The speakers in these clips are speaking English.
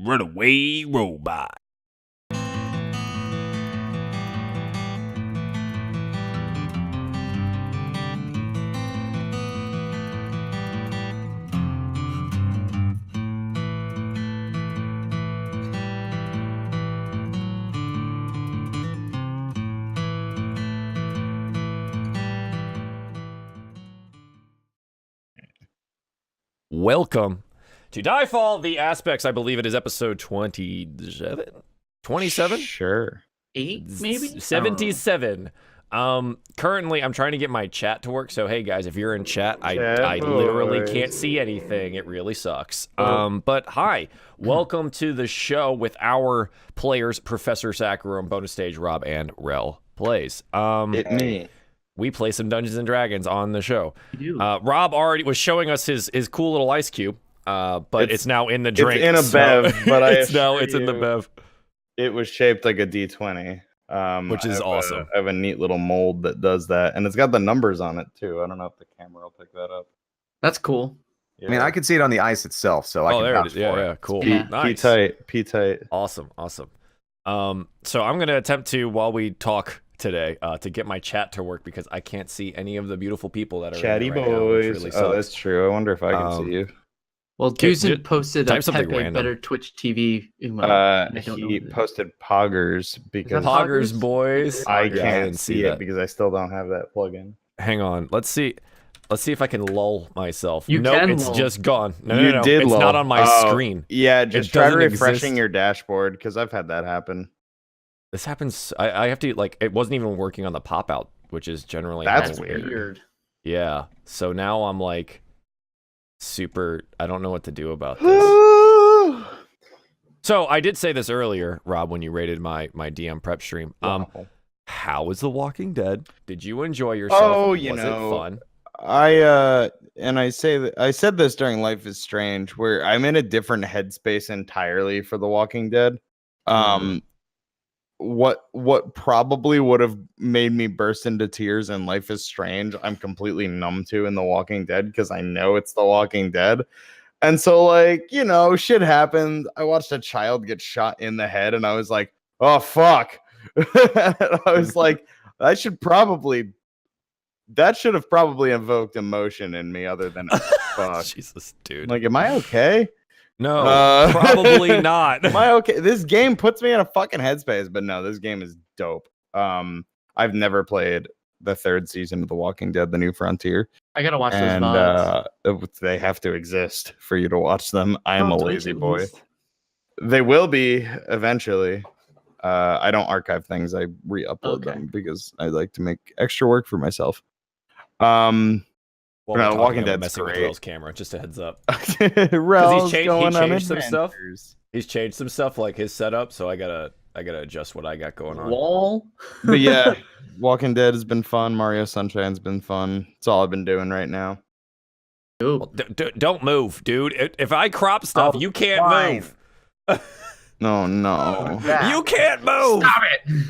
Runaway robot. Welcome to DieFall, the Aspects. I believe it is episode 27? 27? Sure. 8, maybe? 77. Currently, I'm trying to get my chat to work, so hey guys, if you're in chat, I literally can't see anything. It really sucks. But hi, welcome to the show with our players, Professor Sakura, bonus stage Rob, and Rel plays. Me. We play some Dungeons and Dragons on the show. Rob already was showing us his cool little ice cube, but it's now in the drink. It's in a bev, but it's in the bev. It was shaped like a D20, which is awesome. I have a neat little mold that does that, and it's got the numbers on it too. I don't know if the camera will pick that up. That's cool. Yeah. I mean, I could see it on the ice itself, so I can there it vouch is. for Yeah, it. cool. Yeah. Nice. P tight. Awesome. So I'm gonna attempt to, while we talk today, to get my chat to work because I can't see any of the beautiful people that are Chatty in there right now, which boys. really Oh, sucks. that's true. I wonder if I can see you. Well, Dusan posted a type something Pepe random. better Twitch TV emote. I don't know He who that is. posted Poggers because Poggers Poggers? boys. I Yeah, can't didn't see that. it because I still don't have that plugin. Hang on. Let's see if I can lull myself. You nope, can it's lull. just gone. No, You no. did It's lull. not on my Oh, screen. Yeah, just try doesn't refreshing exist. your dashboard because I've had that happen. This happens. I have to, like, it wasn't even working on the pop out, which is generally That's how- weird. Yeah. So now I'm like super. I don't know what to do about this. So I did say this earlier, Rob, when you rated my DM prep stream. Wow. How was The Walking Dead? Did you enjoy yourself? Oh, was you know, it fun? I said this during Life is Strange, where I'm in a different headspace entirely for The Walking Dead. What probably would have made me burst into tears in Life is Strange, I'm completely numb to in The Walking Dead because I know it's The Walking Dead. And so, like, you know, shit happened. I watched a child get shot in the head, and I was like, oh, fuck. I was like, that should have probably evoked emotion in me other than fuck. Jesus, dude. Like, am I okay? No, probably not. Am I okay? This game puts me in a fucking headspace, but no, this game is dope. I've never played the third season of The Walking Dead, The New Frontier. I gotta watch those And VODs. they have to exist for you to watch them. I am a Oh, lazy please. boy. They will be eventually. I don't archive things. I re-upload Okay. them because I like to make extra work for myself. Well, No, we're talking Walking about Dead's messing with great. Rel's camera. Just a heads up. Rel's he going on changed some stuff. adventures. He's changed some stuff, like his setup. So I gotta adjust what I got going on. Wall. But yeah, Walking Dead has been fun. Mario Sunshine's been fun. It's all I've been doing right now. Ooh. Well, don't move, dude. If I crop stuff, Oh, you can't fine. move. No. You can't move. Stop it!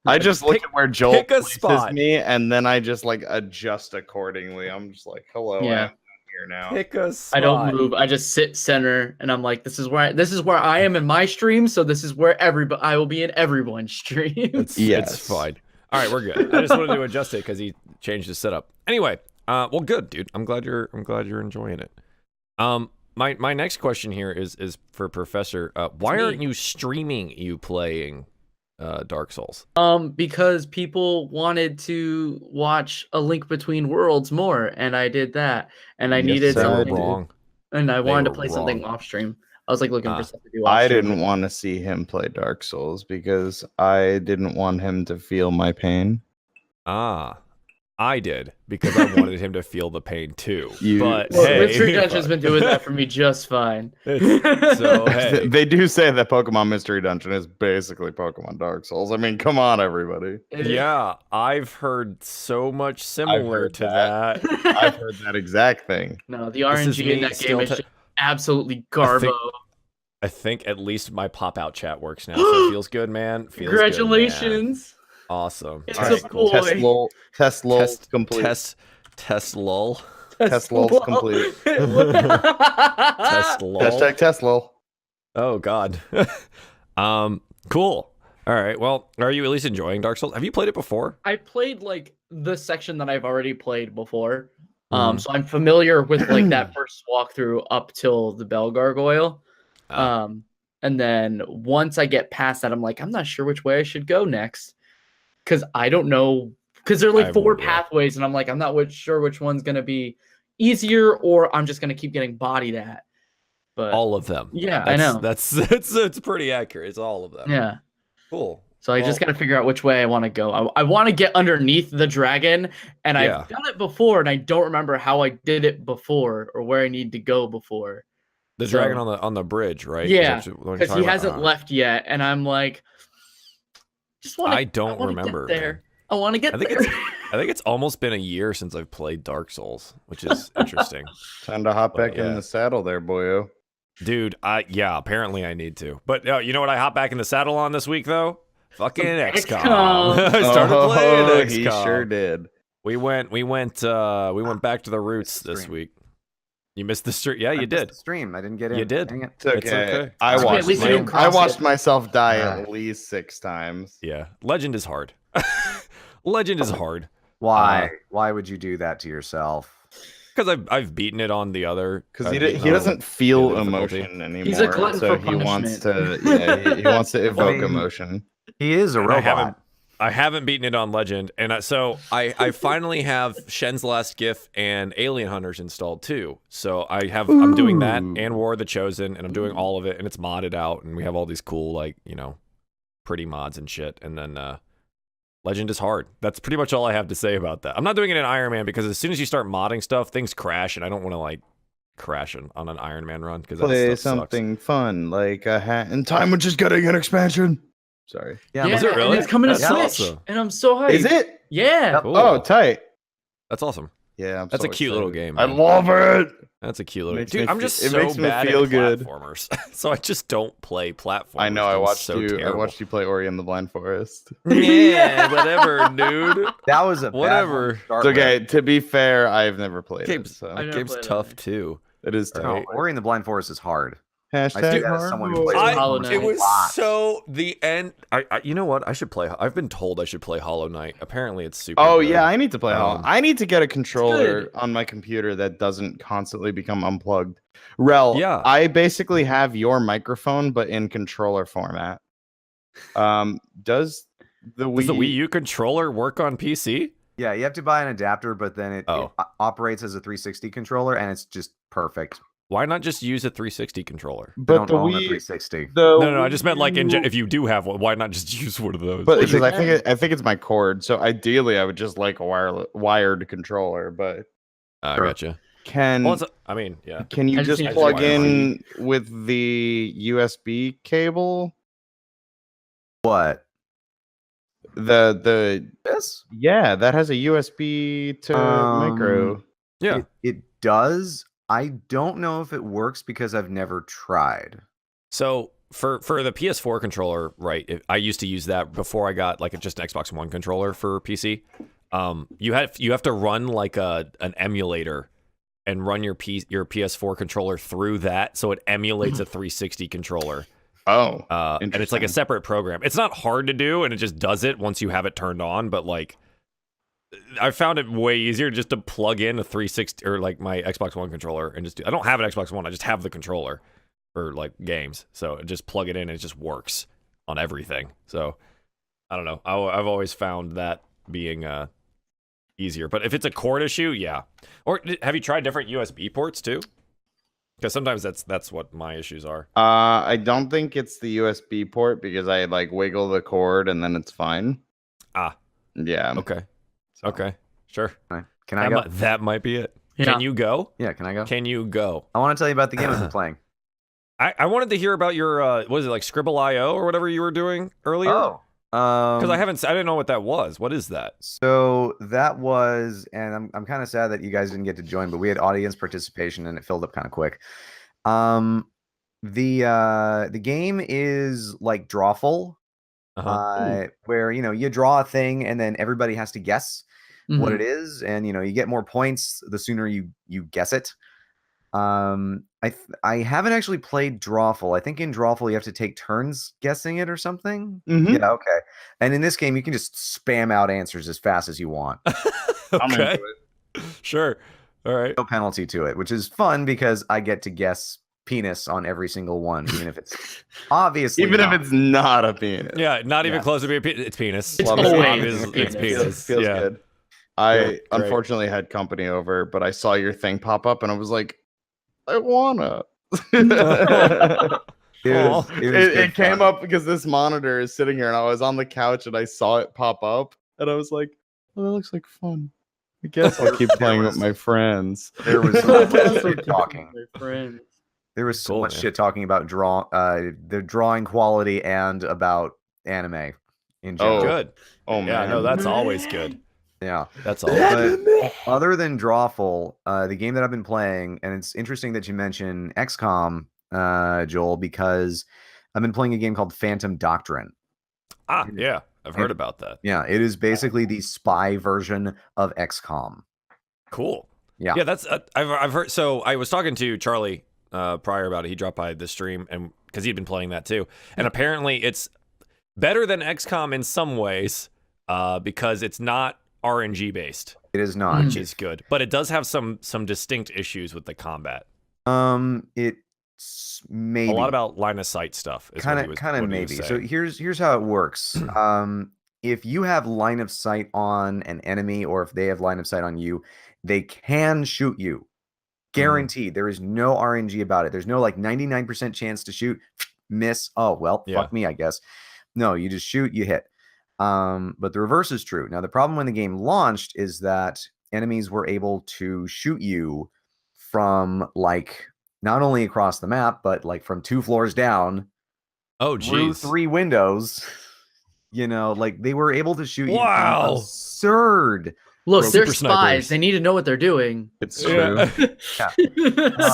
I just look at where Joel pick a places spot. me, and then I just like adjust accordingly. I'm just like, hello, Yeah. I'm here now. Pick a spot. I don't move. I just sit center, and I'm like, this is where I am in my stream. So this is where I will be in everyone's stream. It's Yes. fine. All right, we're good. I just wanted to adjust it because he changed his setup. Anyway, well, good, dude. I'm glad you're enjoying it. My next question here is for Professor. Why me. aren't you streaming you playing Dark Souls? Because people wanted to watch A Link Between Worlds more, and I did that, and I Yes, needed sir. They were something, wrong. and I They wanted to were play something wrong. off stream. I was like looking Ah. for something to do. Off I stream. didn't want to see him play Dark Souls because I didn't want him to feel my pain. I did because I wanted him to feel the pain too. You- But Well, hey, Mystery Dungeon's been doing that for me just fine. so hey, They do say that Pokemon Mystery Dungeon is basically Pokemon Dark Souls. I mean, come on, everybody. yeah, I've heard so much similar heard to that. that. I've heard that exact thing. No, the This is RNG me in that game still is ta- just absolutely garbo. I think at least my pop out chat works now, so it feels good, man. Feels good, man. Congratulations. Awesome. It's All a right, cool. boy. Test lol complete. Test lol. Test lol's complete. Test lol. Hashtag test lol. Oh God. Cool. All right. Well, are you at least enjoying Dark Souls? Have you played it before? I played like the section that I've already played before. Mhm. So I'm familiar with like that first walkthrough up till the Bell Gargoyle. Ah. And then once I get past that, I'm like, I'm not sure which way I should go next. Cause I don't know. Cause there are like four pathways, and I'm like, I'm not sure which one's gonna be easier, or I'm just gonna keep getting bodied at. But All of them. yeah, I know. That's pretty accurate. It's all of them. Yeah. Cool. So I just got to figure out which way I want to go. I want to get underneath the dragon, and I've done it before, and I don't remember how I did it before or where I need to go before. The dragon on the bridge, right? Yeah, because he hasn't left yet, and I'm like, just want to. I don't remember. Get there. I want to get there. I think it's almost been a year since I've played Dark Souls, which is interesting. Time to hop back in the saddle there, boyo. Dude, apparently I need to. But you know what I hop back in the saddle on this week though? Fucking XCOM. I started playing XCOM. He sure did. We went back to the roots this week. You missed the stream. Yeah, you did. The stream. I didn't get in. You did. It's okay. I watched myself die at least 6 times. Yeah, Legend is hard. Legend is hard. Why? Why would you do that to yourself? Because I've beaten it on the other. Because he doesn't feel emotion anymore. He's a glutton so for he punishment. wants to. He wants to evoke emotion. He is a robot. I haven't beaten it on Legend, and so I finally have Shen's Last Gift and Alien Hunters installed too. So I'm doing that and War of the Chosen, and I'm doing all of it, and it's modded out, and we have all these cool pretty mods and shit. And then Legend is hard. That's pretty much all I have to say about that. I'm not doing it in Iron Man because as soon as you start modding stuff, things crash, and I don't want to crash on an Iron Man run because play something fun like a Hat in Time, which is getting an expansion. Sorry. Yeah, is it really? And it's coming to Switch, awesome. and I'm so hyped. Is it? Yeah. Cool. Oh, tight. That's awesome. Yeah, that's a cute little game. Man. I love it. That's a cute little game. Dude, I'm just it so makes me bad feel at good. platformers, so I just don't play platformers. I know. I watched terrible. you play Ori and the Blind Forest. Yeah, whatever, dude. That was a whatever. It's okay. To be fair, I've never played it. So. Game's tough too. It is tough. No, Ori and the Blind Forest is hard. Hashtag it was so the end. You know what? I should play. I've been told I should play Hollow Knight. Apparently, it's super. Oh good. yeah, I need to play Hollow. I need to get a controller on my computer that doesn't constantly become unplugged. Rel, yeah. I basically have your microphone, but in controller format. Does the Wii U controller work on PC? Yeah, you have to buy an adapter, but then it operates as a 360 controller, and it's just perfect. Why not just use a 360 controller? But don't own a 360. No, I just meant if you do have one, why not just use one of those? But because I think it's my cord, so ideally I would just like a wired controller. But I gotcha. Can you just plug in with the USB cable? What? This? Yeah, that has a USB to micro. Yeah, it does. I don't know if it works because I've never tried. So for the PS4 controller, right? I used to use that before I got just an Xbox One controller for PC. You have to run an emulator and run your PS4 controller through that, so it emulates a 360 controller. Oh, and it's like a separate program. It's not hard to do, and it just does it once you have it turned on. But I found it way easier just to plug in a 360 or my Xbox One controller and just do. I don't have an Xbox One. I just have the controller for games. So just plug it in and it just works on everything. So I don't know. I've always found that being easier. But if it's a cord issue, yeah. Or have you tried different USB ports too? Because sometimes that's what my issues are. I don't think it's the USB port because I wiggle the cord and then it's fine. Ah. Yeah. Okay. Okay, sure. Can I go? That might be it. Yeah. Can you go? Yeah, can I go? Can you go? I want to tell you about the game I've been playing. I wanted to hear about your what is it, Scribble.io or whatever you were doing earlier? Oh. Because I didn't know what that was. What is that? So that was, and I'm kind of sad that you guys didn't get to join, but we had audience participation and it filled up kind of quick. The game is like Drawful, where you draw a thing and then everybody has to guess what it is, and you get more points the sooner you guess it. I haven't actually played Drawful. I think in Drawful you have to take turns guessing it or something. Mhm. Yeah, okay. And in this game you can just spam out answers as fast as you want. I'm into Okay. it. Sure. All right. No penalty to it, which is fun because I get to guess penis on every single one, even if it's obviously Even not. if it's not a penis. Yeah, not even Yes. close to be it's penis. It's Love it. always It's penis. Feels Yeah. good. Yeah, I great. unfortunately had company over, but I saw your thing pop up and I was like, I wanna. Aw. It came up because this monitor is sitting here and I was on the couch and I saw it pop up and I was like, oh, that looks like fun. I guess I'll keep playing with my friends. There was so much shit talking. My friends. There was so Cool, much man. shit talking about the drawing quality and about anime in general. Good. Oh Yeah, man. no, that's always good. Yeah. That's always But other than Drawful, the game that I've been playing, and it's interesting that you mention XCOM, Joel, because I've been playing a game called Phantom Doctrine. yeah. I've heard about that. Yeah, it is basically the spy version of XCOM. Cool. Yeah. Yeah, that's I've heard. So I was talking to Charlie prior about it. He dropped by the stream and because he'd been playing that too, and apparently it's better than XCOM in some ways because it's not RNG based, It is not. which is good, but it does have some distinct issues with the combat. It's maybe A lot about line of sight stuff. kind of maybe. So saying. here's how it works. If you have line of sight on an enemy, or if they have line of sight on you, they can shoot you. Guaranteed. There is no RNG about it. There's no like 99% chance to shoot, miss. Oh well, Yeah. fuck me, I guess. No, you just shoot, you hit. But the reverse is true. Now, the problem when the game launched is that enemies were able to shoot you from like not only across the map, but like from 2 floors down Oh, through geez. 3 windows. You know, like they were able to shoot you from Wow. absurd. Look, they're Super spies. snipers. They need to know what they're doing. It's true. Yeah.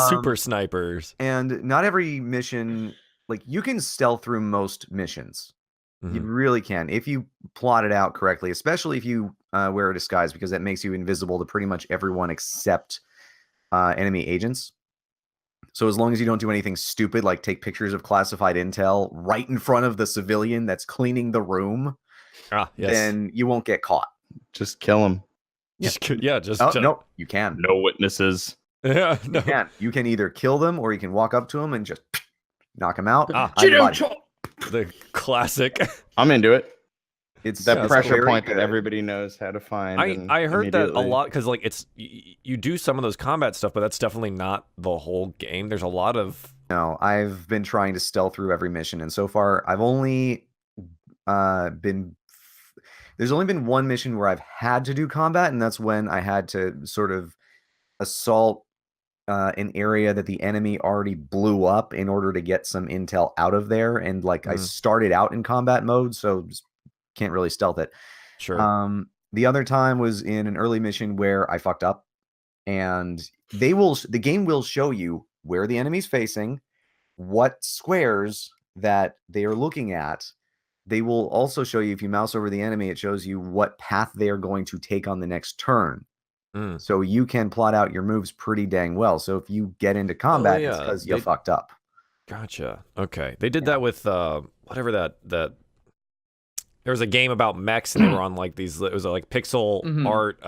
Super Um, snipers. And not every mission, like you can stealth through most missions. You really can if you plot it out correctly, especially if you wear a disguise, because that makes you invisible to pretty much everyone except enemy agents. So as long as you don't do anything stupid like take pictures of classified intel right in front of the civilian that's cleaning the room, Ah, yes. then you won't get caught. Just kill him. Just Oh, no, you can. No witnesses. Yeah, no. You can either kill them or you can walk up to them and just knock them out. Ah, the classic. I'm into it. It's That it's pressure very point good. that everybody knows how to find. I heard that a immediately. lot because like it's you do some of those combat stuff, but that's definitely not the whole game. There's a lot of No, I've been trying to stealth through every mission, and so far I've only there's only been one mission where I've had to do combat, and that's when I had to sort of assault an area that the enemy already blew up in order to get some intel out of there. And like I started out in combat mode, so just can't really stealth it. sure. The other time was in an early mission where I fucked up, and the game will show you where the enemy's facing, what squares that they are looking at. They will also show you, if you mouse over the enemy, it shows you what path they are going to take on the next turn. So you can plot out your moves pretty dang well. So if you get into combat, it's yeah, because you fucked up. Gotcha. Okay, they did that with whatever that there was a game about mechs and they were on like these. It was like pixel art,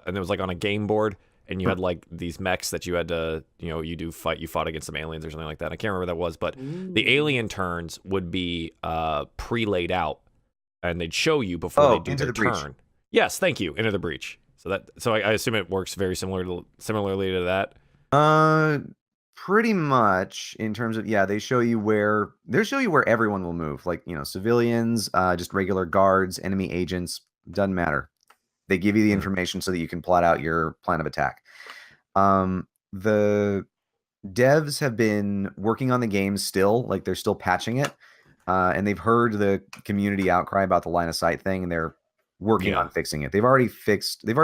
and it was like on a game board, and you had like these mechs that you had to, you fought against some aliens or something like that. I can't remember what that was, but the alien turns would be pre-laid out, and they'd show you before they do Into their the Breach. turn. Yes, thank you, Into the Breach. So I assume it works very similarly to that. Pretty much in terms of, they show you where everyone will move, like, civilians, just regular guards, enemy agents, doesn't matter. They give you the information so that you can plot out your plan of attack. The devs have been working on the game still, like they're still patching it, and they've heard the community outcry about the line of sight thing, and they're working on fixing it. They've already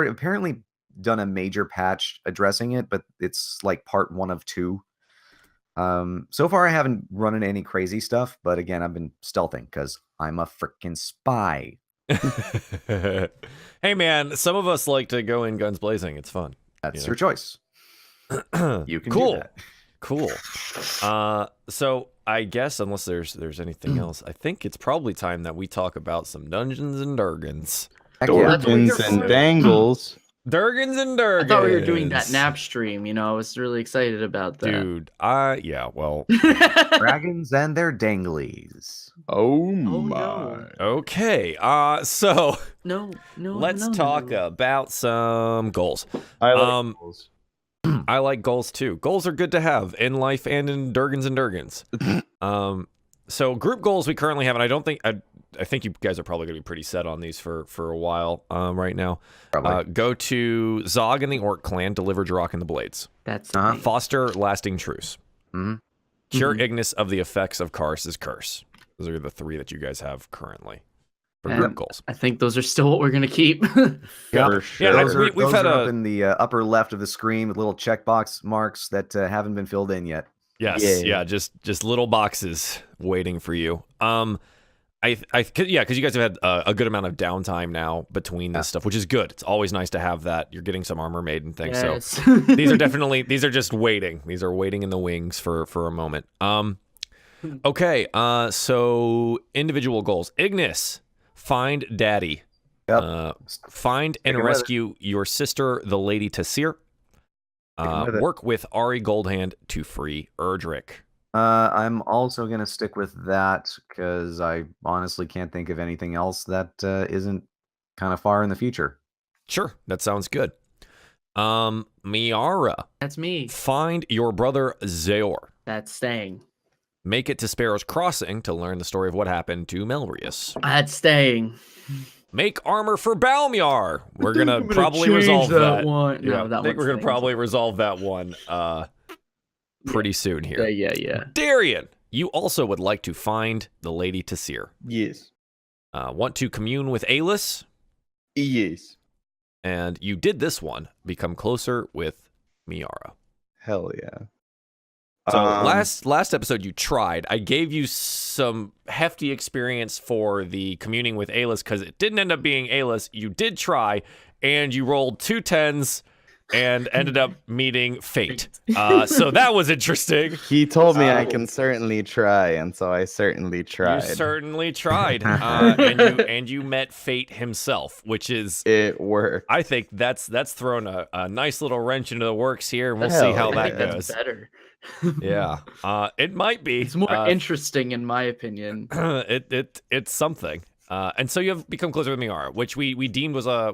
apparently done a major patch addressing it, but it's like part 1 of 2. So far I haven't run into any crazy stuff, but again, I've been stealthing because I'm a freaking spy. Hey man, some of us like to go in guns blazing. It's fun. That's your choice. You can Cool. do that. Cool. So I guess unless there's anything else, I think it's probably time that we talk about some Dungeons and Dragons. Heck yeah. Dorkins and Dangles. Durgans and Durgans. I thought we were doing that nap stream. You know, I was really excited about that. Dude, yeah, well. Dragons and their danglies. Oh no. my. Okay, so No. let's talk about some goals. I like goals. I like goals too. Goals are good to have in life and in Durgans and Durgans. So group goals we currently have, and I think you guys are probably going to be pretty set on these for a while right now. Go to Zog and the Orc Clan, deliver Drock and the Blades. That's Foster lasting truce. Mm-hmm. Cure Ignis of the effects of Kars's curse. Those are the 3 that you guys have currently for group goals. I think those are still what we're going to keep. For sure. Yeah, we've had up in the upper left of the screen with little checkbox marks that haven't been filled in yet. Yes, yeah, just little boxes waiting for you. Because you guys have had a good amount of downtime now between this stuff, which is good. It's always nice to have that. You're getting some armor made and things. Yes. So these are just waiting. These are waiting in the wings for a moment. Okay, so individual goals. Ignis, find Daddy. Yep. Find and rescue your sister, the Lady Tassir. Work with Ari Goldhand to free Erdrick. I'm also going to stick with that because I honestly can't think of anything else that isn't kind of far in the future. Sure, that sounds good. Miera. That's me. Find your brother Zaor. That's staying. Make it to Sparrow's Crossing to learn the story of what happened to Melrius. That's staying. Make armor for Balmiar. We're gonna probably resolve that one. Yeah, No, I think we're gonna probably resolve that one pretty soon here. Yeah. Darien, you also would like to find the Lady Tassir. Yes. Want to commune with Alis? Yes. And you did this one. Become closer with Miera. Hell yeah. So last episode you tried. I gave you some hefty experience for the communing with Alis because it didn't end up being Alis. You did try, and you rolled 2 10s and ended up meeting Fate. So that was interesting. He told me I can certainly try, and so I certainly tried. You certainly tried, and you met Fate himself, which is It worked. I think that's thrown a nice little wrch into the works here, and we'll see how I that think goes. that's better. Yeah, it might be. It's more interesting, in my opinion. It's something. And so you have become closer with Miara, which we deemed was a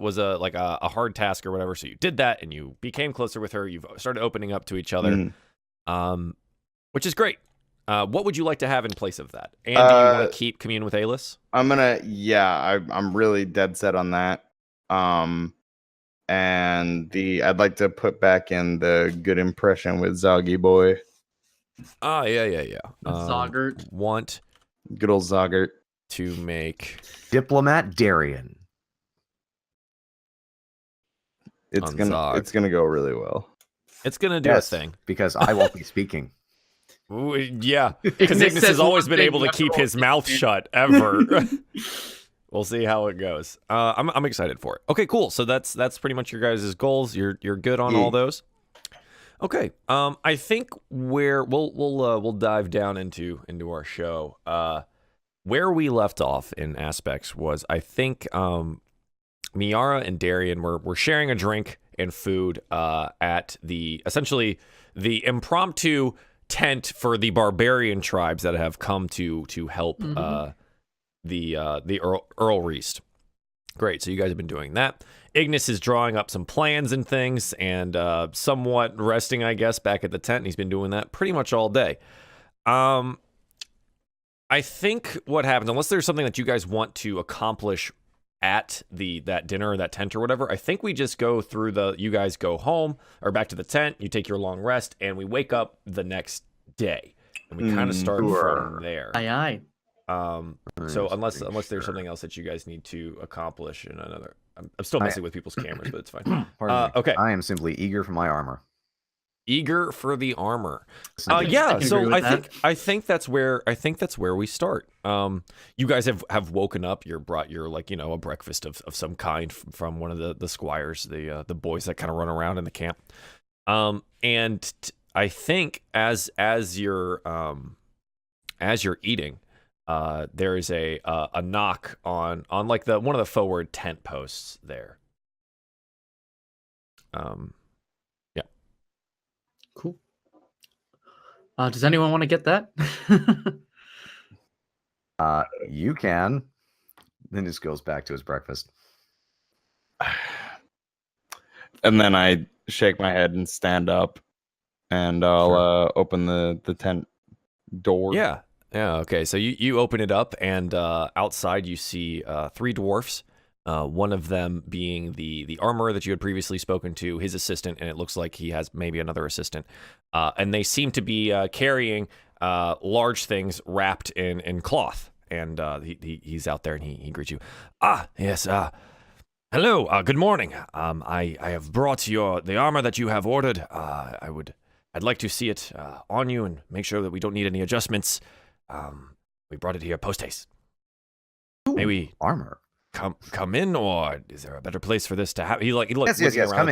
hard task or whatever. So you did that, and you became closer with her. You've started opening up to each other, which is great. What would you like to have in place of that? And do you want to keep commune with Alis? I'm really dead set on that. And I'd like to put back in the good impression with Zoggy Boy. Yeah. Zogert. Want Good old Zogert. to make Diplomat Darien. It's gonna go really well. It's gonna do a thing. Because I won't be speaking. Ooh, yeah, because Ignis has always been able to keep his mouth shut ever. We'll see how it goes. I'm excited for it. Okay, cool. So that's pretty much your guys' goals. You're good on all those. Okay. I think we'll dive down into our show. Where we left off in aspects was I think Miara and Darien were sharing a drink and food at essentially the impromptu tent for the barbarian tribes that have come to help the Earl Reist. Great, so you guys have been doing that. Ignis is drawing up some plans and things and somewhat resting, I guess, back at the tent, and he's been doing that pretty much all day. I think what happens, unless there's something that you guys want to accomplish at that dinner or that tent or whatever, I think we just go through you guys go home or back to the tent, you take your long rest, and we wake up the next day. And we kind of start from there. Aye. So unless there's something else that you guys need to accomplish in another, I'm still messing with people's cameras, but it's fine. Okay. I am simply eager for my armor. Eager for the armor. Yeah. So I think that's where we start. You guys have woken up. You're brought a breakfast of some kind from one of the squires, the boys that kind of run around in the camp. And I think as you're eating, there is a knock on like one of the forward tent posts there. Yeah. Cool. Does anyone want to get that? You can. Then just goes back to his breakfast. And then I shake my head and stand up, and I'll open the tent door. Yeah. Okay. So you open it up, and outside you see 3 dwarfs. One of them being the armorer that you had previously spoken to, his assistant, and it looks like he has maybe another assistant. And they seem to be carrying large things wrapped in cloth. And he's out there, and he greets you. Yes. Hello. Good morning. I have brought the armor that you have ordered. I'd like to see it on you and make sure that we don't need any adjustments. We brought it here post haste. Maybe armor. Come in, or is there a better place for this to happen? He looks. Yes. Come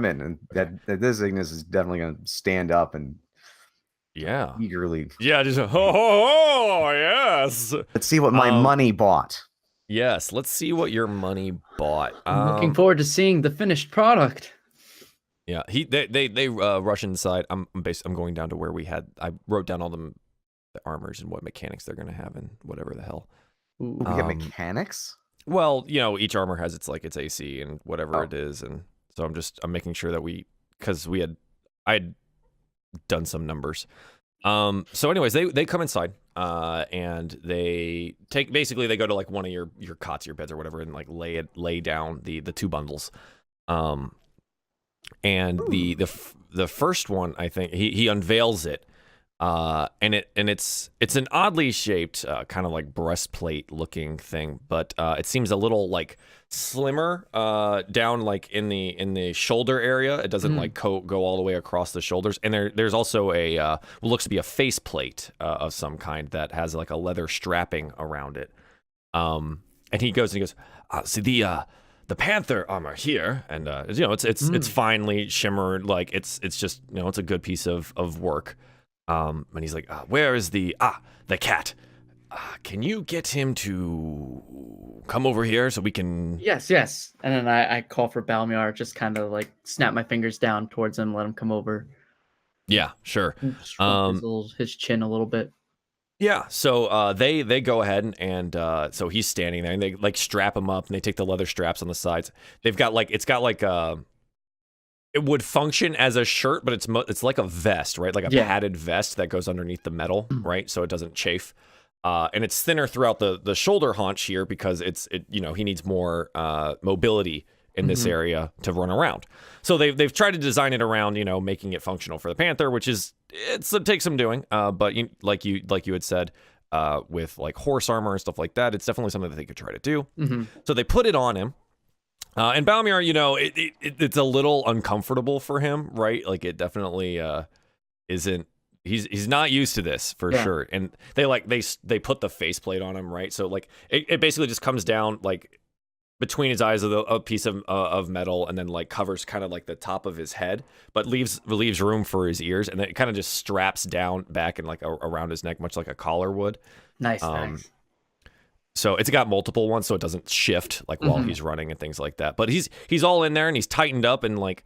in. And this Ignis is definitely going to stand up and eagerly. Yeah, just yes. Let's see what my money bought. Yes, let's see what your money bought. I'm looking forward to seeing the finished product. Yeah, they rush inside. I'm going down to where I wrote down all the armors and what mechanics they're going to have and whatever the hell. Ooh, we get mechanics? Well, each armor has its AC and whatever it is, and so I'm making sure that because I had done some numbers. So anyways, they come inside, and they go to like one of your cots, your beds or whatever, and like lay down the 2 bundles. And the first one, I think he unveils it. And it's an oddly shaped kind of like breastplate looking thing, but it seems a little like slimmer down like in the shoulder area. It doesn't like go all the way across the shoulders. And there's also what looks to be a face plate of some kind that has like a leather strapping around it. And he goes, see the panther armor here, and it's finely shimmered, like it's just it's a good piece of work. And he's like, where is the cat? Can you get him to come over here so we can... Yes. And then I call for Balmiar, just kind of like snap my fingers down towards him, let him come over. Yeah, sure. His chin a little bit. Yeah, so they go ahead and so he's standing there, and they like strap him up, and they take the leather straps on the sides. They've got like, it's got like it would function as a shirt, but it's like a vest, right? Like a padded vest that goes underneath the metal, right? So it doesn't chafe. And it's thinner throughout the shoulder haunch here because he needs more mobility in this area to run around. So they've tried to design it around, making it functional for the panther, which it takes some doing. But like you had said, with like horse armor and stuff like that, it's definitely something that they could try to do. So they put it on him. And Balmiar, it's a little uncomfortable for him, right? Like it definitely isn't. He's not used to this for sure. And they put the faceplate on him, right? So like it basically just comes down like between his eyes, a piece of metal, and then like covers kind of like the top of his head, but leaves room for his ears, and then it kind of just straps down back and like around his neck, much like a collar would. Nice. So it's got multiple ones, so it doesn't shift like while he's running and things like that. But he's all in there, and he's tightened up, and like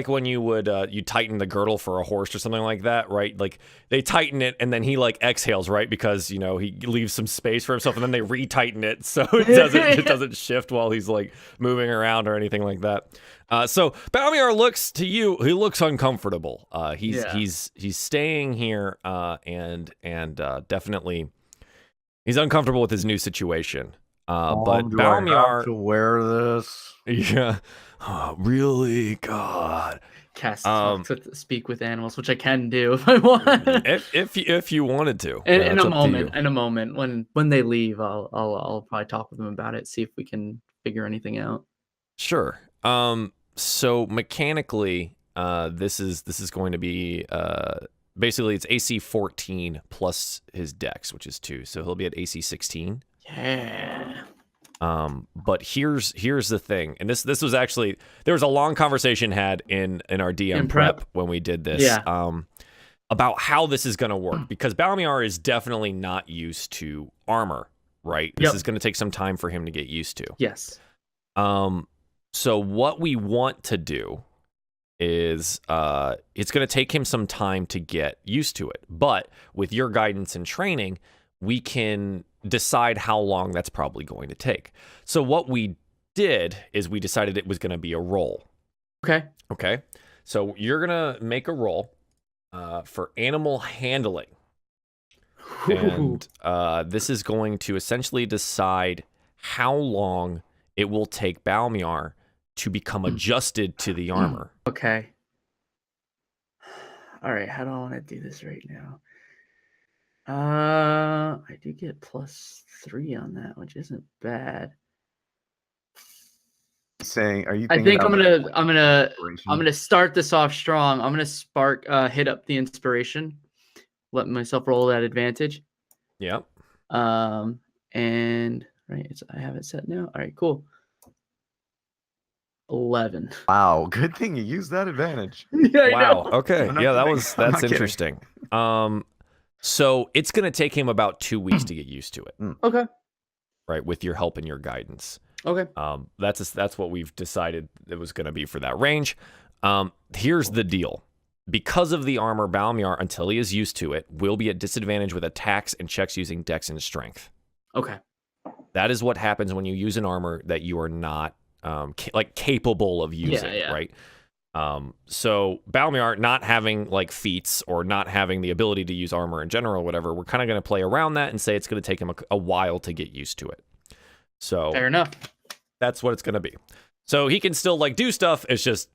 when you would you tighten the girdle for a horse or something like that, right? Like they tighten it, and then he like exhales, right? Because he leaves some space for himself, and then they retighten it so it doesn't shift while he's like moving around or anything like that. So Balmiar looks to you. He looks uncomfortable. He's staying here, and definitely. He's uncomfortable with his new situation. But Balmiar to wear this. Yeah. Oh, really? God. Cast speak with animals, which I can do if I want. if you wanted to. In a moment, when they leave, I'll probably talk with them about it, see if we can figure anything out. Sure. So mechanically, this is going to be basically it's AC 14 plus his dex, which is 2, so he'll be at AC 16. Yeah. But here's the thing, and this was actually, there was a long conversation had in our DM prep when we did this. Yeah. about how this is going to work, because Balmiar is definitely not used to armor, right? This is going to take some time for him to get used to. Yes. So what we want to do is it's going to take him some time to get used to it. But with your guidance and training, we can decide how long that's probably going to take. So what we did is we decided it was going to be a roll. Okay. So you're going to make a roll for animal handling. And this is going to essentially decide how long it will take Balmiar to become adjusted to the armor. Okay. All right. How do I want to do this right now? I do get +3 on that, which isn't bad. Saying, are you? I think I'm gonna start this off strong. I'm gonna hit up the inspiration, let myself roll that advantage. Yep. And right, I have it set now. All right, cool. 11. Wow, good thing you used that advantage. Yeah, wow. Okay. I'm not Yeah, kidding. that's interesting. So it's gonna take him about 2 weeks to get used to it. Okay. Right, with your help and your guidance. Okay. That's what we've decided it was going to be for that range. Here's the deal. Because of the armor, Balmiar, until he is used to it, will be at disadvantage with attacks and checks using dex and strength. Okay. That is what happens when you use an armor that you are not capable of using, right? So Balmiar not having like feats or not having the ability to use armor in general or whatever, we're kind of going to play around that and say it's going to take him a while to get used to it. So fair enough. That's what it's going to be. So he can still like do stuff. It's just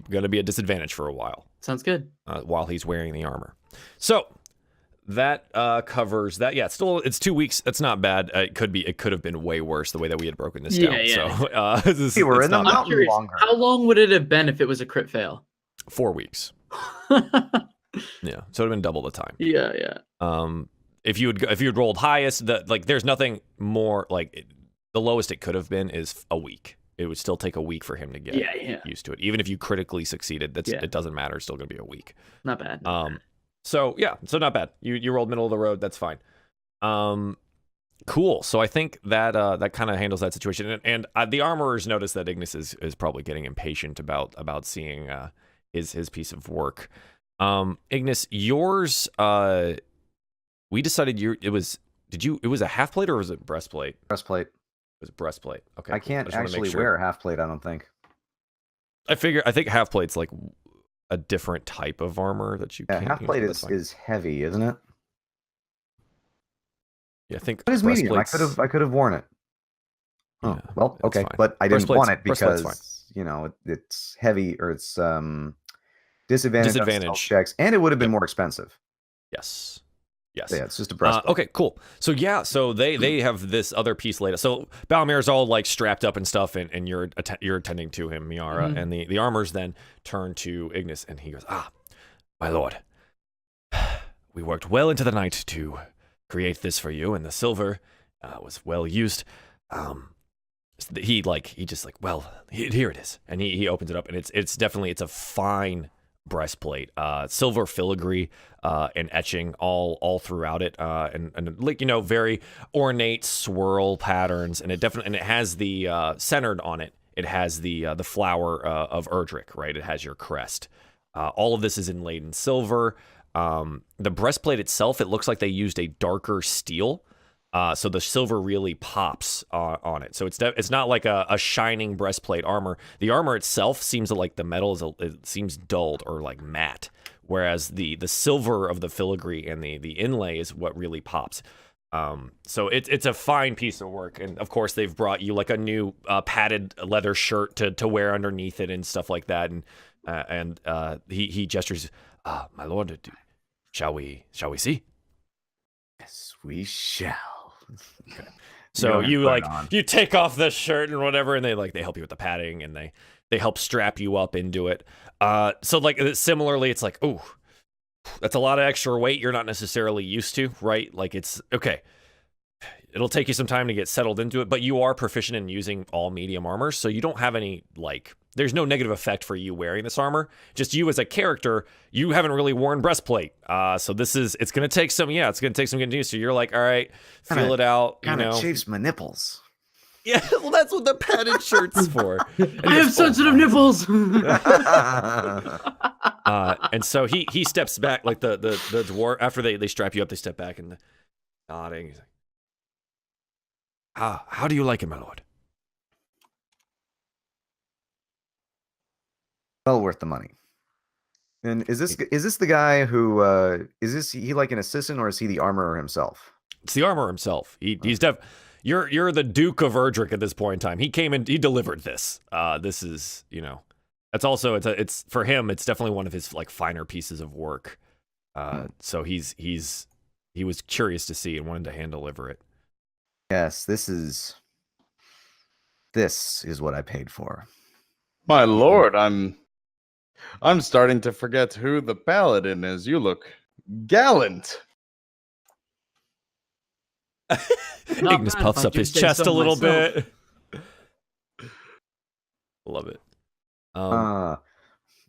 going to be a disadvantage for a while. Sounds good. While he's wearing the armor. So that covers that. Yeah, it's 2 weeks. That's not bad. It could have been way worse the way that we had broken this down. Yeah. So we're in the I'm curious, longer. How long would it have been if it was a crit fail? 4 weeks. Yeah, so it would have been double the time. Yeah. If you had rolled highest, there's nothing more like. The lowest it could have been is a week. It would still take a week for him to get used to it. Even if you critically succeeded, it doesn't matter. It's still going to be a week. Not bad. So not bad. You rolled middle of the road. That's fine. Cool. So I think that that kind of handles that situation. And the armorers notice that Ignis is probably getting impatient about seeing his piece of work. Ignis, yours. We decided it was a half plate or was it breastplate? Breastplate. It was a breastplate. Okay. I can't actually wear a half plate, I don't think. I think half plate's like a different type of armor that you can't. Half plate is heavy, isn't it? Yeah, I think it is medium. I could have worn it. Oh, yeah, well, okay, but I didn't want it because it's heavy or it's disadvantage on checks, and it would have been more expensive. Yes. So yeah, it's just a breastplate. Okay, cool. So so they have this other piece later. So Balmir's all like strapped up and stuff, and you're attending to him, Miera, and the armors then turn to Ignis, and he goes, my lord, we worked well into the night to create this for you, and the silver was well used. He just well, here it is, and he opens it up, and it's definitely a fine breastplate, silver filigree and etching all throughout it, and very ornate swirl patterns, and it has the centered on it. It has the flower of Erdrick, right? It has your crest. All of this is inlaid in silver. The breastplate itself, it looks like they used a darker steel. So the silver really pops on it. So it's not like a shining breastplate armor. The armor itself seems like the metal it seems dulled or like matte, whereas the silver of the filigree and the inlay is what really pops. So it's a fine piece of work, and of course they've brought you like a new padded leather shirt to wear underneath it and stuff like that. And he gestures, my lord, shall we see? Yes, we shall. Okay. So you take off the shirt and whatever, and they help you with the padding, and they help strap you up into it. So similarly, it's like, ooh, that's a lot of extra weight you're not necessarily used to, right? Like it's okay. it'll take you some time to get settled into it, but you are proficient in using all medium armor, so you don't have any, like, there's no negative effect for you wearing this armor. Just you as a character, you haven't really worn breastplate. So it's going to take some getting used to. You're like, all right, feel it out, you know. Chafes my nipples. Yeah, well, that's what the padded shirt's for. I have sensitive nipples. And so he steps back, like the dwarf, after they strap you up, they step back and nodding. He's like, how do you like it, my lord? Well worth the money. And is this the guy who is he like an assistant, or is he the armorer himself? It's the armorer himself. He's you're the Duke of Erdrick at this point in time. He came in, he delivered this. This is, you know, that's also it's for him. It's definitely one of his like finer pieces of work. So he was curious to see and wanted to hand deliver it. Yes, this is what I paid for. My lord, I'm starting to forget who the paladin is. You look gallant. Ignas puffs up his chest a little bit. Love it. And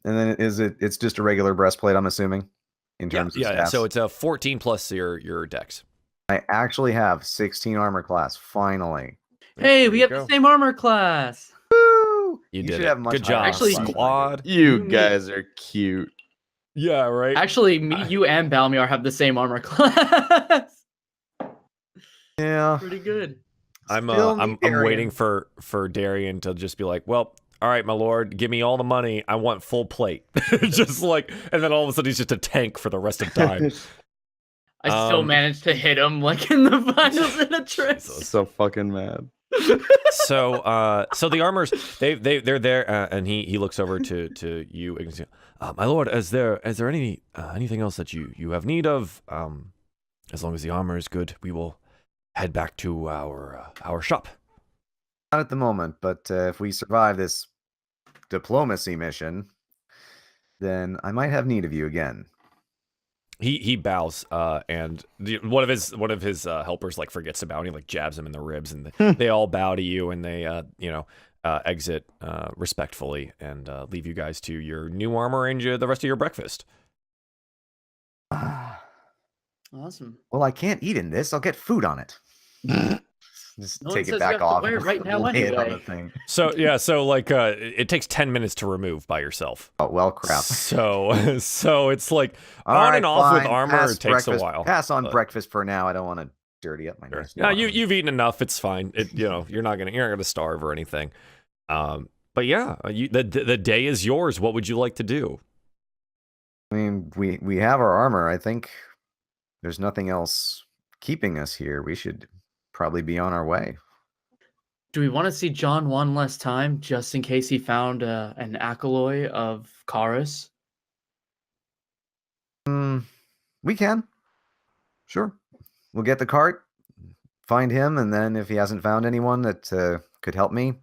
then it's just a regular breastplate, I'm assuming, in terms of stats. So it's a 14 plus your dex. I actually have 16 armor class, finally. Hey, we have the same armor class. Woo! You did should it. have much Good job, higher Actually, class. squad. You guys are cute. Yeah, right. Actually, me, you, and Balmiar have the same armor class. Yeah. Pretty good. I'm Darien. waiting for Darien to just be like, well, all right, my lord, give me all the money. I want full plate. Just like, and then all of a sudden he's just a tank for the rest of time. I still managed to hit him like in the finals in a trick. So fucking mad. So the armors, they're there, and he looks over to you, Ignas. My lord, is there anything else that you have need of? As long as the armor is good, we will head back to our shop. Not at the moment, but if we survive this diplomacy mission, then I might have need of you again. He bows, and one of his helpers like forgets about him, he like jabs him in the ribs, and they all bow to you, and they exit respectfully and leave you guys to your new armor and the rest of your breakfast. Awesome. Well, I can't eat in this. I'll get food on it. Just No one take says it you back have to off. wear it and right now lay it on anyway. the thing. So yeah, so like it takes 10 minutes to remove by yourself. Oh well, crap. So it's like All on right, and off with fine. armor Pass takes breakfast. a while. Pass on breakfast for now. I don't want to dirty up my nose. Yeah, you've eaten enough. It's fine. You're not gonna starve or anything. But yeah, the day is yours. What would you like to do? I mean, we have our armor. I think there's nothing else keeping us here. We should probably be on our way. Do we want to see John one last time, just in case he found an alkaloid of Karis? We can. Sure. We'll get the cart, find him, and then if he hasn't found anyone that could help me,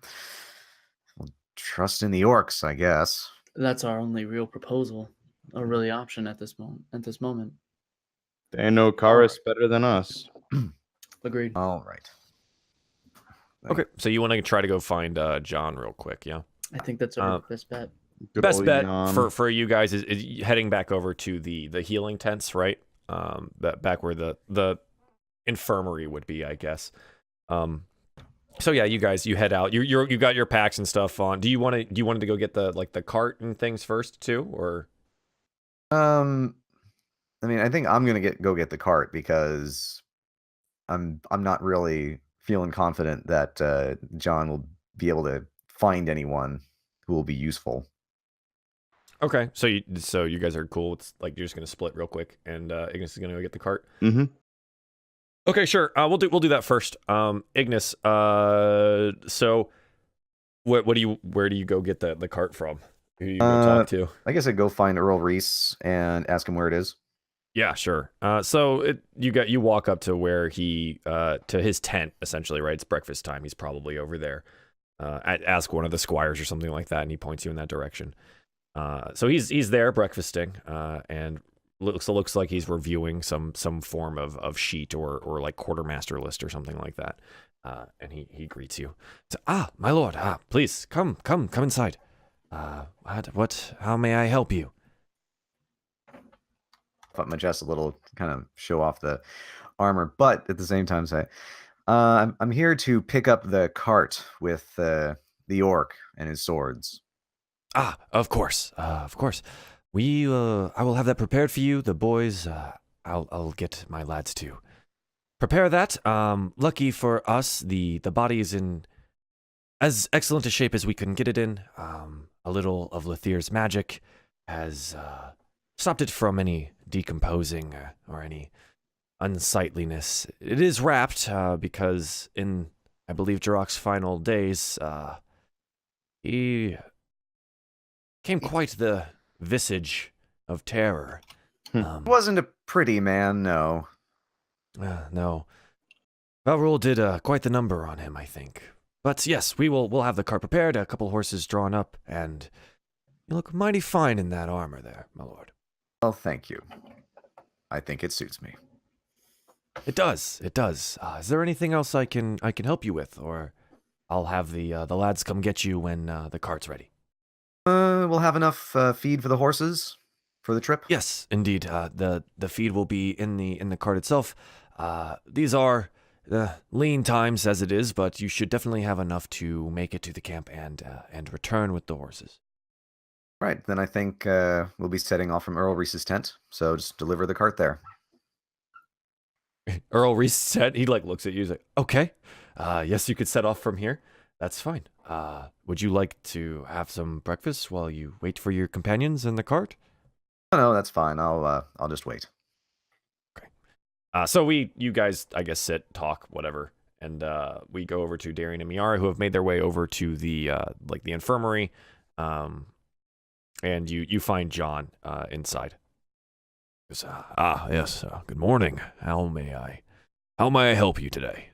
we'll trust in the orcs, I guess. That's our only real proposal, or really option at this moment. They know Karis better than us. Agreed. All right. Okay, so you want to try to go find John real quick, yeah? I think that's our best bet. Good Best old bet Jan. for you guys is heading back over to the healing tents, right? Back where the infirmary would be, I guess. So yeah, you guys, you head out. You got your packs and stuff on. Do you wanted to go get the cart and things first too, or? I mean, I think I'm gonna go get the cart because I'm not really feeling confident that John will be able to find anyone who will be useful. Okay, so you guys are cool. It's like you're just gonna split real quick, and Ignas is gonna go get the cart. Mm-hmm. Okay, sure. We'll do that first. Ignas. So, where do you go get the cart from? Who you go talk to? I guess I'd go find Earl Reese and ask him where it is. Yeah, sure. So you walk up to where he to his tent essentially, right? It's breakfast time. He's probably over there. Ask one of the squires or something like that, and he points you in that direction. So he's there breakfasting, and looks like he's reviewing some form of sheet or like quartermaster list or something like that. And he greets you. So, my lord, please come inside. How may I help you? Put my chest a little, kind of show off the armor, but at the same time say, I'm here to pick up the cart with the orc and his swords. Of course. I will have that prepared for you. The boys, I'll get my lads to prepare that. Lucky for us, the body is in as excellent a shape as we can get it in. A little of Lethier's magic has stopped it from any decomposing or any unsightliness. It is wrapped because in, I believe, Jirok's final days, he became quite the visage of terror. He wasn't a pretty man, no. No. Valrul did quite the number on him, I think. But yes, we'll have the cart prepared, a couple horses drawn up, and you look mighty fine in that armor there, my lord. Well, thank you. I think it suits me. It does. Is there anything else I can help you with, or I'll have the lads come get you when the cart's ready? We'll have enough feed for the horses for the trip. Yes, indeed. The feed will be in the cart itself. These are lean times as it is, but you should definitely have enough to make it to the camp and return with the horses. Right, then I think we'll be setting off from Earl Reese's tent, so just deliver the cart there. Earl Reese said, he looks at you, he's like, okay, yes, you could set off from here. That's fine. Would you like to have some breakfast while you wait for your companions in the cart? No, that's fine. I'll just wait. Okay. So you guys, I guess, sit, talk, whatever, and we go over to Darien and Miera, who have made their way over to the the infirmary, and you find John inside. He goes, yes. Good morning. How may I help you today?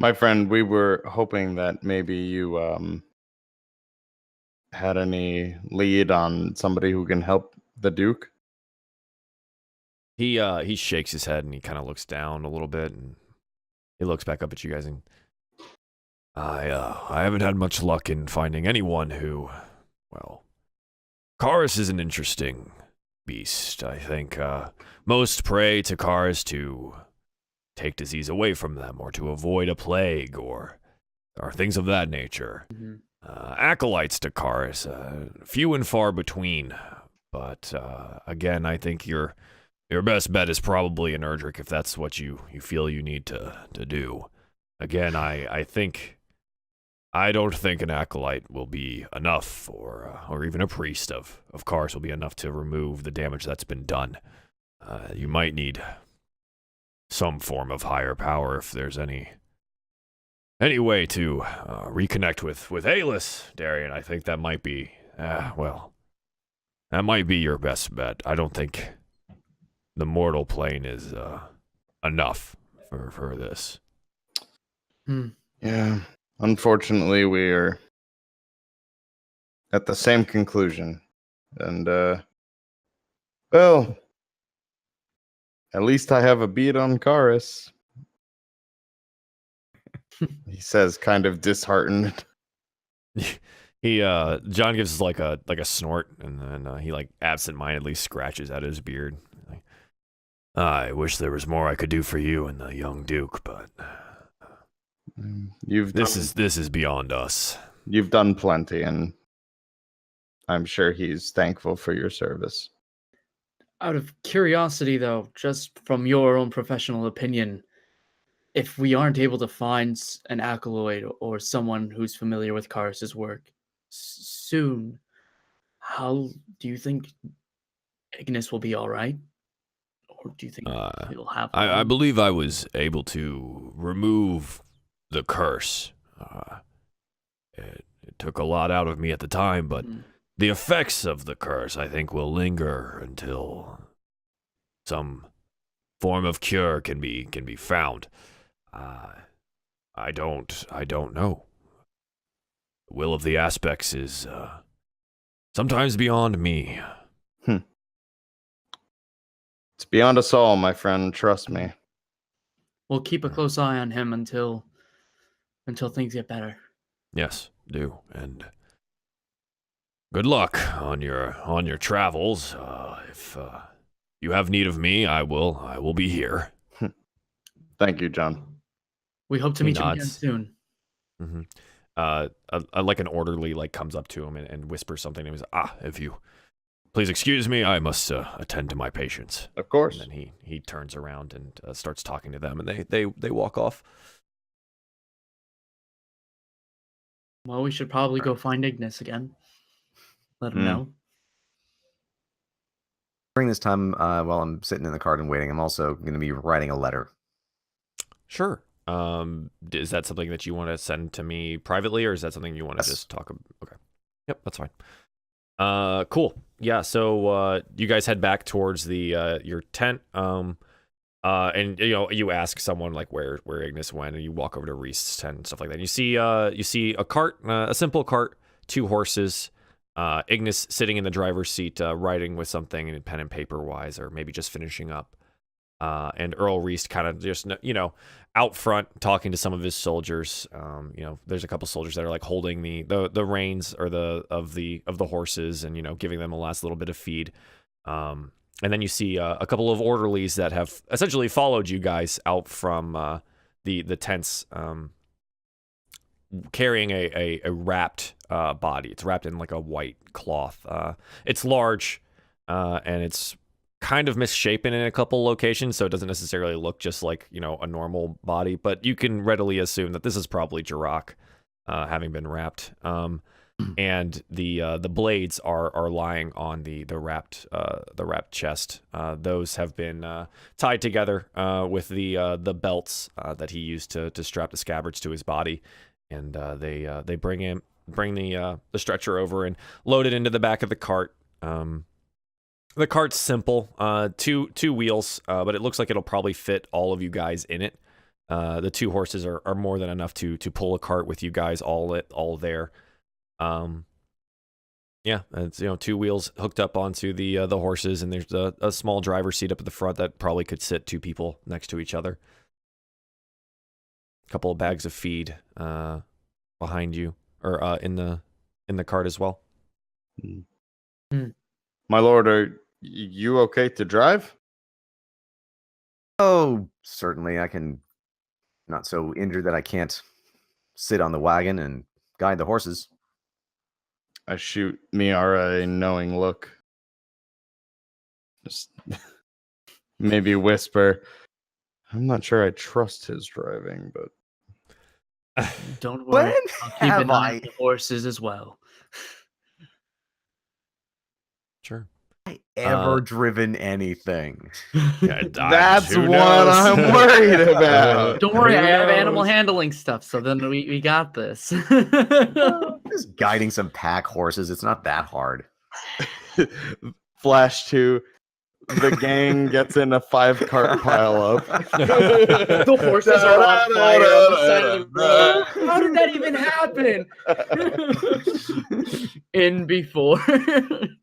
My friend, we were hoping that maybe you had any lead on somebody who can help the Duke. He shakes his head and he kind of looks down a little bit and he looks back up at you guys and I haven't had much luck in finding anyone who, well, Karis is an interesting beast. I think most pray to Karis to take disease away from them or to avoid a plague or things of that nature. Mm-hmm. Acolytes to Karis, few and far between. But again, I think your best bet is probably an Erdrick if that's what you feel you need to do. Again, I don't think an acolyte will be enough, or even a priest of Karis will be enough to remove the damage that's been done. You might need some form of higher power if there's any way to reconnect with Alis, Darien. I think that might be, that might be your best bet. I don't think the mortal plane is enough for this. Yeah. Unfortunately, we're at the same conclusion. And, well, at least I have a beat on Karis. He says, kind of disheartened. John gives us like a snort, and then he absentmindedly scratches at his beard. I wish there was more I could do for you and the young Duke, but this is beyond us. You've done plenty, and I'm sure he's thankful for your service. Out of curiosity, though, just from your own professional opinion, if we aren't able to find an acolyte or someone who's familiar with Karis's work soon, how do you think Ignis will be all right? Or do you think he'll have... I believe I was able to remove the curse. It took a lot out of me at the time, but the effects of the curse, I think, will linger until some form of cure can be found. I don't know. The will of the aspects is sometimes beyond me. It's beyond us all, my friend. Trust me. We'll keep a close eye on him until things get better. Yes, do. And good luck on your travels. If you have need of me, I will be here. Thank you, John. We hope to He meet you again nods. soon. Like an orderly like comes up to him and whispers something. And he's if you please excuse me, I must attend to my patients. Of course. And then he turns around and starts talking to them, and they walk off. Well, we should probably go find Ignis again. Let him know. During this time, while I'm sitting in the cart and waiting, I'm also going to be writing a letter. Sure. Is that something that you want to send to me privately, or is that something you want to Yes. just talk about? Okay. Yep, that's fine. Cool. Yeah, so you guys head back towards the your tent. And you ask someone like where Ignis went, and you walk over to Reese's tent and stuff like that. And you see a cart, a simple cart, 2 horses. Ignis sitting in the driver's seat, writing with something in pen and paper wise, or maybe just finishing up. And Earl Reese kind of just out front talking to some of his soldiers. There's a couple soldiers that are like holding the reins or of the horses, and giving them a last little bit of feed. And then you see a couple of orderlies that have essentially followed you guys out from the tents, carrying a wrapped body. It's wrapped in like a white cloth. It's large, and it's kind of misshapen in a couple locations, so it doesn't necessarily look just like a normal body. But you can readily assume that this is probably Jirok, having been wrapped. And the blades are lying on the wrapped chest. Those have been tied together with the belts that he used to strap the scabbards to his body, and they bring the stretcher over and load it into the back of the cart. The cart's simple, two wheels, but it looks like it'll probably fit all of you guys in it. The 2 horses are more than enough to pull a cart with you guys all there. Yeah, it's 2 wheels hooked up onto the horses, and there's a small driver's seat up at the front that probably could sit 2 people next to each other. A couple of bags of feed behind you, or in the cart as well. My lord, are you okay to drive? Oh, certainly. I can. Not so injured that I can't sit on the wagon and guide the horses. I shoot Miera a knowing look. Just maybe whisper, I'm not sure I trust his driving, but Don't worry. When I'll keep have an eye I on the horses as well. Sure. ever driven anything? that's what I'm worried about. Don't worry, Who I have animal knows? handling stuff, so then we got this. Just guiding some pack horses. It's not that hard. Flash to the gang gets in a 5-cart pileup. The horses are on fire on the side of the road. How did that even happen? In before.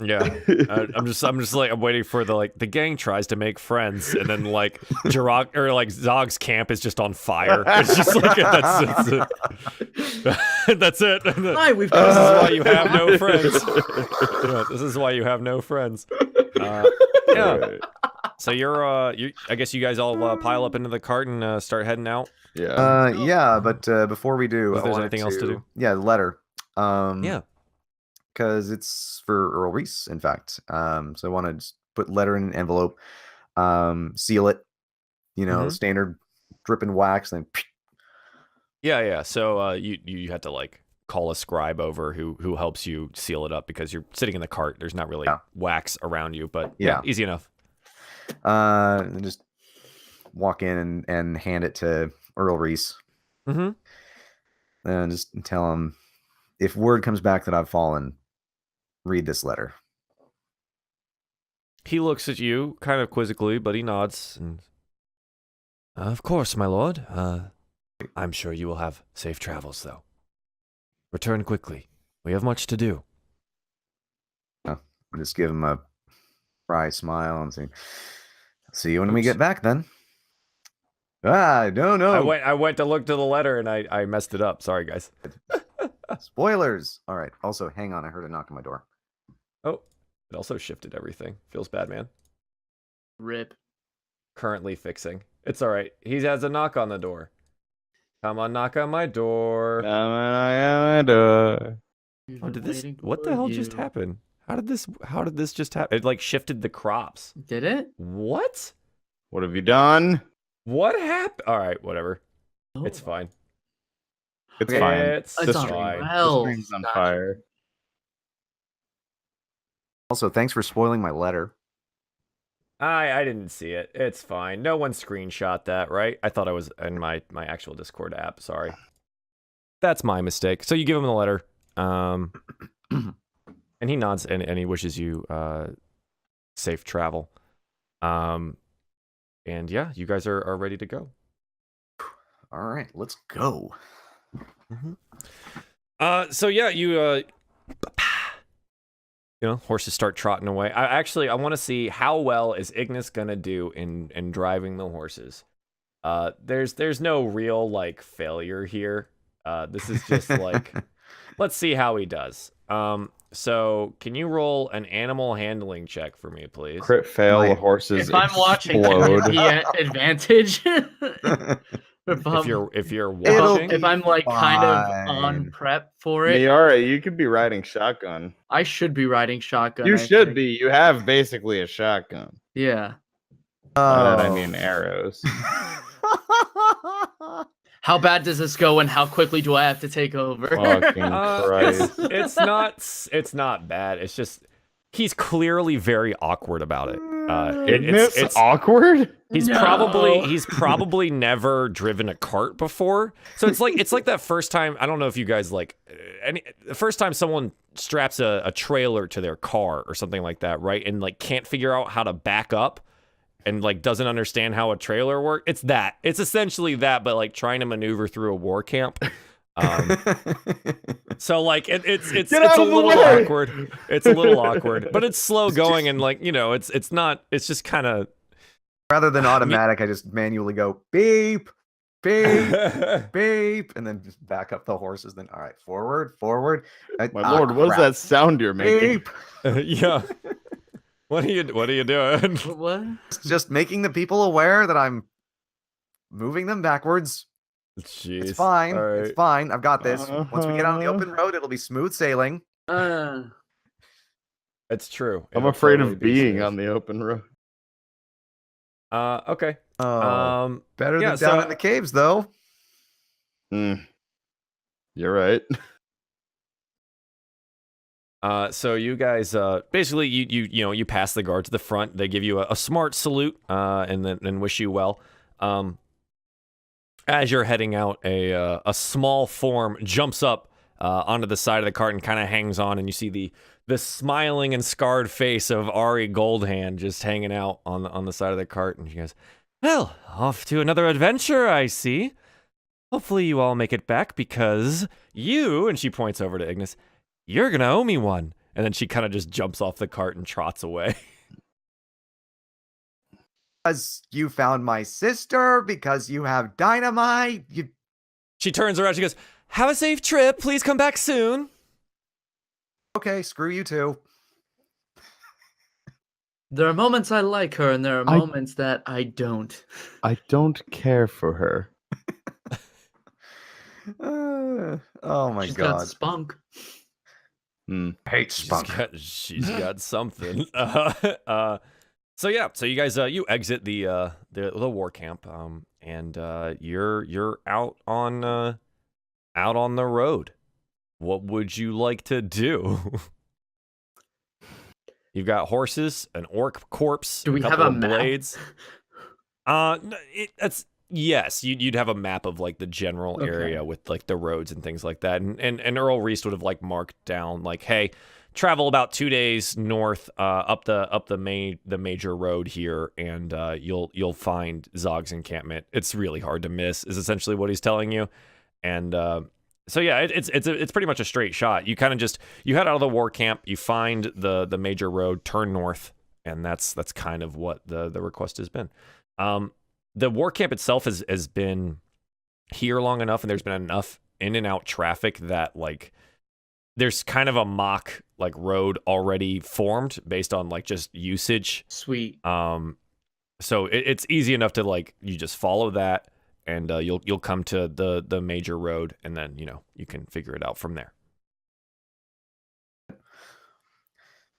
Yeah, I'm just like I'm waiting for the gang tries to make friends, and then like Jirok or like Zog's camp is just on fire. It's just like that's it. That's it. Hi, we've This is got why you have no friends. Yeah, this is why you have no friends. Yeah. So I guess you guys all pile up into the cart and start heading out. Yeah. Yeah, but before we do, If I there's wanted anything else to do. Yeah, the letter. Yeah. Because it's for Earl Reese, in fact. So I want to just put letter in an envelope, seal it, standard dripping wax, and Yeah. So you had to like call a scribe over who helps you seal it up because you're sitting in the cart. There's not really wax around you, but yeah, easy enough. and just walk in and hand it to Earl Reese. Mm-hmm. And just tell him, if word comes back that I've fallen, read this letter. He looks at you kind of quizzically, but he nods. And, of course, my lord. I'm sure you will have safe travels, though. Return quickly. We have much to do. I just give him a wry smile and say, See you when we get back then. Ah, no. I went to look to the letter and I messed it up. Sorry, guys. Spoilers. All right. Also, hang on. I heard a knock on my door. Oh, it also shifted everything. Feels bad, man. Rip. Currently fixing. It's all right. He has a knock on the door. Come on, knock on my door. Oh, did this? What the hell just happened? How did this just happen? It like shifted the crops. Did it? What? What have you done? What happened? All right, whatever. It's fine. It's Okay. fine. It's It's fine. all right. The Well, string's on gotcha. fire. Also, thanks for spoiling my letter. I didn't see it. It's fine. No one screenshot that, right? I thought I was in my actual Discord app. Sorry. That's my mistake. So you give him the letter. And he nods and he wishes you safe travel. And yeah, you guys are ready to go. All right, let's go. So yeah, you know, horses start trotting away. I want to see how well is Ignas gonna do in driving the horses. There's no real like failure here. This is just like, let's see how he does. So can you roll an animal handling check for me, please? Crit fail, the horses If I'm watching, explode. can I get the advantage? If you're watching, if I'm like kind of fine. on prep for it, Miera, you could be riding shotgun. I should be riding shotgun. You I should think. be. You have basically a shotgun. Yeah. By that I Oh. mean arrows. How bad does this go, and how quickly do I have to take over? Fucking Christ. it's not bad. It's just he's clearly very awkward about it. It's awkward. He's probably never driven a cart before. So it's like that first time. I don't know if you guys like the first time someone straps a trailer to their car or something like that, right? And like can't figure out how to back up and like doesn't understand how a trailer works. It's that. It's essentially that, but like trying to maneuver through a war camp. So like it's a little awkward. It's a little awkward, but it's slow going and like, you know, it's just kind of Rather than automatic, I just manually go beep, beep, beep, and then just back up the horses. Then all right, forward. My lord, what is that sound you're making? Beep. yeah. What are you doing? What? It's just making the people aware that I'm moving them backwards. Jeez. It's fine. All right. It's fine. I've got this. Once we get on the open road, it'll be smooth sailing. It's true. I'm It'll afraid totally of be being smooth. on the open road. Okay. Oh, better yeah, than down so- in the caves, though. You're right. So you guys, basically, you pass the guards at the front. They give you a smart salute, and then wish you well. As you're heading out, a small form jumps up onto the side of the cart and kind of hangs on, and you see the smiling and scarred face of Ari Goldhand just hanging out on the side of the cart, and she goes, "Well, off to another adventure, I see. Hopefully you all make it back because you," and she points over to Ignas, "you're gonna owe me one." And then she kind of just jumps off the cart and trots away. Because you found my sister, because you have dynamite. She turns around, she goes, "Have a safe trip, please come back soon." Okay, screw you too. There are moments I like her, and there are moments that I don't. I don't care for her. Oh my She's god. got spunk. Hate spunk. She's got something. So yeah, so you guys you exit the war camp, and you're out on the road. What would you like to do? You've got horses, an orc corpse, Do we have couple a of map? blades. Yes, you'd have a map of like the general area with like the roads and things like that, and Earl Reese would have like marked down like, hey, travel about 2 days north up the major road here, and you'll find Zog's encampment. It's really hard to miss, is essentially what he's telling you, and so yeah, it's pretty much a straight shot. You kind of you head out of the war camp, you find the major road, turn north, and that's kind of what the request has been. The war camp itself has been here long enough, and there's been enough in and out traffic that like there's kind of a mock like road already formed based on like just usage. Sweet. So it's easy enough to like you just follow that, and you'll come to the major road, and then you can figure it out from there.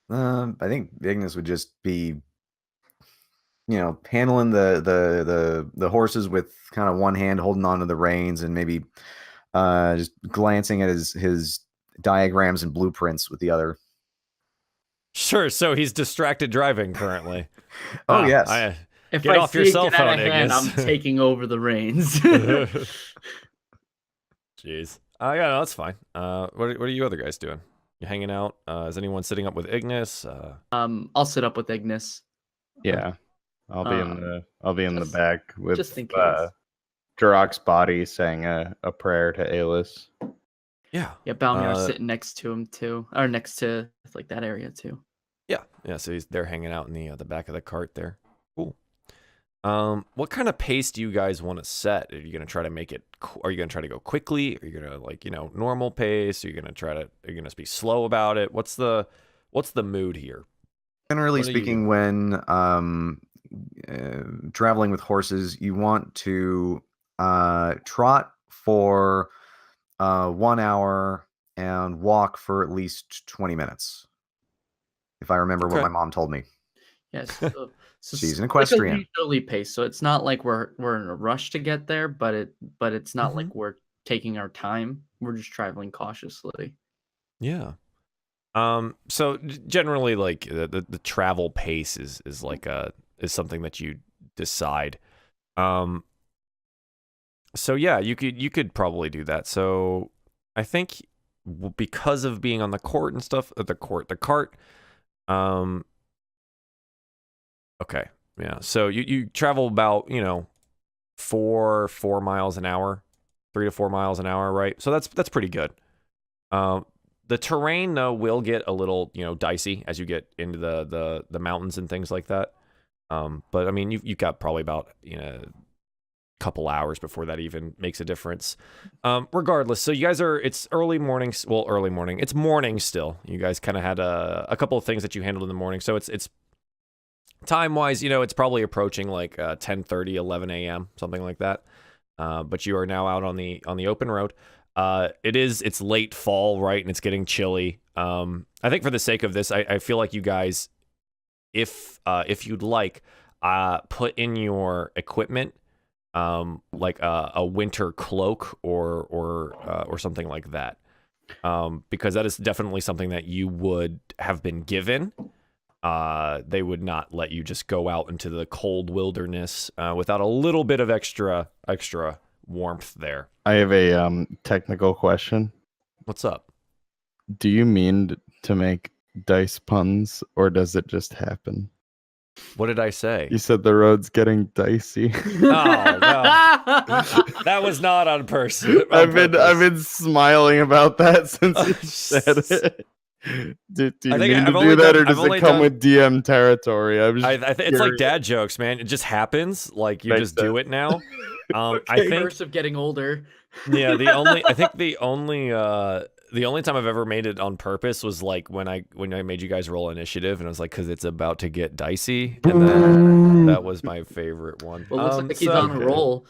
I think Ignis would just be, handling the horses with kind of one hand, holding onto the reins, and maybe just glancing at his diagrams and blueprints with the other. Sure. So he's distracted driving currently. Oh yes. If get I off your see it cell get out phone, of hand, Ignis. I'm taking over the reins. Jeez. Yeah, no, that's fine. What are you other guys doing? You hanging out? Is anyone sitting up with Ignis? I'll sit up with Ignis. Yeah, I'll be in the back with just in case. Jirok's body saying a prayer to Alis. Yeah. Yeah, Balmiar's sitting next to him too, or next to like that area too. Yeah. So they're hanging out in the back of the cart there. Cool. What kind of pace do you guys want to set? Are you gonna try to make it? Are you gonna try to go quickly? Are you gonna like normal pace? Are you gonna be slow about it? What's the mood here? Generally speaking, when traveling with horses, you want to trot for 1 hour and walk for at least 20 minutes. If I remember what my mom told me. Yes. So she's an equestrian. Like a leisurely pace, so it's not like we're in a rush to get there, but it's not like we're taking our time. We're just traveling cautiously. Yeah. So generally, like the travel pace is something that you decide. So yeah, you could probably do that. So I think because of being on the court and stuff, the cart. Okay, yeah. So you travel about 4 miles an hour, 3 to 4 miles an hour, right? So that's pretty good. The terrain though will get a little dicey as you get into the mountains and things like that. But I mean you've got probably about couple hours before that even makes a difference. Regardless, so you guys it's early morning. Well, early morning. It's morning still. You guys kind of had a couple of things that you handled in the morning. So it's time-wise, it's probably approaching like 10:30, 11 a.m., something like that. But you are now out on the open road. It's late fall, right? And it's getting chilly. I think for the sake of this, I feel like you guys, if you'd like, put in your equipment like a winter cloak or something like that, because that is definitely something that you would have been given. They would not let you just go out into the cold wilderness without a little bit of extra warmth there. I have a technical question. What's up? Do you mean to make dice puns, or does it just happen? What did I say? You said the road's getting dicey. Oh no, that was not on purpose. I've been smiling about that since you said it. Do you mean to do that, or does it come with DM territory? It's like dad jokes, man. It just happens. Like you just do it now. I think Curse of getting older. Yeah, the only time I've ever made it on purpose was like when I made you guys roll initiative, and I was like, because it's about to get dicey, and then that was my favorite one. Well, looks like he's on a roll.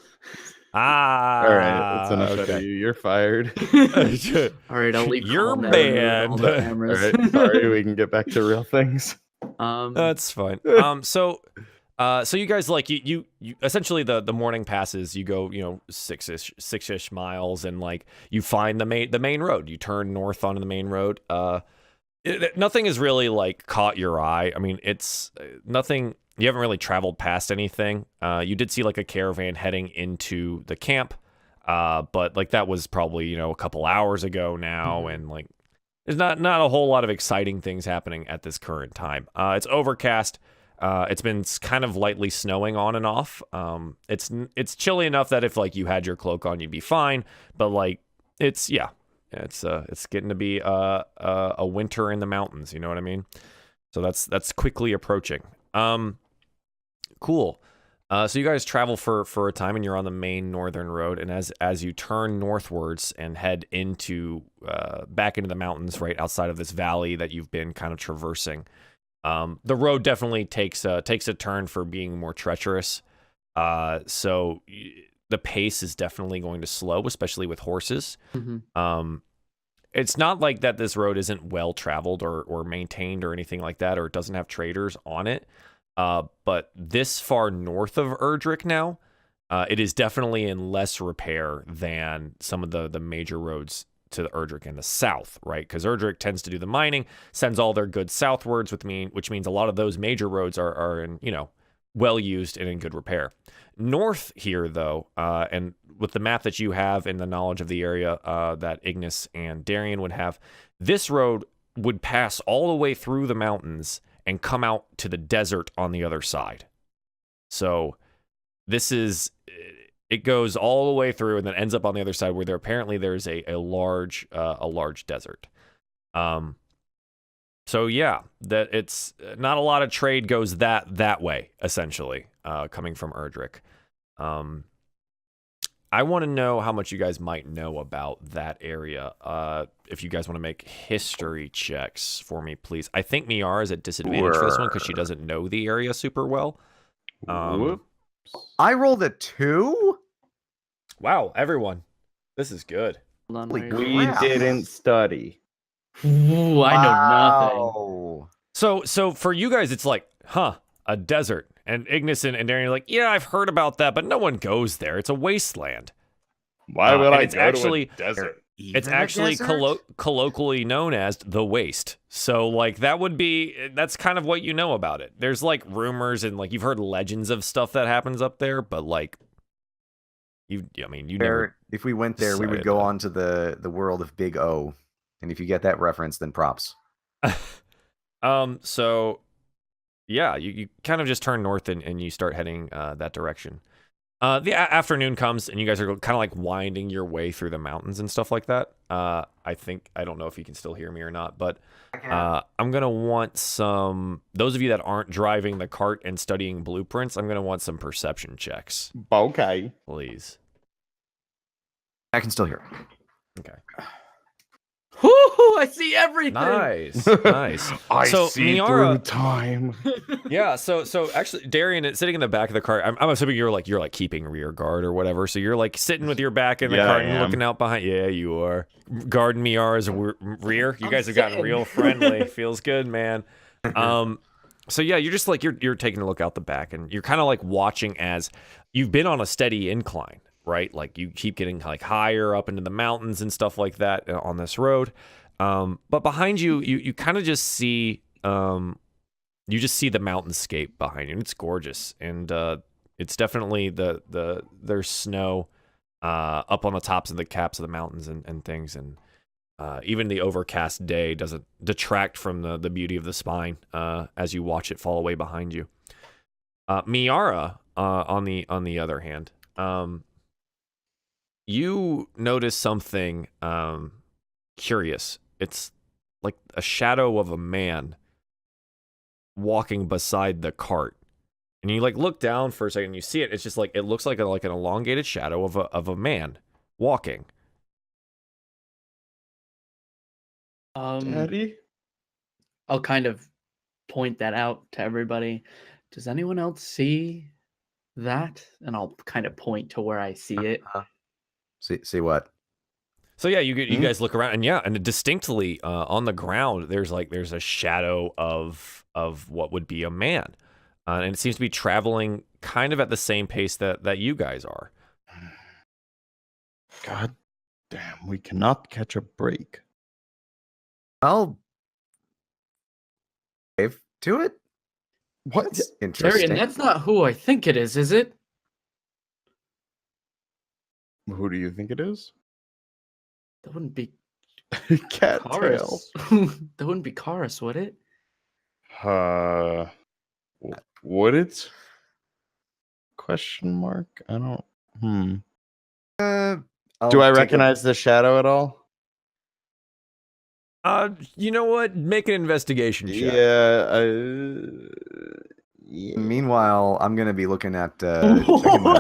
All right, that's enough out of you. You're fired. All right, I'll leave. You're banned. All right, sorry. We can get back to real things. That's fine. So you guys like you essentially the morning passes. You go six-ish miles, and like you find the main road. You turn north onto the main road. Nothing has really like caught your eye. I mean, it's nothing. You haven't really traveled past anything. You did see like a caravan heading into the camp, but like that was probably a couple hours ago now, and like there's not a whole lot of exciting things happening at this current time. It's overcast. It's been kind of lightly snowing on and off. It's chilly enough that if like you had your cloak on, you'd be fine. But like it's getting to be a winter in the mountains. You know what I mean? So that's quickly approaching. Cool. So you guys travel for a time, and you're on the main northern road. And as you turn northwards and head into back into the mountains, right outside of this valley that you've been kind of traversing, the road definitely takes a turn for being more treacherous. So the pace is definitely going to slow, especially with horses. It's not like that this road isn't well traveled or maintained or anything like that, or it doesn't have traders on it. But this far north of Erdrick now, it is definitely in less repair than some of the major roads to the Erdrick in the south, right? Because Erdrick tends to do the mining, sends all their goods southwards, which means a lot of those major roads are in, well used and in good repair. North here, though, and with the map that you have and the knowledge of the area that Ignas and Darien would have, this road would pass all the way through the mountains and come out to the desert on the other side. So it goes all the way through and then ends up on the other side where there's a large desert. So yeah, that it's not a lot of trade goes that way, essentially, coming from Erdrick. I want to know how much you guys might know about that area. If you guys want to make history checks for me, please. I think Miara is at disadvantage for this one because she doesn't know the area super well. I rolled a 2. Wow, everyone, this is good. Holy We crap. didn't study. Ooh, I know nothing. So for you guys, it's like, a desert. And Ignis and Darien are like, yeah, I've heard about that, but no one goes there. It's a wasteland. Why would I it's go actually, to a desert? It's actually colloquially known as the waste. So like that's kind of what you know about it. There's like rumors and like you've heard legends of stuff that happens up there, but like you never. If we went there, we would go on to the world of Big O. And if you get that reference, then props. So yeah, you kind of just turn north and you start heading that direction. The afternoon comes and you guys are kind of like winding your way through the mountains and stuff like that. I don't know if you can still hear me or not, but I'm gonna want those of you that aren't driving the cart and studying blueprints, I'm gonna want some perception checks. Okay, please. I can still hear. Okay. Whoo! I see everything. Nice. I so see Miara, through time. Yeah. So actually, Darien, sitting in the back of the cart. I'm assuming you're like keeping rear guard or whatever. So you're like sitting with your back in the cart and looking out behind. Yeah, you are guarding Miara's rear. You guys have gotten real friendly. Feels good, man. So yeah, you're just like you're taking a look out the back and you're kind of like watching as you've been on a steady incline. Right, like you keep getting like higher up into the mountains and stuff like that on this road, but behind you, you kind of just see, the mountainscape behind you, and it's gorgeous, and it's definitely there's snow up on the tops of the caps of the mountains and things, and even the overcast day doesn't detract from the beauty of the spine as you watch it fall away behind you. Miara, on the other hand, you notice something curious. It's like a shadow of a man walking beside the cart. And you like look down for a second and you see it. It's just like it looks like an elongated shadow of a man walking. Daddy? I'll kind of point that out to everybody. Does anyone else see that? And I'll kind of point to where I see it. See what? So yeah, you guys look around and distinctly on the ground there's a shadow of what would be a man, and it seems to be traveling kind of at the same pace that you guys are. God damn, we cannot catch a break. I'll wave to it. What's interesting? Darien, that's not who I think it is it? Who do you think it is? That wouldn't be Cattail. That wouldn't be Karis, would it? Would it? Question mark? I don't. Do I recognize the shadow at all? You know what? Make an investigation check. Yeah. Meanwhile, I'm gonna be looking at checking my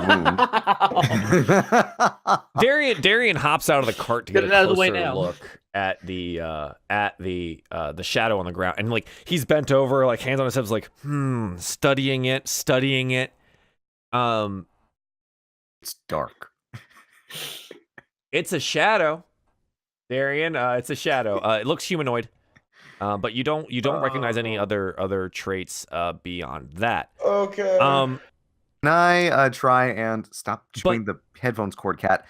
wound. Darian hops out of the cart to Get get it a out of the way closer now. look at the shadow on the ground, and like he's bent over, like hands on his hips, like studying it. It's dark. It's a shadow, Darian. It's a shadow. It looks humanoid, but you don't recognize any other traits beyond that. Okay. Can I try and stop chewing the headphones cord, Cat?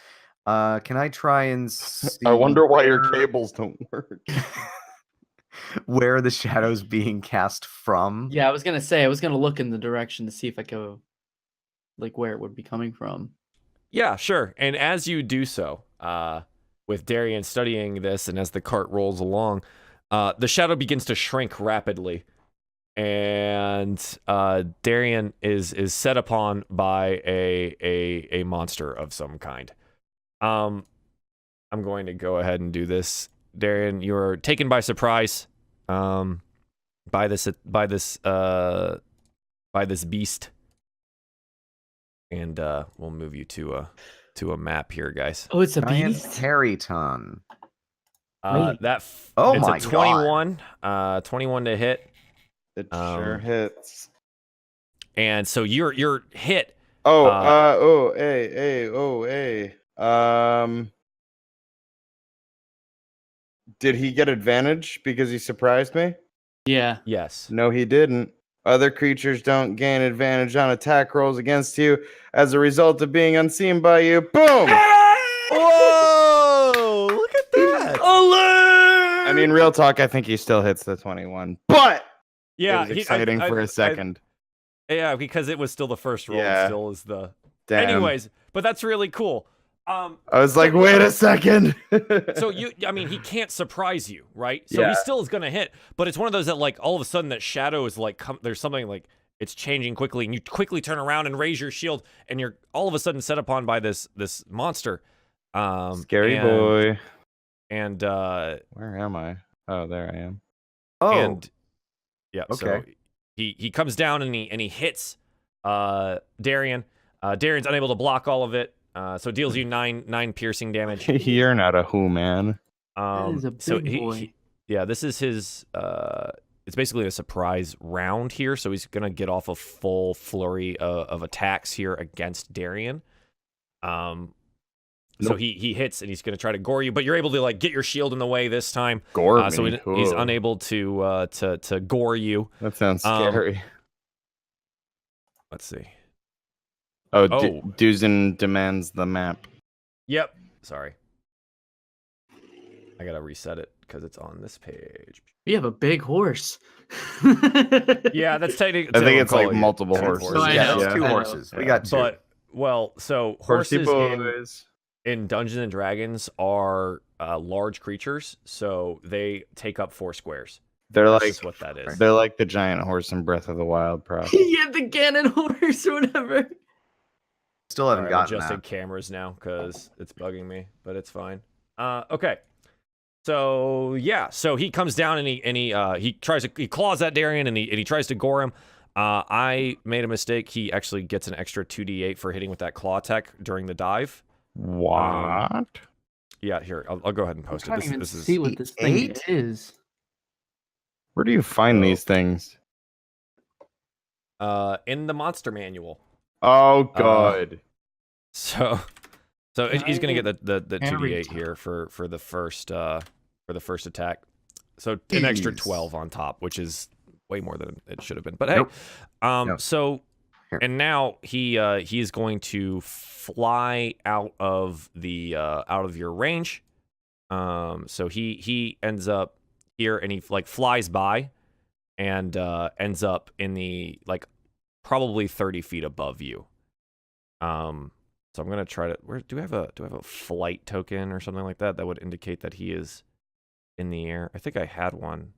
Can I try and see I wonder why your cables don't work. where the shadow's being cast from? Yeah, I was gonna say I was gonna look in the direction to see if I could, like, where it would be coming from. Yeah, sure. And as you do so, with Darien studying this, and as the cart rolls along, the shadow begins to shrink rapidly, and Darien is set upon by a monster of some kind. I'm going to go ahead and do this. Darien, you're taken by surprise by this beast. And we'll move you to a map here, guys. Oh, it's a Giant beast. Periton. Wait. It's my a 21, 21 to hit, It sure hits. and so you're hit. Hey. Did he get advantage because he surprised me? Yeah. Yes. No, he didn't. Other creatures don't gain advantage on attack rolls against you as a result of being unseen by you. Boom! Whoa! Look at that. I mean, real talk, I think he still hits the 21. But Yeah, it was exciting for a second. Yeah, because it was still the first roll. Yeah. Still is the. Damn. Anyways, but that's really cool. I was like, wait a second. So I mean, he can't surprise you, right? So Yeah. he still is gonna hit, but it's one of those that like all of a sudden that shadow is like there's something like it's changing quickly, and you quickly turn around and raise your shield, and you're all of a sudden set upon by this monster. Scary boy. And Where am I? Oh, there I am. Oh, and yeah, so okay. he comes down and he hits Darien. Darien's unable to block all of it. So it deals you nine piercing damage. You're not a who, man. That is a So big boy. yeah, this is his. It's basically a surprise round here, so he's gonna get off a full flurry of attacks here against Darien. So he hits and he's gonna try to gore you, but you're able to like get your shield in the way this time. Gore me. So he's unable to gore you. That sounds scary. Let's see. Oh. Duzen demands the map. Yep. Sorry. I gotta reset it because it's on this page. We have a big horse. Yeah, that's technically. I think it's like multiple horses. No, I yeah, know. it's two I know. horses. We got two. But well, so Horsey horses boys. in Dungeons and Dragons are large creatures, so they take up 4 squares. They're That's like just what that is. they're like the giant horse in Breath of the Wild, prop. Yeah, the cannon horse or whatever. Still haven't I've gotten adjusted that. cameras now because it's bugging me, but it's fine. Okay. So yeah, so he comes down and he claws at Darien and he tries to gore him. I made a mistake. He actually gets an extra 2d8 for hitting with that claw attack during the dive. What? Yeah, here I'll go ahead and I post it. can't This, even this is see what this thing 8? is. Where do you find Oh. these things? in the monster manual. Oh, good. So he's gonna get the 2d8 Every here for the first attack. So an extra Jeez. 12 on top, which is way more than it should have been. But hey, Nope. Nope. So Here. and now he is going to fly out of your range. So he ends up here and he like flies by and ends up in the like probably 30 feet above you. So I'm gonna try to. Do I have a flight token or something like that would indicate that he is in the air? I think I had one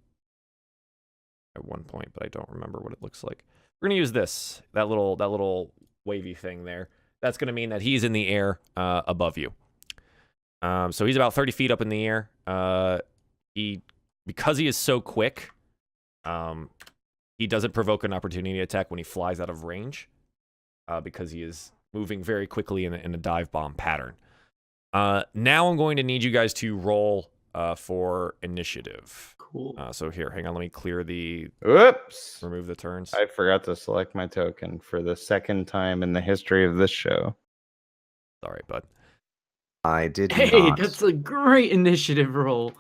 at one point, but I don't remember what it looks like. We're gonna use this that little wavy thing there. That's gonna mean that he's in the air above you. So he's about 30 feet up in the air. He because he is so quick, he doesn't provoke an opportunity attack when he flies out of range, because he is moving very quickly in a dive bomb pattern. Now I'm going to need you guys to roll for initiative. Cool. So here, hang on, let me clear Oops. remove the turns. I forgot to select my token for the second time in the history of this show. Sorry, bud. I did Hey, not. that's a great initiative roll.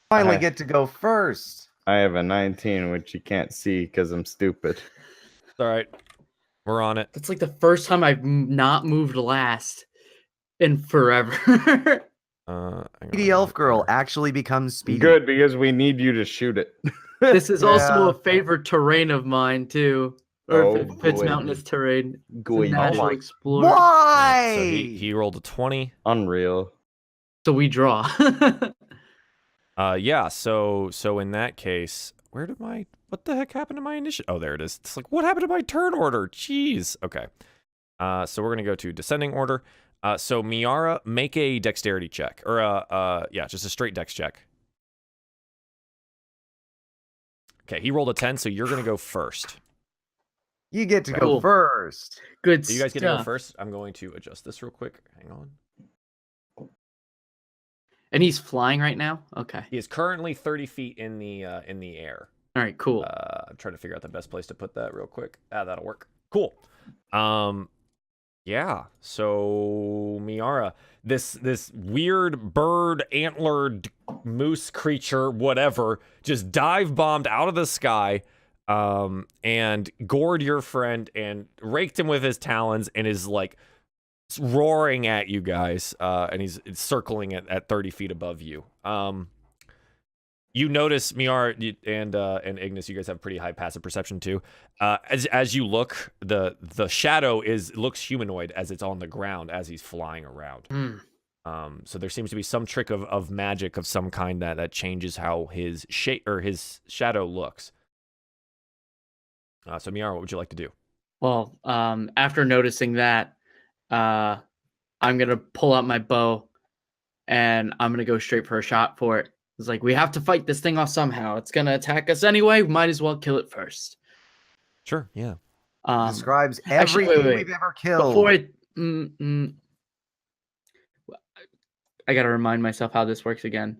Finally I- get to go first. I have a 19, which you can't see because I'm stupid. It's all right. We're on it. That's like the first time I've not moved last in forever. Hang on, Speedy Elf Girl actually becomes Speedy. Good, because we need you to shoot it. This is also Yeah. a favorite terrain of mine too. Or Oh, if it's boy. mountainous terrain. It's a Good. natural my- explorer. Why? So he rolled a 20. Unreal. So we draw. Yeah, so in that case, what the heck happened to my initiative? Oh, there it is. It's like, what happened to my turn order? Jeez. Okay. So we're going to go to descending order. So Miera, make a dexterity check. Or, yeah, just a straight dex check. Okay, he rolled a 10, so you're going to go first. You get to go Cool. first. Good So you guys get to go stuff. first. I'm going to adjust this real quick. Hang on. And he's flying right now? Okay. He is currently 30 feet in the air. All right, cool. I'm trying to figure out the best place to put that real quick. That'll work. Cool. Yeah. So Miera, this weird bird antlered moose creature, whatever, just dive bombed out of the sky, and gored your friend and raked him with his talons and is like roaring at you guys, and he's circling at 30 feet above you. You notice, Miara and Ignis, you guys have pretty high passive perception too. As you look, the shadow looks humanoid as it's on the ground as he's flying around. So there seems to be some trick of magic of some kind that changes how his shape or his shadow looks. So Miara, what would you like to do? Well, after noticing that, I'm gonna pull out my bow and I'm gonna go straight for a shot for it. It's like, we have to fight this thing off somehow. It's gonna attack us anyway. Might as well kill it first. Sure, yeah. Describes actually, everything wait. we've ever killed. Before I gotta remind myself how this works again.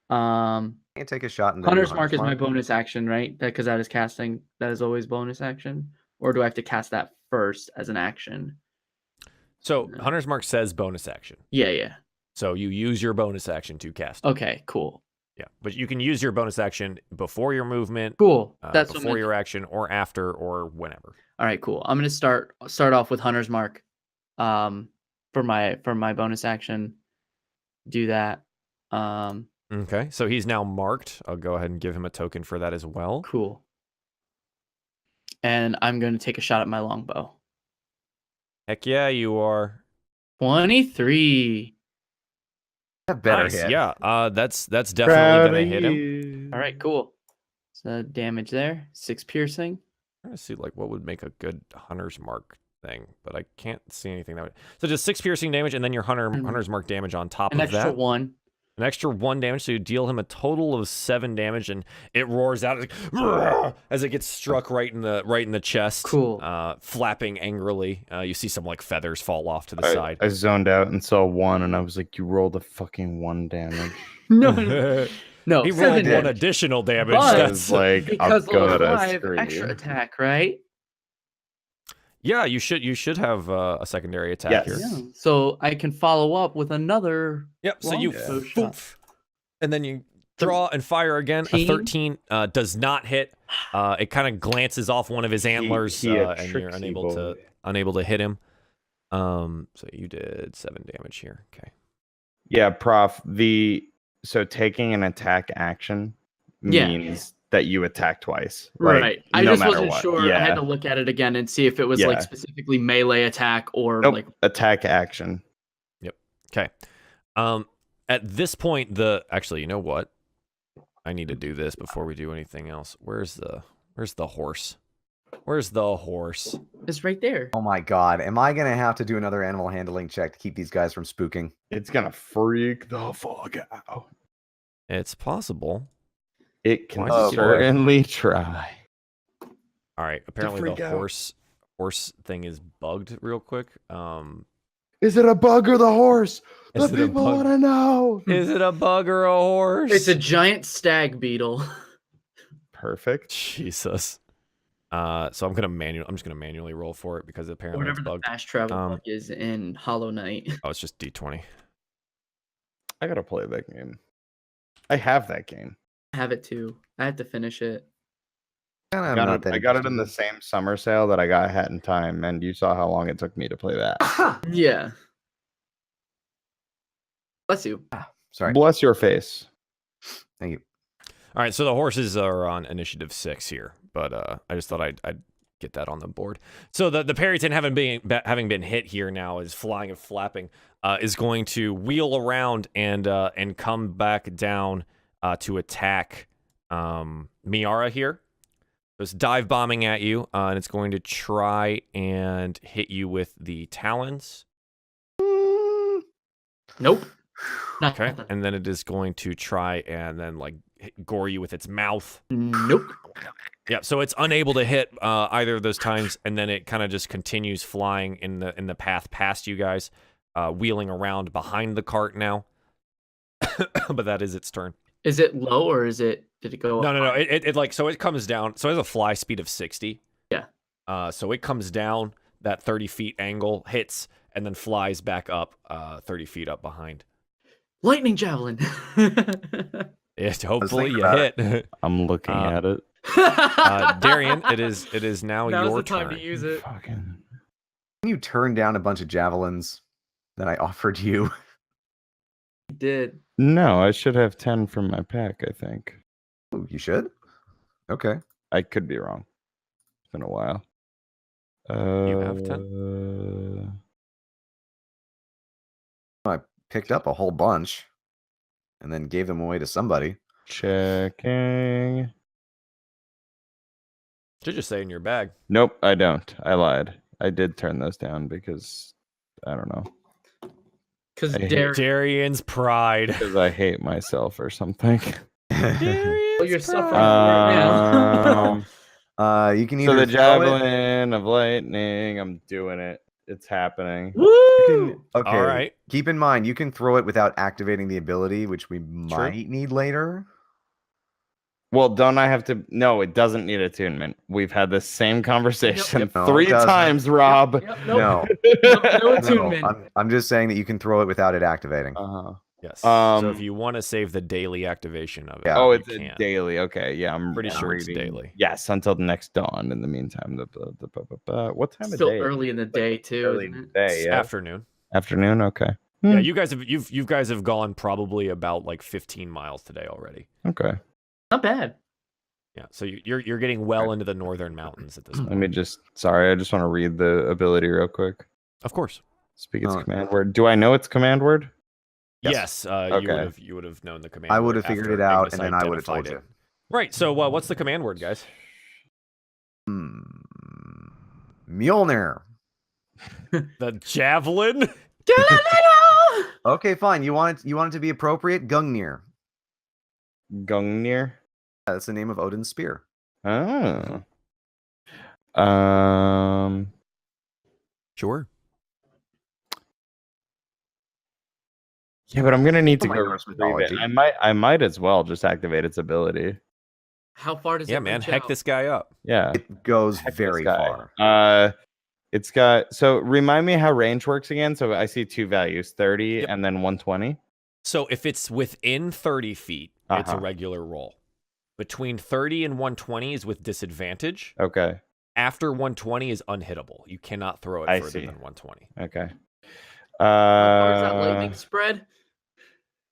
Can't take a shot. And then Hunter's do Mark is my Mark. bonus action, right? Because that is casting. That is always bonus action. Or do I have to cast that first as an action? So Hunter's Mark says bonus action. Yeah. So you use your bonus action to cast it. Okay, cool. Yeah, but you can use your bonus action before your movement, Cool. That's what before your action, or after, or whenever. All right, cool. I'm gonna start off with Hunter's Mark, for my bonus action. Do that. Okay, so he's now marked. I'll go ahead and give him a token for that as well. Cool. And I'm going to take a shot at my longbow. Heck yeah, you are. 23. That better Nice, hit. yeah. That's definitely gonna hit him. him. All right, cool. So damage there. 6 piercing. I'm trying to see like what would make a good Hunter's Mark thing, but I can't see anything that would. So just 6 piercing damage, and then your Hunter's Mark damage on top An of extra that. 1. An extra 1 damage, so you deal him a total of 7 damage, and it roars out like, as it gets struck right in the chest. Cool. Flapping angrily. You see some like feathers fall off to the side. I zoned out and saw 1, and I was like, you rolled a fucking 1 damage. No. He rolled 7 1 damage. additional damage. But- I That's was like, I'm Because level gonna 5 screw extra you. attack, right? yeah. You should have a secondary attack Yes. here. Yeah. So I can follow up with another. Yep. So you longbow shot. foof, and then you draw and fire again. A 13 does not hit. It kind of glances off one of his antlers, he a and you're tricksy unable to hit him. So you did 7 damage here. Okay. Yeah, Prof. So taking an attack action Yeah. means that you attack twice. Like, Right. I no just matter wasn't what. sure. Yeah. I had to look at it again and see if it was Yeah. like specifically melee attack or Nope. like. Attack action. Okay. At this point, actually, you know what? I need to do this before we do anything else. Where's the horse? Where's the horse? It's right there. Oh my god. Am I going to have to do another animal handling check to keep these guys from spooking? It's gonna freak the fuck out. It's possible. It can Why is it certainly try. All right. Apparently freak the out. horse thing is bugged real quick. Is it a bug or the horse? The Is it a people bug? want to know. Is it a bug or a horse? It's a giant stag beetle. Perfect. Jesus. So I'm just gonna manually roll for it because apparently Whatever it's the bugged. fast travel bug is in Hollow Knight. Oh, it's just D20. I gotta play that game. I have that game. I have it too. I have to finish it. I got it in the same summer sale that I got Hat in Time, and you saw how long it took me to play that. Yeah. Bless you. Sorry. Bless your face. Thank you. All right, so the horses are on initiative 6 here, but I just thought I'd get that on the board. So the Perryton having been hit here now is flying and flapping, is going to wheel around and come back down to attack Miera here. It's dive bombing at you, and it's going to try and hit you with the talons. Nope. Okay, and then it is going to try and then like gore you with its mouth. Nope. Yeah, so it's unable to hit either of those times, and then it kind of just continues flying in the path past you guys, wheeling around behind the cart now. But that is its turn. Is it low or did it go No, up? no. It comes down. So it has a fly speed of 60. Yeah. So it comes down that 30 feet angle, hits, and then flies back up 30 feet up behind. Lightning javelin. Hopefully you hit. I'm looking at it. Darien, it is now Now's your the time turn. to use it. Fucking... Can you turn down a bunch of javelins that I offered you? You did. No, I should have 10 from my pack, I think. Ooh, you should. Okay. I could be wrong. It's been a while. You have 10? I picked up a whole bunch and then gave them away to somebody. Checking. Should just say in your bag. Nope, I don't. I lied. I did turn those down because I don't know. Because I hate Darien's pride. Because I hate myself or something. Well, you're suffering right now. You can So either the throw it. javelin of lightning, I'm doing it. It's happening. Woo! Okay. All right. Keep in mind, you can throw it without activating the ability, which we might need later. Well, don't I have to? No, it doesn't need attunement. We've had the same conversation Yep. No, 3 it doesn't. times, Rob. Yep, No, no attunement. no. I'm just saying that you can throw it without it activating. Yes. So Um, if you want to save the daily activation of it, Yeah. Oh, you it's can. a daily. Okay, yeah, I'm Pretty sure it's reading. daily. Yes, until the next dawn. In the meantime, what time Still of day? early in the day too, Early isn't in it? the day. It's Yeah. afternoon. Afternoon. Okay. Yeah, you guys have gone probably about like 15 miles today already. Okay. Not bad. Yeah, so you're getting well into the northern mountains at this point. Let me just. Sorry, I just want to read the ability real quick. Of course. Speak its command word. Do I know its command word? Yes. Okay. You would have known the command. I word would have figured after it out, Ignas and then I would have told identified you. it. Right. So what's the command word, guys? Mjolnir. The javelin. Okay, fine. You want it to be appropriate? Gungnir. Gungnir. Yeah, that's the name of Odin's spear. Oh. Sure. Yeah, but I'm gonna need to Oh my go Norse retrieve it. mythology. I might as well just activate its ability. How far does Yeah, it man. reach Heck out? this guy up. Yeah. It goes Heck this very guy. far. It's got. So remind me how range works again. So I see 2 values, 30 Yep. and then 120. So if it's within 30 feet, it's a Uh-huh. regular roll. Between 30 and 120 is with disadvantage. Okay. After 120 is unhittable. You cannot throw it I further see. than 120. Okay. How far is that lightning spread?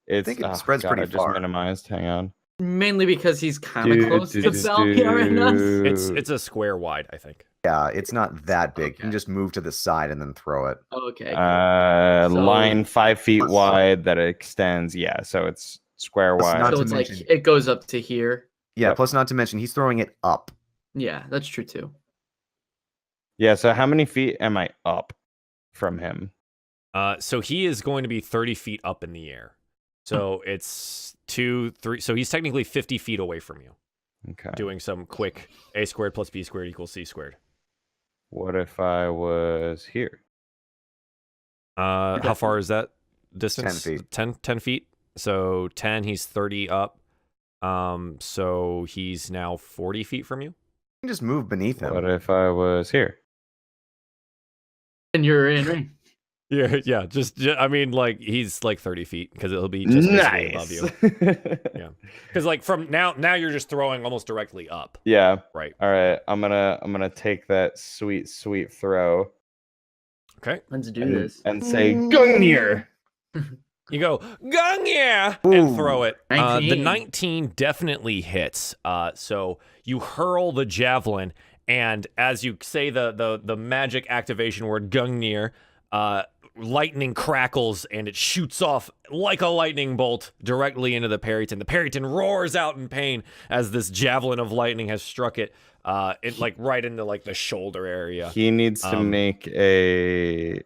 It's, think it oh, spreads God, pretty I just far. minimized. Hang on. Mainly because he's kind of close to Valkyrie and us. It's a square wide, I think. Yeah, it's not that big. You can Okay. just move to the side and then throw it. Okay. So- Line 5 feet Plus- wide that extends. Yeah, so it's square Plus wide. not So to it's like mention- it goes up to here. Yeah, Yep. plus not to mention he's throwing it up. Yeah, that's true too. Yeah, so how many feet am I up from him? So he is going to be 30 feet up in the air. So it's 2, 3. So he's technically 50 feet away from you. Okay. Doing some quick a squared plus b squared equals c squared. What if I was here? How far is that distance? 10 feet. 10 feet. So 10, he's 30 up. So he's now 40 feet from you. You can just move beneath him. What if I was here? And you're in range. Yeah. Just I mean, like he's like 30 feet because it'll be just basically above you. Yeah. Because like from now you're just throwing almost directly up. Yeah. Right. All right. I'm gonna take that sweet throw. Okay. Let's do this. And say Gungnir. You go, gung yeah, and throw it. 19. The 19 definitely hits. So you hurl the javelin, and as you say the magic activation word Gungnir, lightning crackles and it shoots off like a lightning bolt directly into the Perryton. The Perryton roars out in pain as this javelin of lightning has struck it, like right into like the shoulder area. He needs to make a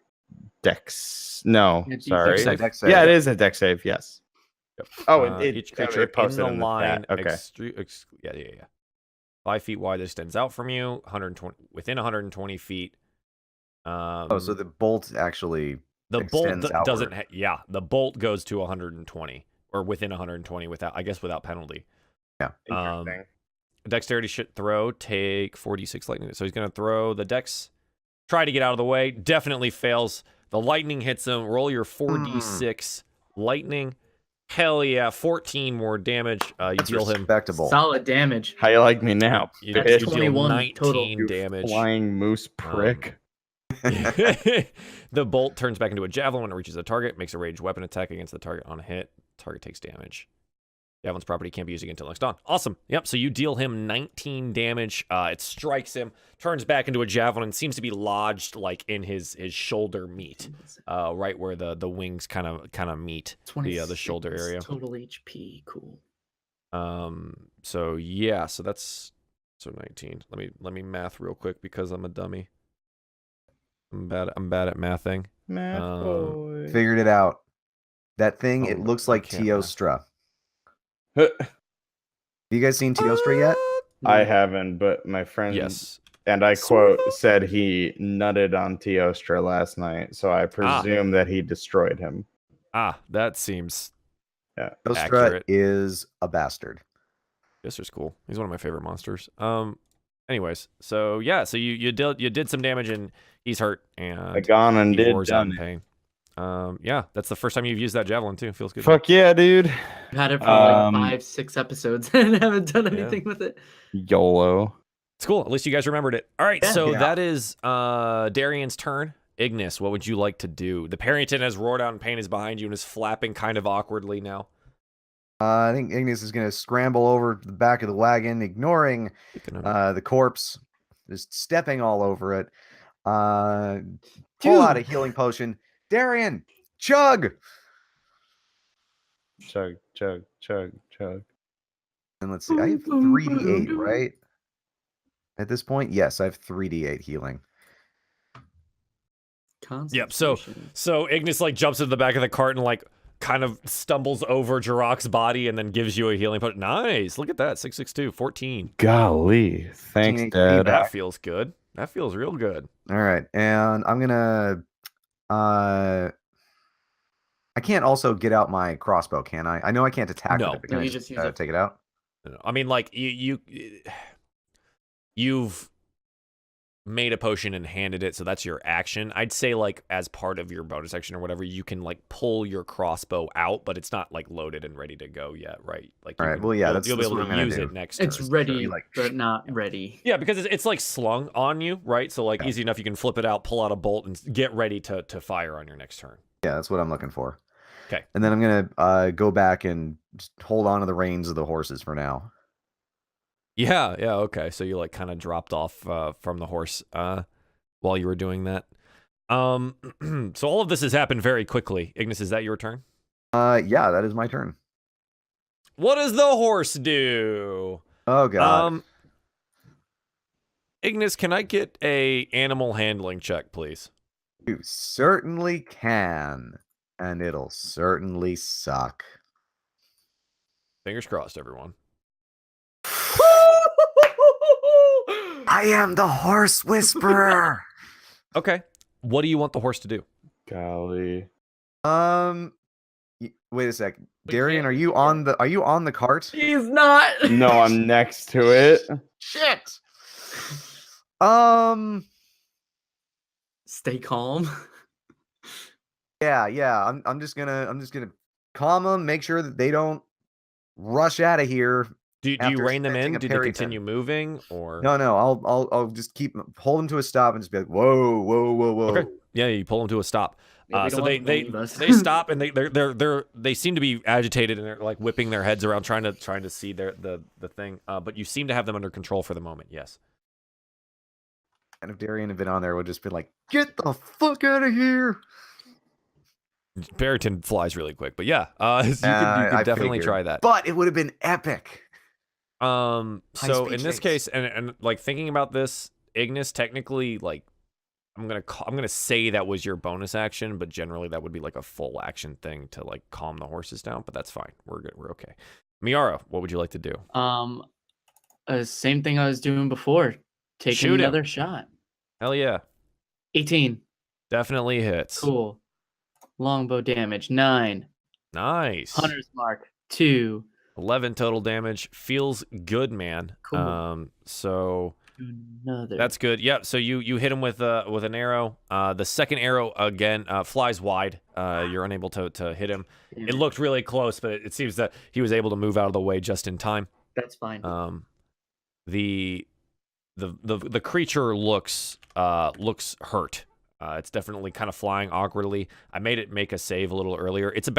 dex. No, sorry. Dex save. Yeah, it is a dex save. Yes. Yep. Oh, Each creature it posted in the line. chat. Okay. Yeah. 5 feet wide that extends out from you. 120 within 120 feet. Oh, so the bolt actually the bolt extends doesn't. outward. The bolt goes to 120 or within 120 without penalty. Yeah. Interesting. Dexterity should throw. Take 46 lightning. So he's gonna throw the dex. Try to get out of the way. Definitely fails. The lightning hits him. Roll your 4d6 lightning. Hell yeah, 14 more damage. You deal him respectable. Solid damage. How you like me now? You That's deal 21 19 total. damage. Flying moose prick. The bolt turns back into a javelin when it reaches the target, makes a ranged weapon attack against the target on a hit. Target takes damage. Javelin's property can't be used again until next dawn. Awesome. Yep, so you deal him 19 damage. It strikes him, turns back into a javelin, and seems to be lodged like in his shoulder meat, right where the wings kind of meet the shoulder area. Total HP. Cool. So yeah, so that's 19. Let me math real quick because I'm a dummy. I'm bad at mathing. Math boy. Figured it out. That thing, it Oh, looks I like can't math. Teostra. Have you guys seen Teostra yet? I haven't, but my friend, Yes. and I quote, said he nutted on Teostra last night, so I presume that he destroyed him. That seems Teostra accurate. is a bastard. Jester's cool. He's one of my favorite monsters. Anyways, so yeah, so you did some damage and he's hurt and I gone and did Eeyore's out done in it. pain. Yeah, that's the first time you've used that javelin too. Feels good. Fuck yeah, dude. I've had it for like 5-6 episodes and haven't done anything with it. YOLO. It's cool. At least you guys remembered it. All right, Yeah. so Yeah. that is Darien's turn. Ignis, what would you like to do? The Perryton has roared out in pain, is behind you and is flapping kind of awkwardly now. I think Ignis is going to scramble over the back of the wagon, ignoring the corpse, just stepping all over it. Pull out a healing potion. Darien, chug! Chug, chug, chug, chug. And let's see, I have 3d8, right? At this point, yes, I have 3d8 healing. Yep. So Ignis like jumps into the back of the cart and like kind of stumbles over Jirok's body and then gives you a healing potion. Nice. Look at that. 662, 14. Golly. Thanks, 14 Dad. That feels good. That feels real good. All right, and I'm gonna. I can't also get out my crossbow, can I? I know I can't attack No. with it, but can No, I you just just use it. take it out? I mean, like you've made a potion and handed it, so that's your action. I'd say like as part of your bonus action or whatever, you can like pull your crossbow out, but it's not like loaded and ready to go yet, right? Like All right, well, yeah, you'll be that's able what to I'm gonna use do. it next It's turn. ready, you, like, but not ready. Yeah, because it's like slung on you, right? So like easy enough, you can flip it out, pull out a bolt, and get ready to fire on your next turn. Yeah, that's what I'm looking for. Okay. And then I'm gonna go back and just hold on to the reins of the horses for now. Yeah, okay. So you like kind of dropped off from the horse while you were doing that. So all of this has happened very quickly. Ignis, is that your turn? Yeah, that is my turn. What does the horse do? Oh god. Ignis, can I get a animal handling check, please? You certainly can, and it'll certainly suck. Fingers crossed, everyone. I am the horse whisperer. Okay. What do you want the horse to do? Golly. Wait a sec. We Darien, can't- are you on the cart? He's not. No, I'm next to it. Shit. Stay calm. Yeah. I'm just gonna calm them, make sure that they don't rush out of here. Do you After rein them in? expecting a Do they Perryton. continue moving, or No, I'll just hold them to a stop and just be like, whoa. Okay. Yeah, you pull them to a stop. Yeah, we So don't they want them to leave us. they stop and they seem to be agitated and they're like whipping their heads around trying to see the thing. But you seem to have them under control for the moment. Yes. And if Darien had been on there, we'll just be like, get the fuck out of here. Barrington flies really quick, but yeah, you could I definitely figured. try that. But it would have been epic. So High-speed in this chase. case, and like thinking about this, Ignis, technically, like I'm gonna say that was your bonus action, but generally that would be like a full action thing to like calm the horses down. But that's fine. We're good. We're okay. Miara, what would you like to do? Same thing I was doing before. Taking Shoot him. another shot. Hell yeah, 18. definitely hits. Cool. Longbow damage 9. Nice. Hunter's mark 2. 11 total damage. Feels good, man. Cool. So Another. that's good. Yep. So you hit him with an arrow. The second arrow again flies wide. You're unable to hit him. Damn It looked really close, but it seems that he was able to move out of the way just in time. That's fine. The creature looks hurt. It's definitely kind of flying awkwardly. I made it make a save a little earlier. It's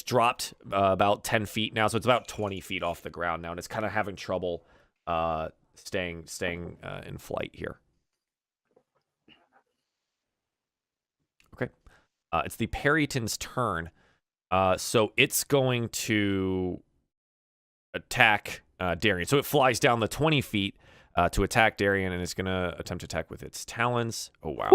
dropped about 10 feet now, so it's about 20 feet off the ground now, and it's kind of having trouble staying in flight here. Okay. It's the Perryton's turn. So it's going to attack Darien. So it flies down the 20 feet to attack Darien, and it's going to attempt to attack with its talons. Oh, wow.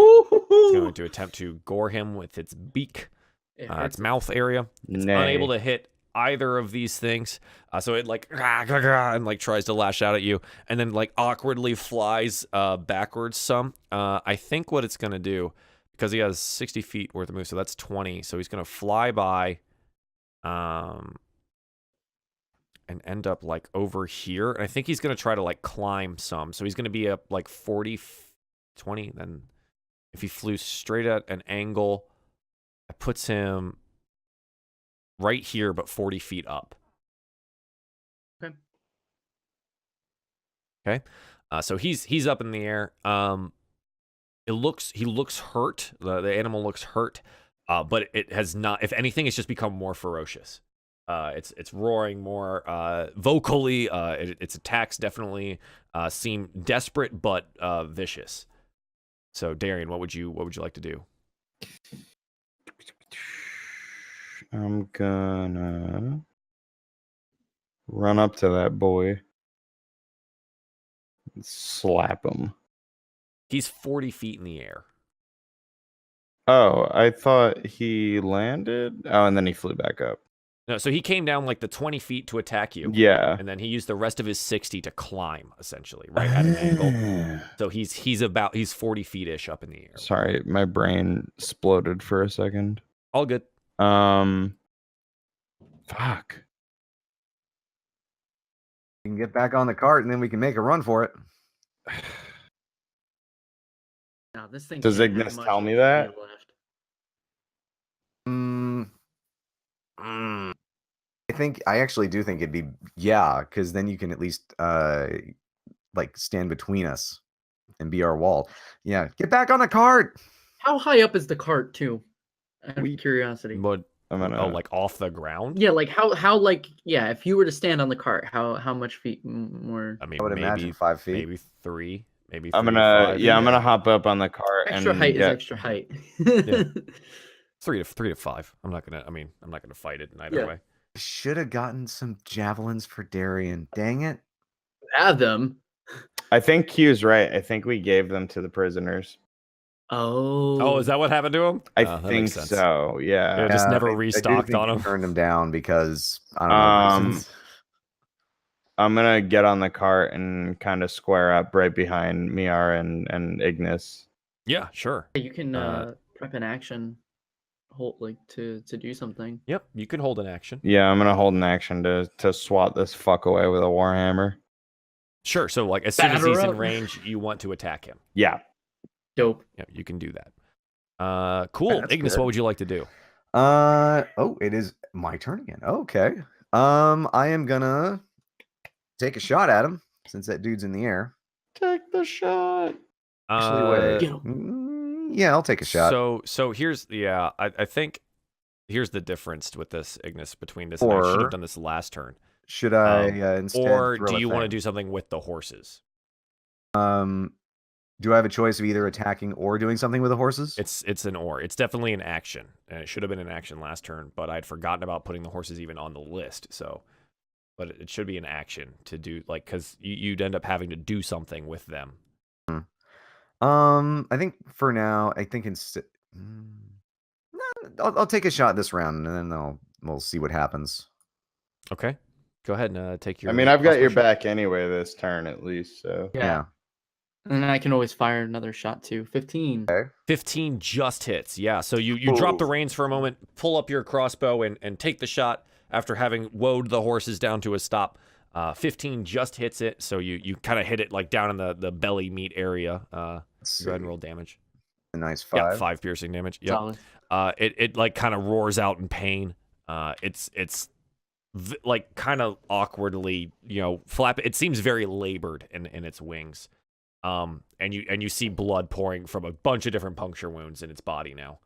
It's going to attempt to gore him with its beak, its mouth area. It's unable to hit either of these things. So it like, and like tries to lash out at you, and then like awkwardly flies backwards some. I think what it's going to do, because he has 60 feet worth of move, so that's 20. So he's going to fly by and end up like over here. And I think he's going to try to like climb some. So he's going to be up like 40, 20. Then if he flew straight at an angle, that puts him right here, but 40 feet up. Okay. Okay. So he's up in the air. He looks hurt. The animal looks hurt. But it has not, if anything, it's just become more ferocious. It's roaring more vocally. Its attacks definitely seem desperate but vicious. So Darien, what would you like to do? I'm gonna run up to that boy and slap him. He's 40 feet in the air. Oh, I thought he landed. Oh, and then he flew back up. No, so he came down like the 20 feet to attack you. Yeah. And then he used the rest of his 60 to climb, essentially, right at an angle. So he's 40 feet-ish up in the air. Sorry, my brain exploded for a second. All good. Fuck. We can get back on the cart and then we can make a run for it. Now, this thing Does can't have Ignis much tell me HP that? left. I actually do think it'd be, because then you can at least like stand between us and be our wall. Yeah, get back on the cart. How high up is the cart, too? Out of curiosity. But I'm gonna. like off the ground? Yeah, like how like if you were to stand on the cart, how much feet more? I mean, I would maybe imagine 5 feet. maybe 3, maybe. I'm 3 to gonna. 5. Yeah, I'm gonna hop up on the cart Extra and height get. is extra height. Yeah. 3 to 5. I'm not gonna fight it in either way. Should have gotten some javelins for Darien. Dang it. Have them. I think Q's right. I think we gave them to the prisoners. Oh, Is that what happened to him? I That think makes sense. so. Yeah. Yeah, just never I do restocked think on we them. Turned them down because I don't know. Reasons. I'm gonna get on the cart and kind of square up right behind Miera and Ignis. Yeah, sure. You can prep an action, hold to do something. Yep, you can hold an action. Yeah, I'm gonna hold an action to swat this fuck away with a warhammer. Sure. So like as soon as he's in up. range, you want to attack him. Yeah. Dope. Yeah, you can do that. Cool. That's Ignis, good. what would you like to do? Oh, it is my turn again. Okay. I am gonna take a shot at him since that dude's in the air. Take the shot. Actually, wait. Yeah, I'll take a shot. So here's I think here's the difference with this, Ignis, between this and I should Or- have done this last turn. Should I instead? Or throw do a you want to thing? do something with the horses? Do I have a choice of either attacking or doing something with the horses? It's an or. It's definitely an action. And it should have been an action last turn, but I'd forgotten about putting the horses even on the list. So, but it should be an action to do, like, because you'd end up having to do something with them. I think for now, I think instead, I'll take a shot this round, and then we'll see what happens. Okay, go ahead and take your. I mean, I've got crossbow your shot. back anyway this turn at least. So Yeah. And then I can always fire another shot too. 15. 15 just hits. Yeah. So you drop the reins for a moment, pull up your crossbow, and take the shot after having woed the horses down to a stop. 15 just hits it. So you kind of hit it like down in the belly meat area. Go ahead and roll damage. A nice 5. Yeah, 5 piercing damage. Yep. Solid. It like kind of roars out in pain. It's like kind of awkwardly, flap. It seems very labored in its wings. And you see blood pouring from a bunch of different puncture wounds in its body now.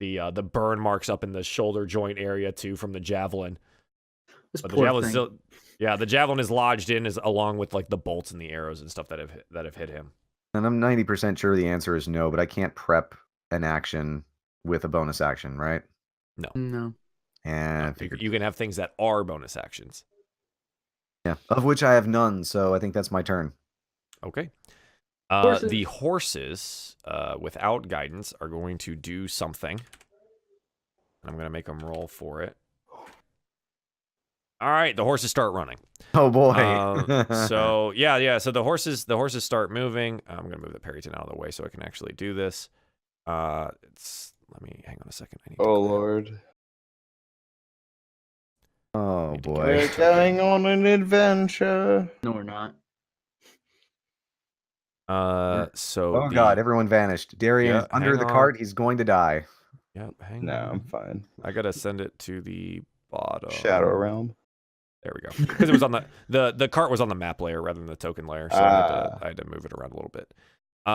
The burn marks up in the shoulder joint area too from the javelin. But the javelin still, the javelin is lodged in along with like the bolts and the arrows and stuff that have hit him. And I'm 90% sure the answer is no, but I can't prep an action with a bonus action, right? No. And I You figured, can have things that are bonus actions. yeah, of which I have none, so I think that's my turn. Okay. Horses. The horses, without guidance, are going to do something. I'm going to make them roll for it. All right, the horses start running. Oh boy! So the horses start moving. I'm going to move the Perryton out of the way so I can actually do this. Let me hang on a second. I need oh Lord. Oh boy! We're going on an adventure. No, we're not. So Oh god! Everyone vanished. Darien is under hang the on. cart. He's going to die. Yep, hang No, on. I'm fine. I gotta send it to the bottom. Shadow realm. There we go. Because it was on the cart was on the map layer rather than the token layer, so I had to move it around a little bit.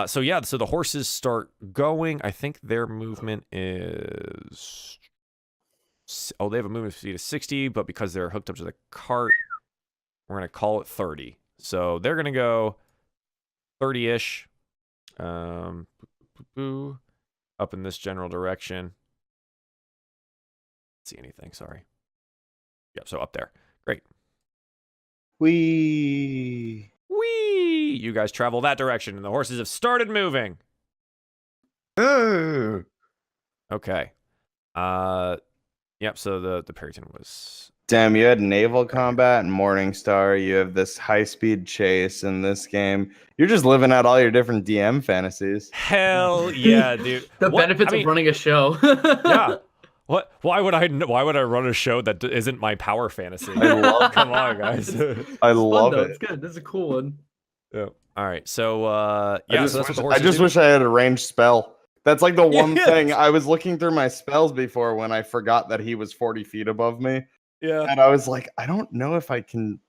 So the horses start going. I think their movement is they have a movement speed of 60, but because they're hooked up to the cart, we're gonna call it 30. So they're gonna go 30-ish, up in this general direction. See anything? Sorry. Yep. So up there. Great. Wee. You guys travel that direction, and the horses have started moving. Oh! Okay. Yep. So the Perryton was. Damn, you had naval combat and Morningstar. You have this high-speed chase in this game. You're just living out all your different DM fantasies. Hell yeah, dude. The What- benefits I mean, of running a show. Yeah. What? Why would I run a show that isn't my power fantasy? I love Come on, guys. I love Fun, though. it. It's good. This is a cool one. Yeah. All right. So I so just, that's what wish, the I horses just do. wish I had a ranged spell. That's like the one Yeah. thing. I was looking through my spells before when I forgot that he was 40 feet above me. Yeah. And I was like, I don't know if I can,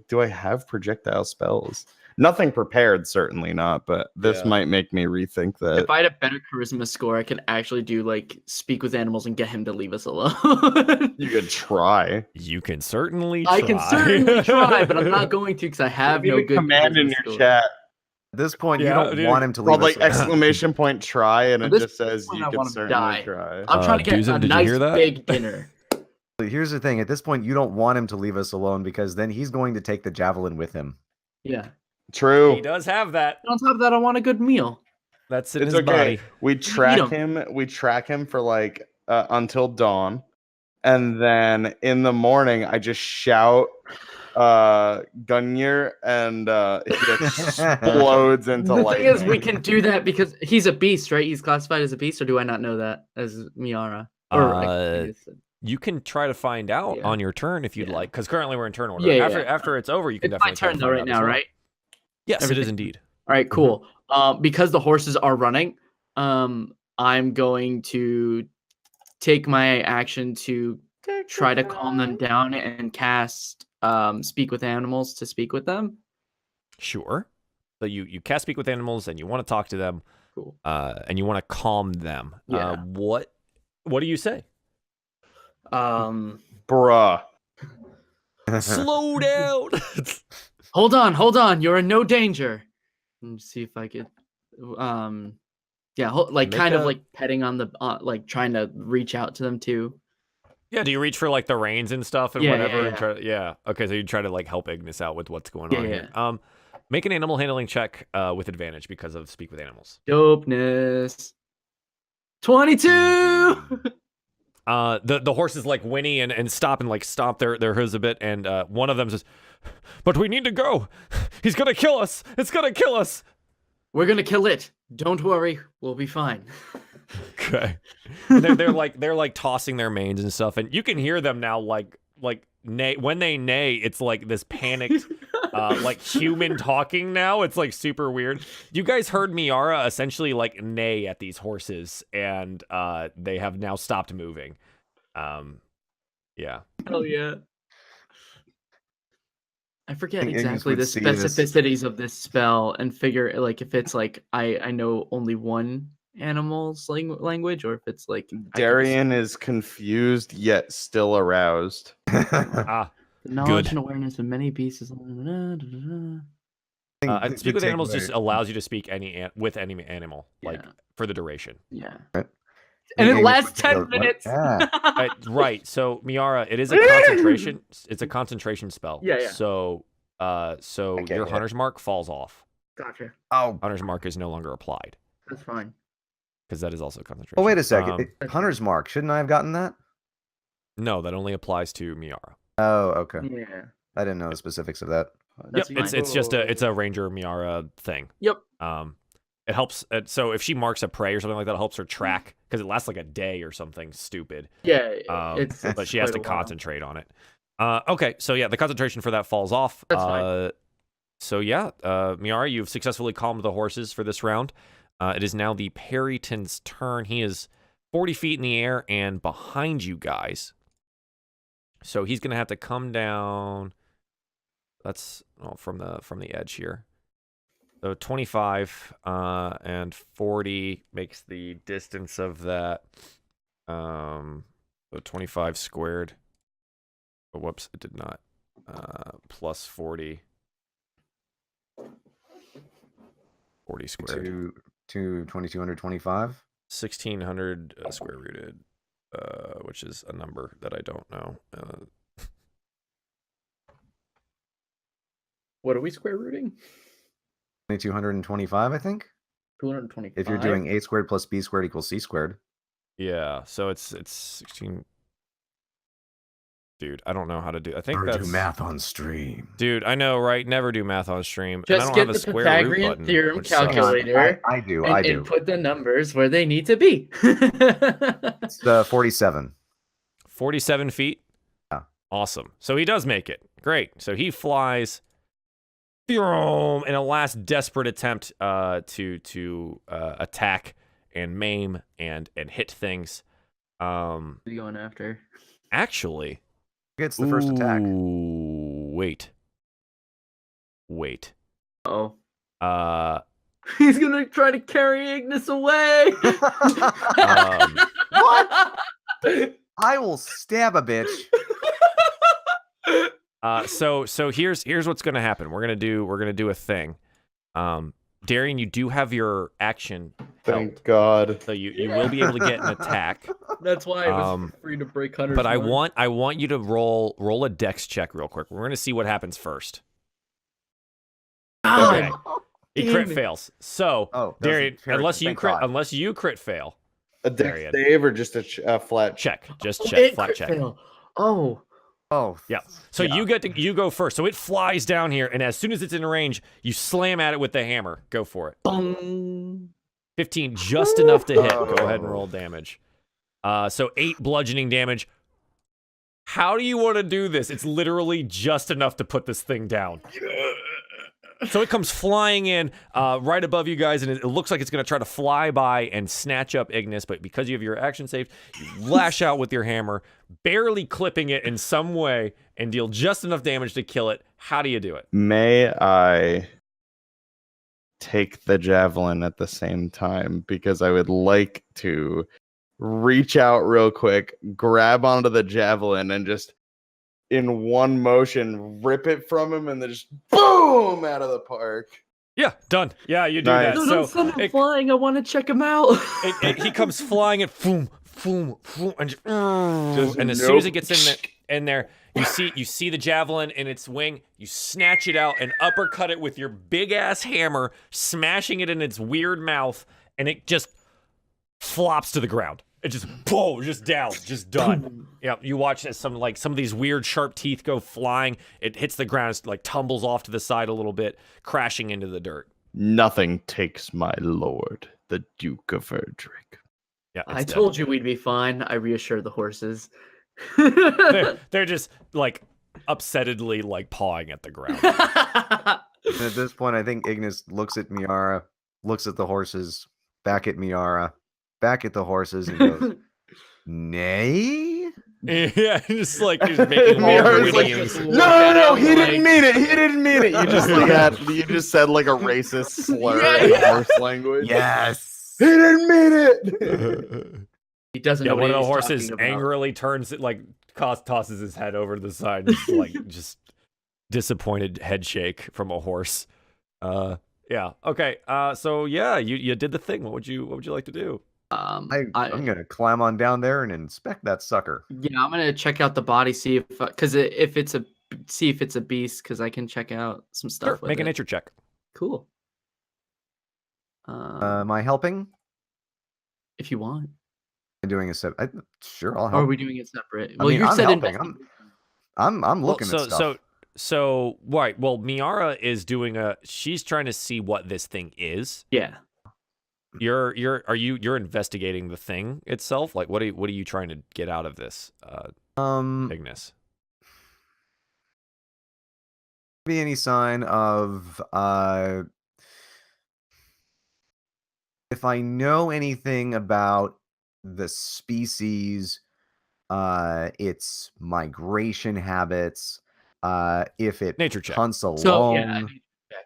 do I have projectile spells? Nothing prepared, certainly not, but this Yeah. might make me rethink that. If I had a better charisma score, I could actually do speak with animals and get him to leave us alone. You could try. You can certainly try. I can certainly try, but I'm not going to because I have You no need a good command in charisma your score. chat At this point, Yeah, you don't dude. want him to called leave us. exclamation point try, and At it this just says point, you I can want him to certainly die. try. I'm trying to get Duzin, a did you nice hear that? big dinner. Here's the thing. At this point, you don't want him to leave us alone because then he's going to take the javelin with him. Yeah. True. He does have that. On top of that, I want a good meal. That's in It's his okay. body. We track eat him. We track him for until dawn, and then in the morning, I just shout Gungnir, and he explodes into The lightning. thing is, we can do that because he's a beast, right? He's classified as a beast, or do I not know that as Miera? Or you can try to find out on your turn if you'd like, because currently we're in turn order. Yeah, after it's over, you can it's my definitely turn though right now, right? Yes, it is indeed. All right, cool. Because the horses are running, I'm going to take my action to try to calm them down and cast Speak with Animals to speak with them. Sure. So you cast Speak with Animals and you want to talk to them. Cool. And you want to calm them. Yeah. What do you say? Bruh. Slow down. Hold on. You're in no danger. Let me see if I could. Like kind of like petting on the, like trying to reach out to them too. Yeah, do you reach for like the reins and stuff and whatever? Yeah. And try, okay, so you try to like help Ignis out with what's going on here. Make an animal handling check with advantage because of Speak with Animals. Dopeness. 22. The horses like whinny and stop and like stomp their hooves a bit, and one of them says, "But we need to go. He's gonna kill us. It's gonna kill us." We're gonna kill it. Don't worry, we'll be fine. Okay. And they're like tossing their manes and stuff, and you can hear them now like neigh. When they neigh, it's like this panicked like human talking now. It's like super weird. You guys heard Miera essentially like neigh at these horses, and they have now stopped moving. Yeah. Hell yeah. I forget exactly the specificities of this spell and figure like if it's like I know only one animal's language, or if it's like Darien is confused yet still aroused. Knowledge and awareness of many pieces. Speak with Animals just allows you to speak with any animal, like for the duration. Yeah. Right. And it lasts 10 minutes. Right. So Miera, it is a concentration. It's a concentration spell. Yeah. So your Hunter's Mark falls off. Gotcha. Oh, Hunter's Mark is no longer applied. That's fine. Because that is also concentration. Oh, wait a second. Hunter's Mark. Shouldn't I have gotten that? No, that only applies to Miera. Oh, okay. Yeah. I didn't know the specifics of that. Yep. It's just a Ranger Miera thing. Yep. It helps. So if she marks a prey or something like that, it helps her track because it lasts like a day or something stupid. Yeah. But she has to concentrate on it. Okay. So yeah, the concentration for that falls off. That's fine. So yeah, Miera, you've successfully calmed the horses for this round. It is now the Perryton's turn. He is 40 feet in the air and behind you guys. So he's gonna have to come down. That's from the edge here. So 25 and 40 makes the distance of that. So 25 squared. Oh, whoops, it did not. Plus 40. 40 squared. To 2225. 1600 square rooted, which is a number that I don't know. What are we square rooting? 2225, I think. 225. If you're doing a squared plus b squared equals c squared. Yeah, so it's 16. Dude, I don't know how to do. I think Never that's do math on stream. Dude, I know, right? Never do math on stream. Just and I get don't the have a square root Pythagorean button, theorem which sucks. calculator. I do. And put the numbers where they need to be. It's 47. 47 feet. Yeah. Awesome. So he does make it. Great. So he flies in a last desperate attempt to attack and maim and hit things. What are you going after? Actually, Gets the first attack. Wait. Oh. He's gonna try to carry Ignis away. What? I will stab a bitch. So here's what's gonna happen. We're gonna do a thing. Darien, you do have your action. Thank God. So you will be able to get an attack. That's why I was free to break Hunter's But Mark. I want you to roll a dex check real quick. We're gonna see what happens first. Okay. He crit fails. So Darien, unless you crit fail. A dex save or just a flat check? Just check, flat check. Fail. Oh. Oh, Yeah. So you go first. So it flies down here, and as soon as it's in range, you slam at it with the hammer. Go for it. Bong. 15, just enough to hit. Go ahead and Oh. roll damage. So 8 bludgeoning damage. How do you want to do this? It's literally just enough to put this thing down. So it comes flying in right above you guys, and it looks like it's going to try to fly by and snatch up Ignis, but because you have your action saved, you lash out with your hammer, barely clipping it in some way, and deal just enough damage to kill it. How do you do it? May I take the javelin at the same time? Because I would like to reach out real quick, grab onto the javelin, and just in one motion rip it from him, and then just boom out of the park. Yeah, done. Yeah, you do Nice. that. No, don't send him it- flying. I want to check him out. he comes flying and boom, boom, boom, and and as soon nope. as it gets in there, you see the javelin in its wing. You snatch it out and uppercut it with your big ass hammer, smashing it in its weird mouth, and it just flops to the ground. It just just down, just done. Yeah, you watch as some of these weird sharp teeth go flying. It hits the ground, it like tumbles off to the side a little bit, crashing into the dirt. Nothing takes my lord, the Duke of Erdrick. Yeah, I told you we'd be fine. I reassured the horses. they're just like upsettedly like pawing at the ground. And at this point, I think Ignis looks at Miera, looks at the horses, back at Miera, back at the horses, and goes, "Nay." Yeah, just like he's making Miera's weird like, videos. no, he didn't mean it. He didn't mean it. You just you just said like a racist slur in horse language. Yes. He didn't mean it. He doesn't Yeah, know one what of the he's horses talking about. angrily turns it, like tosses his head over to the side, and like just disappointed head shake from a horse. Yeah. Okay. So yeah, you did the thing. What would you like to do? I'm gonna climb on down there and inspect that sucker. Yeah, I'm gonna check out the body, see if it's a beast, because I can check out some stuff. Sure. With Make a it. nature check. Cool. Am I helping? If you want, I'm doing a sure, I'll or are help. we doing it separate? I mean, you I'm said helping. investigate. I'm looking at stuff. So right. Well, Miara is she's trying to see what this thing is. Yeah. You're investigating the thing itself. Like, what are you trying to get out of this, Ignis? Be any sign of if I know anything about the species, its migration habits, if it Nature check. hunts alone. So yeah,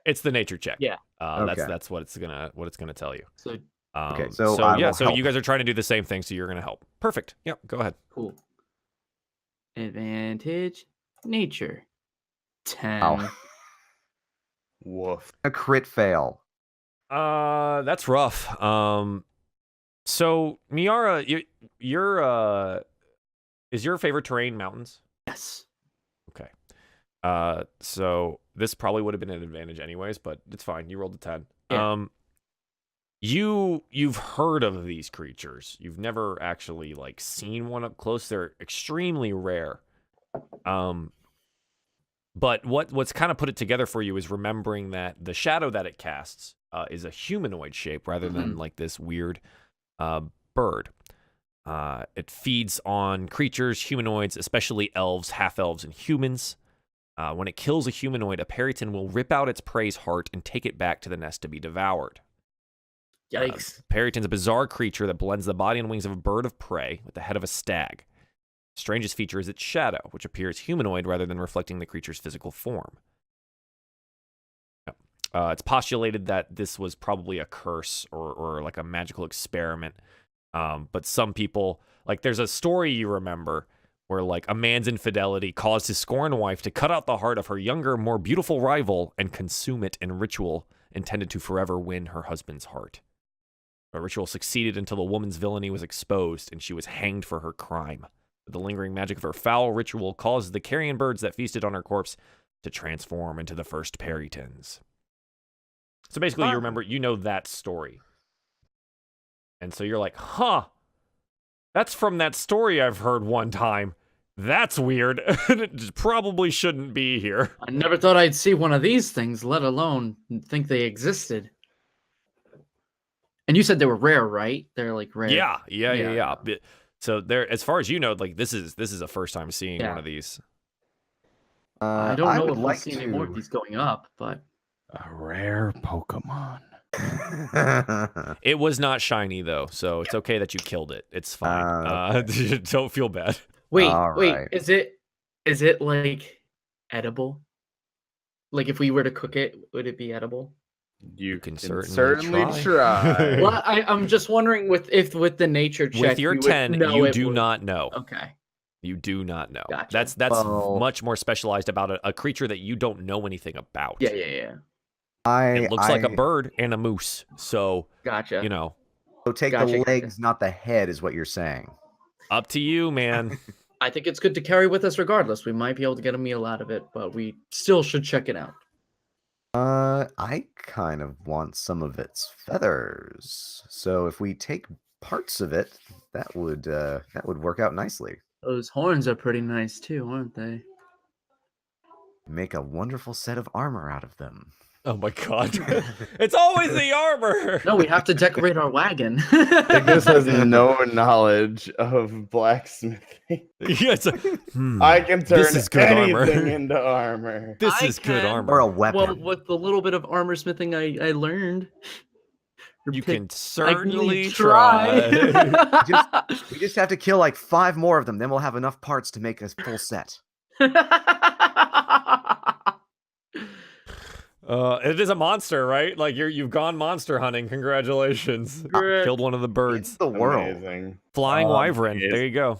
It's the nature check. Yeah. Okay. That's what it's gonna tell you. so Okay, So I yeah, will so help. you guys are trying to do the same thing. So you're gonna help. Perfect. Yep. Go ahead. cool. Advantage, nature, 10. Ow. Woof. A crit fail. That's rough. So Miara, you're is your favorite terrain mountains? Yes. Okay. So this probably would have been an advantage anyways, but it's fine. You rolled a 10. Yeah. You've heard of these creatures. You've never actually like seen one up close. They're extremely rare. But what's kind of put it together for you is remembering that the shadow that it casts is a humanoid shape rather than like this weird bird. It feeds on creatures, humanoids, especially elves, half-elves, and humans. When it kills a humanoid, a periton will rip out its prey's heart and take it back to the nest to be devoured. Yikes. Periton's a bizarre creature that blends the body and wings of a bird of prey with the head of a stag. Strangest feature is its shadow, which appears humanoid rather than reflecting the creature's physical form. It's postulated that this was probably a curse or like a magical experiment. But some people, like there's a story you remember where like a man's infidelity caused his scorned wife to cut out the heart of her younger, more beautiful rival and consume it in ritual intended to forever win her husband's heart. The ritual succeeded until the woman's villainy was exposed and she was hanged for her crime. The lingering magic of her foul ritual caused the carrion birds that feasted on her corpse to transform into the first peritons. So basically, you remember, you know that story. And so you're like, huh, that's from that story I've heard one time. That's weird. It probably shouldn't be here. I never thought I'd see one of these things, let alone think they existed. And you said they were rare, right? They're like rare. Yeah. So there, as far as you know, like this is a first time seeing one of these. I don't know would if we'll like see any more of these going up, but A rare Pokemon. It was not shiny though, so it's okay that you killed it. It's fine. Don't feel bad. wait, Alright. is it like edible? Like if we were to cook it, would it be edible? You can can certainly certainly try. try. Well, I'm just wondering with the nature check. With your we would 10, know you it do would- not know. Okay. You do not know. Gotcha. That's Well- much more specialized about a creature that you don't know anything about. Yeah. It looks like a bird and a moose. So, Gotcha. you know, So take Gotcha, the gotcha. legs, not the head, is what you're saying. up to you, man. I think it's good to carry with us regardless. We might be able to get a meal out of it, but we still should check it out. I kind of want some of its feathers. So if we take parts of it, that would work out nicely. Those horns are pretty nice too, aren't they? Make a wonderful set of armor out of them. Oh my god. It's always the armor. No, we have to decorate our wagon. Ignis has no knowledge of blacksmithing. Yeah, it's like, I can turn This is good anything armor. into armor. This I is good can. armor. Or a weapon. Well, with the little bit of armor smithing I learned, You pick- can I certainly can try. We just have to kill like 5 more of them, then we'll have enough parts to make a full set. It is a monster, right? Like you've gone monster hunting. Congratulations. Correct. Killed one of the birds. It's the world. Amazing. Flying wyvern. amazing. There you go.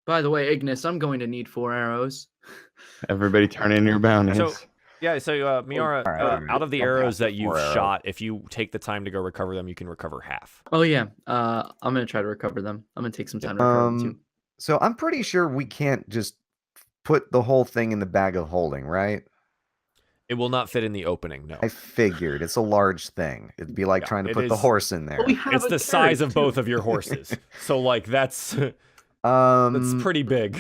By the way, Ignis, I'm going to need 4 arrows. Everybody turn in your bounties. So, yeah, so Miera, Alright. out of the Don't arrows pass the that you've 4 arrow. shot, if you take the time to go recover them, you can recover half. Oh yeah, I'm gonna try to recover them. I'm gonna take some time to recover them too. So I'm pretty sure we can't just put the whole thing in the bag of holding, right? It will not fit in the opening, no. I figured it's a large thing. It'd be like Yeah, trying to it put the is- horse in there. But we have It's a the size carriage, of too. both of your horses. So like that's pretty big.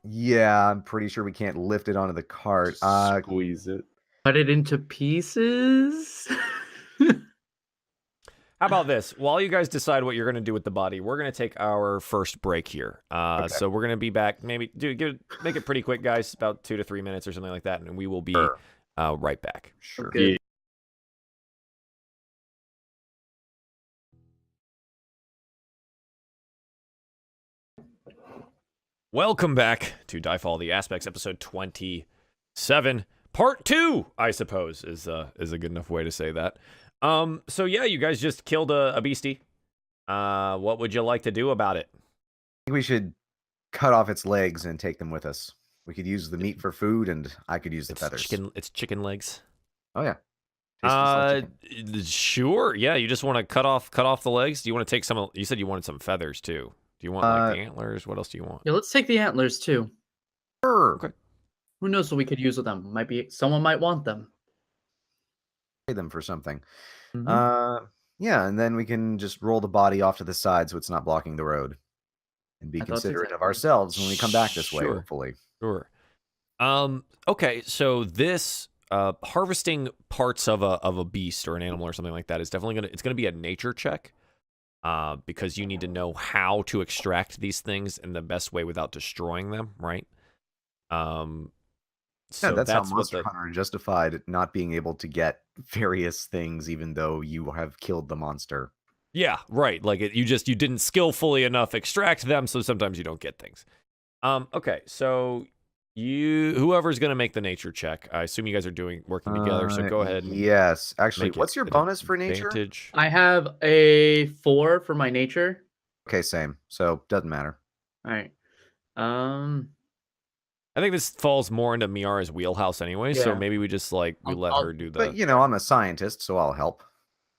Yeah, I'm pretty sure we can't lift it onto the cart. Squeeze it. Cut it into pieces. How about this? While you guys decide what you're going to do with the body, we're going to take our first break here. Okay. So we're going to be back. Maybe make it pretty quick, guys. About 2 to 3 minutes or something like that, and we will be Sure. right back. Sure. Good. Welcome back to DieFall: The Aspects, episode 27, part 2. I suppose is a good enough way to say that. So yeah, you guys just killed a beastie. What would you like to do about it? I think we should cut off its legs and take them with us. We could use the meat for food, and I could use the feathers. It's chicken legs. Oh yeah. Tastes just like chicken. Sure. Yeah, you just want to cut off the legs. Do you want to take some? You said you wanted some feathers too. Do you want like the antlers? What else do you want? Yeah, let's take the antlers too. Sure. Okay. Who knows what we could use with them? Someone might want them. Trade them for something. Mhm. Yeah, and then we can just roll the body off to the side so it's not blocking the road, and be I thought that's considerate of exactly- ourselves when we come back this way. Sure. Hopefully. Sure. Okay. So this harvesting parts of a beast or an animal or something like that is definitely gonna be a nature check. Because you need to know how to extract these things in the best way without destroying them, right? So Yeah, that's how what Monster Hunter justified not being able to get various things, even though you have killed the monster. Yeah, right. Like you didn't skillfully enough extract them, so sometimes you don't get things. Okay, so whoever's gonna make the nature check, I assume you guys are working together. So go ahead. And Yes, actually, make it what's your an bonus for nature? advantage. I have a 4 for my nature. Okay, same. So doesn't matter. All right. I think this falls more into Miara's wheelhouse anyway, so Yeah. maybe we just we let I'll- her do the. But I'm a scientist, so I'll help.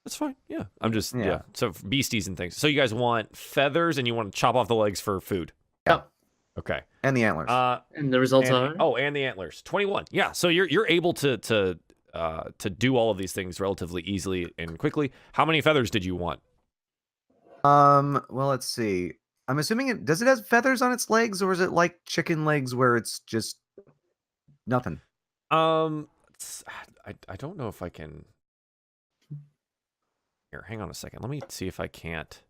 That's fine. Yeah, I'm just yeah. Yeah. So for beasties and things. So you guys want feathers and you want to chop off the legs for food. Yep. Okay. And the antlers. And the results are And the antlers. 21. Yeah. So you're able to do all of these things relatively easily and quickly. How many feathers did you want? Well, let's see. I'm assuming does it have feathers on its legs, or is it like chicken legs where it's just nothing? I don't know if I can. Here, hang on a second. Let me see if I can't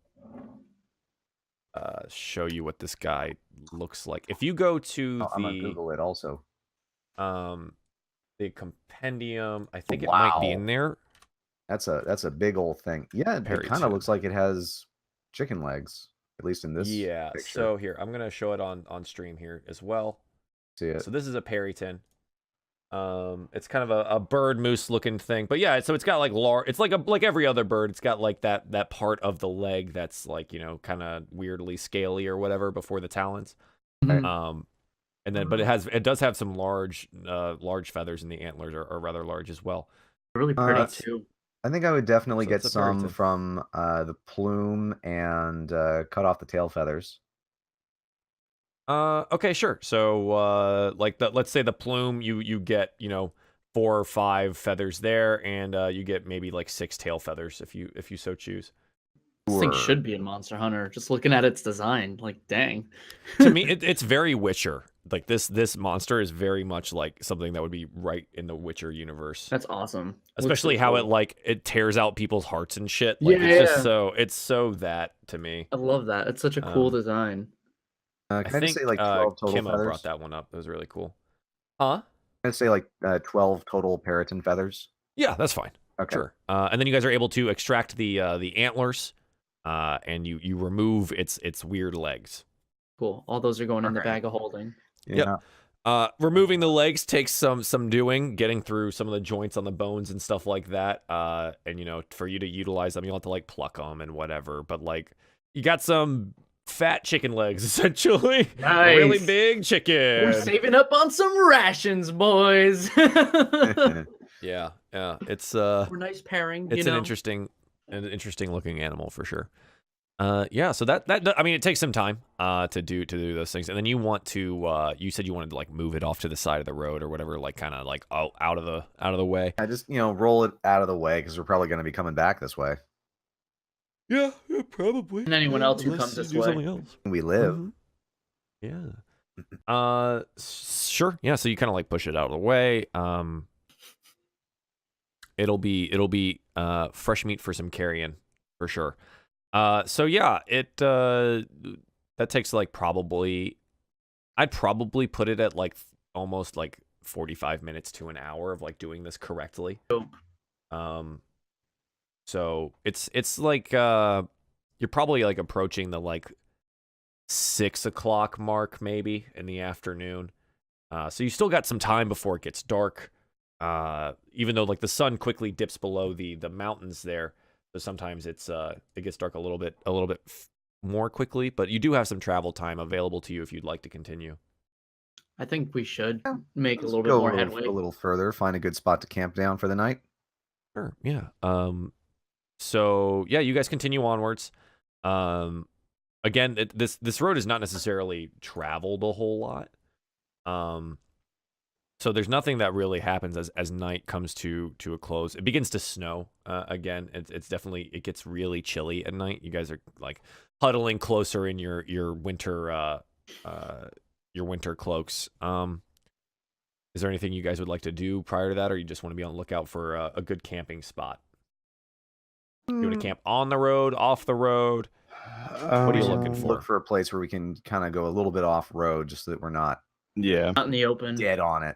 show you what this guy looks like. If you go to I'm gonna Google it also. The compendium, I think it might be in there. That's a big old thing. Yeah, it kind of looks like it has chicken legs, at least in this. Yeah. picture. So here, I'm gonna show it on stream here as well. See it. So this is a Perryton. It's kind of a bird moose looking thing, but yeah. So it's got like it's like every other bird. It's got like that part of the leg that's like kind of weirdly scaly or whatever before the talons. And then, but it does have some large feathers, and the antlers are rather large as well. Really pretty too. I think I would definitely So get it's a some Perryton. from the plume and cut off the tail feathers. Okay, sure. So let's say the plume, you get 4 or 5 feathers there, and you get maybe like 6 tail feathers if you so choose. This thing should be in Monster Hunter. Just looking at its design, like dang. To me, it's very Witcher. Like this monster is very much like something that would be right in the Witcher universe. That's awesome. Especially Looks how so cool. it tears out people's hearts and shit. Like it's so that to me. I love that. It's such a cool design. I Can I think just say like 12 total Kimmo feathers? brought that one up. That was really cool. Huh? I'd say like 12 total Perryton feathers. Yeah, that's fine. Okay. Sure. And then you guys are able to extract the antlers, and you remove its weird legs. Cool. All those are going in the bag of holding. Yeah. Yep. Removing the legs takes some doing, getting through some of the joints on the bones and stuff like that. And for you to utilize them, you'll have to like pluck them and whatever. But like, you got some fat chicken legs, essentially. Nice. Really big chicken. We're saving up on some rations, boys. Yeah. It's We're nice pairing. it's an interesting looking animal for sure. Yeah, so that I mean, it takes some time to do those things, and then you want to you said you wanted to like move it off to the side of the road or whatever, like kind of like out of the way. I just roll it out of the way because we're probably going to be coming back this way. Yeah, probably. And anyone else who comes this way. Something else. We live. Yeah. Sure. Yeah. So you kind of like push it out of the way. It'll be fresh meat for some carrion for sure. So yeah, that takes like I'd probably put it at like almost like 45 minutes to an hour of like doing this correctly. So it's like you're probably like approaching the like 6 o'clock mark maybe in the afternoon. So you still got some time before it gets dark. Even though like the sun quickly dips below the mountains there. So sometimes it gets dark a little bit more quickly, but you do have some travel time available to you if you'd like to continue. I think we should make a little bit Go more headway. a little further, find a good spot to camp down for the night. Sure. Yeah. So yeah, you guys continue onwards. Again, this road is not necessarily traveled a whole lot. So there's nothing that really happens as night comes to a close. It begins to snow again. It's definitely, it gets really chilly at night. You guys are like huddling closer in your winter cloaks. Is there anything you guys would like to do prior to that, or you just want to be on the lookout for a good camping spot? You want to camp on the road, off the road? What are you looking for? Look for a place where we can kind of go a little bit off road, just so that we're not Out in the open. dead on it.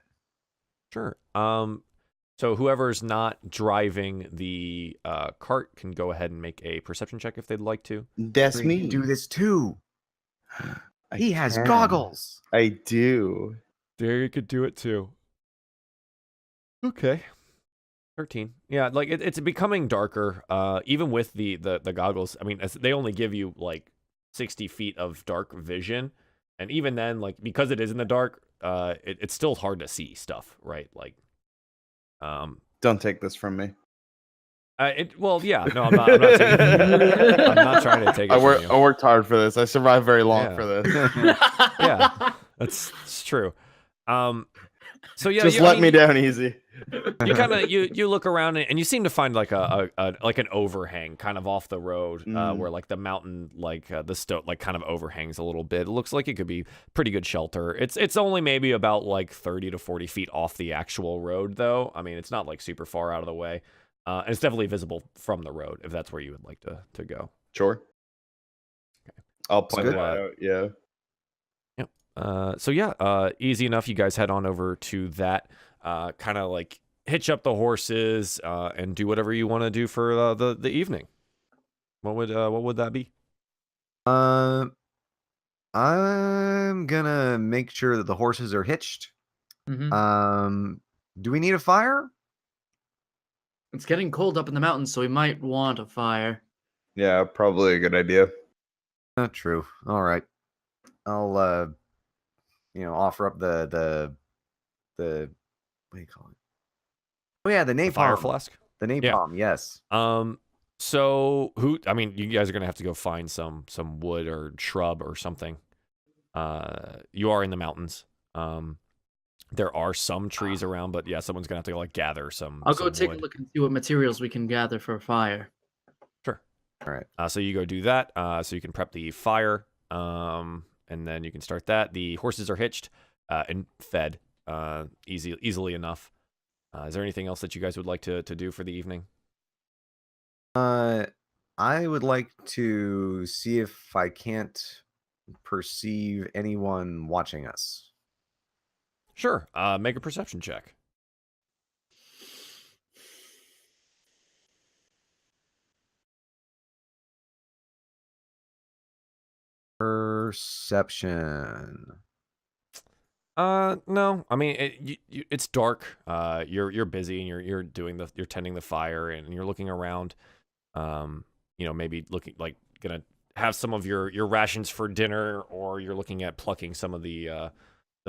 Sure. So whoever's not driving the cart can go ahead and make a perception check if they'd like to. That's We me. can do this too. I He has can. goggles. I do. There, you could do it too. Okay. 13. Yeah, like it's becoming darker. Even with the goggles. I mean, they only give you like 60 feet of dark vision, and even then, like because it is in the dark, it's still hard to see stuff, right? Like, Don't take this from me. Well, yeah, no, I'm not taking it. I'm not trying to take it. I from you. worked hard for this. I survived very long Yeah. for this. Yeah, it's true. So yeah, Just let me down easy. You kind of you look around and you seem to find like a like an overhang kind of off the road where like the mountain like like kind of overhangs a little bit. It looks like it could be pretty good shelter. It's only maybe about like 30 to 40 feet off the actual road though. I mean, it's not like super far out of the way. And it's definitely visible from the road if that's where you would like to go. Sure. Okay. I'll point So, it out. Yeah. So yeah, easy enough. You guys head on over to that. Kind of like hitch up the horses and do whatever you want to do for the evening. What would that be? I'm gonna make sure that the horses are hitched. Mhm. Do we need a fire? It's getting cold up in the mountains, so we might want a fire. Yeah, probably a good idea. True. All right. I'll offer up the what do you call it? Oh yeah, the napalm. Fire flask. The napalm, yes. So I mean, you guys are gonna have to go find some wood or shrub or something. You are in the mountains. There are some trees around, but yeah, someone's gonna have to go, like gather some. I'll go take wood. a look and see what materials we can gather for a fire. Sure. All right. So you go do that. So you can prep the fire. And then you can start that. The horses are hitched and fed easily enough. Is there anything else that you guys would like to do for the evening? I would like to see if I can't perceive anyone watching us. Sure. Make a perception check. Perception. No. I mean, it's dark. You're busy and you're tending the fire and you're looking around. Maybe looking like gonna have some of your rations for dinner, or you're looking at plucking some of the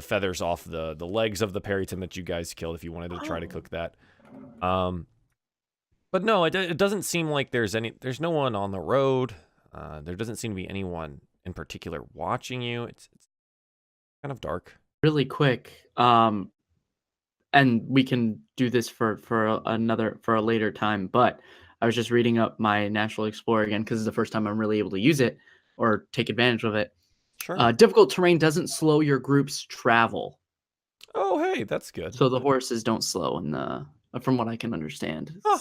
feathers off the legs of the peryton that you guys killed if you wanted to try to cook that. But no, it doesn't seem like there's no one on the road. There doesn't seem to be anyone in particular watching you. It's kind of dark. Really quick, and we can do this for a later time, but I was just reading up my Natural Explorer again because it's the first time I'm really able to use it or take advantage of it. Sure. Difficult terrain doesn't slow your group's travel. Oh, hey, that's good. So the horses don't slow from what I can understand. Huh.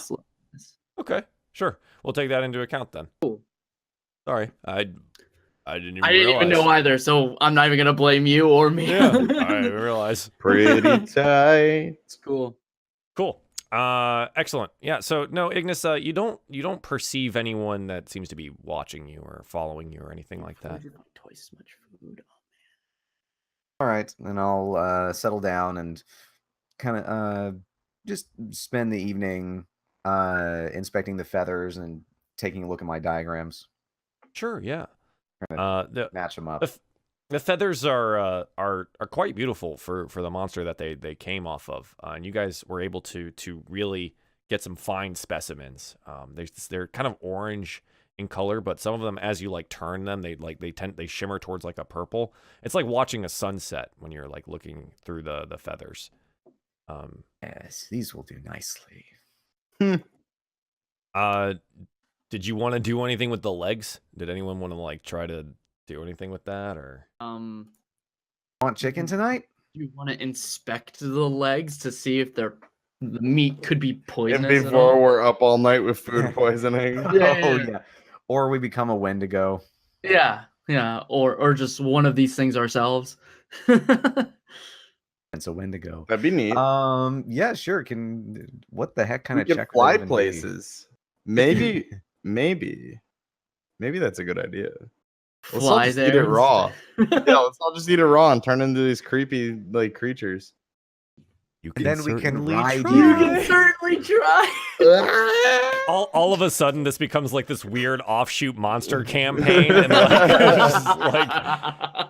Okay, sure. We'll take that into account then. Cool. Sorry, I didn't even I didn't even know either, so I'm not even gonna blame you or me. Yeah, I didn't realize. Pretty tight. It's cool. Cool. Excellent. Yeah. So no, Ignas, you don't perceive anyone that seems to be watching you or following you or anything like that. Twice as much food. All right, then I'll settle down and kind of just spend the evening inspecting the feathers and taking a look at my diagrams. Sure. Yeah. Match them up. The feathers are quite beautiful for the monster that they came off of, and you guys were able to really get some fine specimens. They're kind of orange in color, but some of them, as you like turn them, they shimmer towards like a purple. It's like watching a sunset when you're like looking through the feathers. Yes, these will do nicely. Did you want to do anything with the legs? Did anyone want to like try to do anything with that, or want chicken tonight? You want to inspect the legs to see if the meat could be poisonous? And before we're up all night with food poisoning. Yeah. Or we become a Wendigo. Yeah. Or just one of these things ourselves. It's a Wendigo. That'd be neat. Yeah, sure. What the heck kind of check? Fly places. Maybe that's a good idea. Let's all just eat it raw. Yeah, let's all just eat it raw and turn into these creepy like creatures. And then we can ride You can certainly try. all of a sudden, this becomes like this weird offshoot monster campaign, and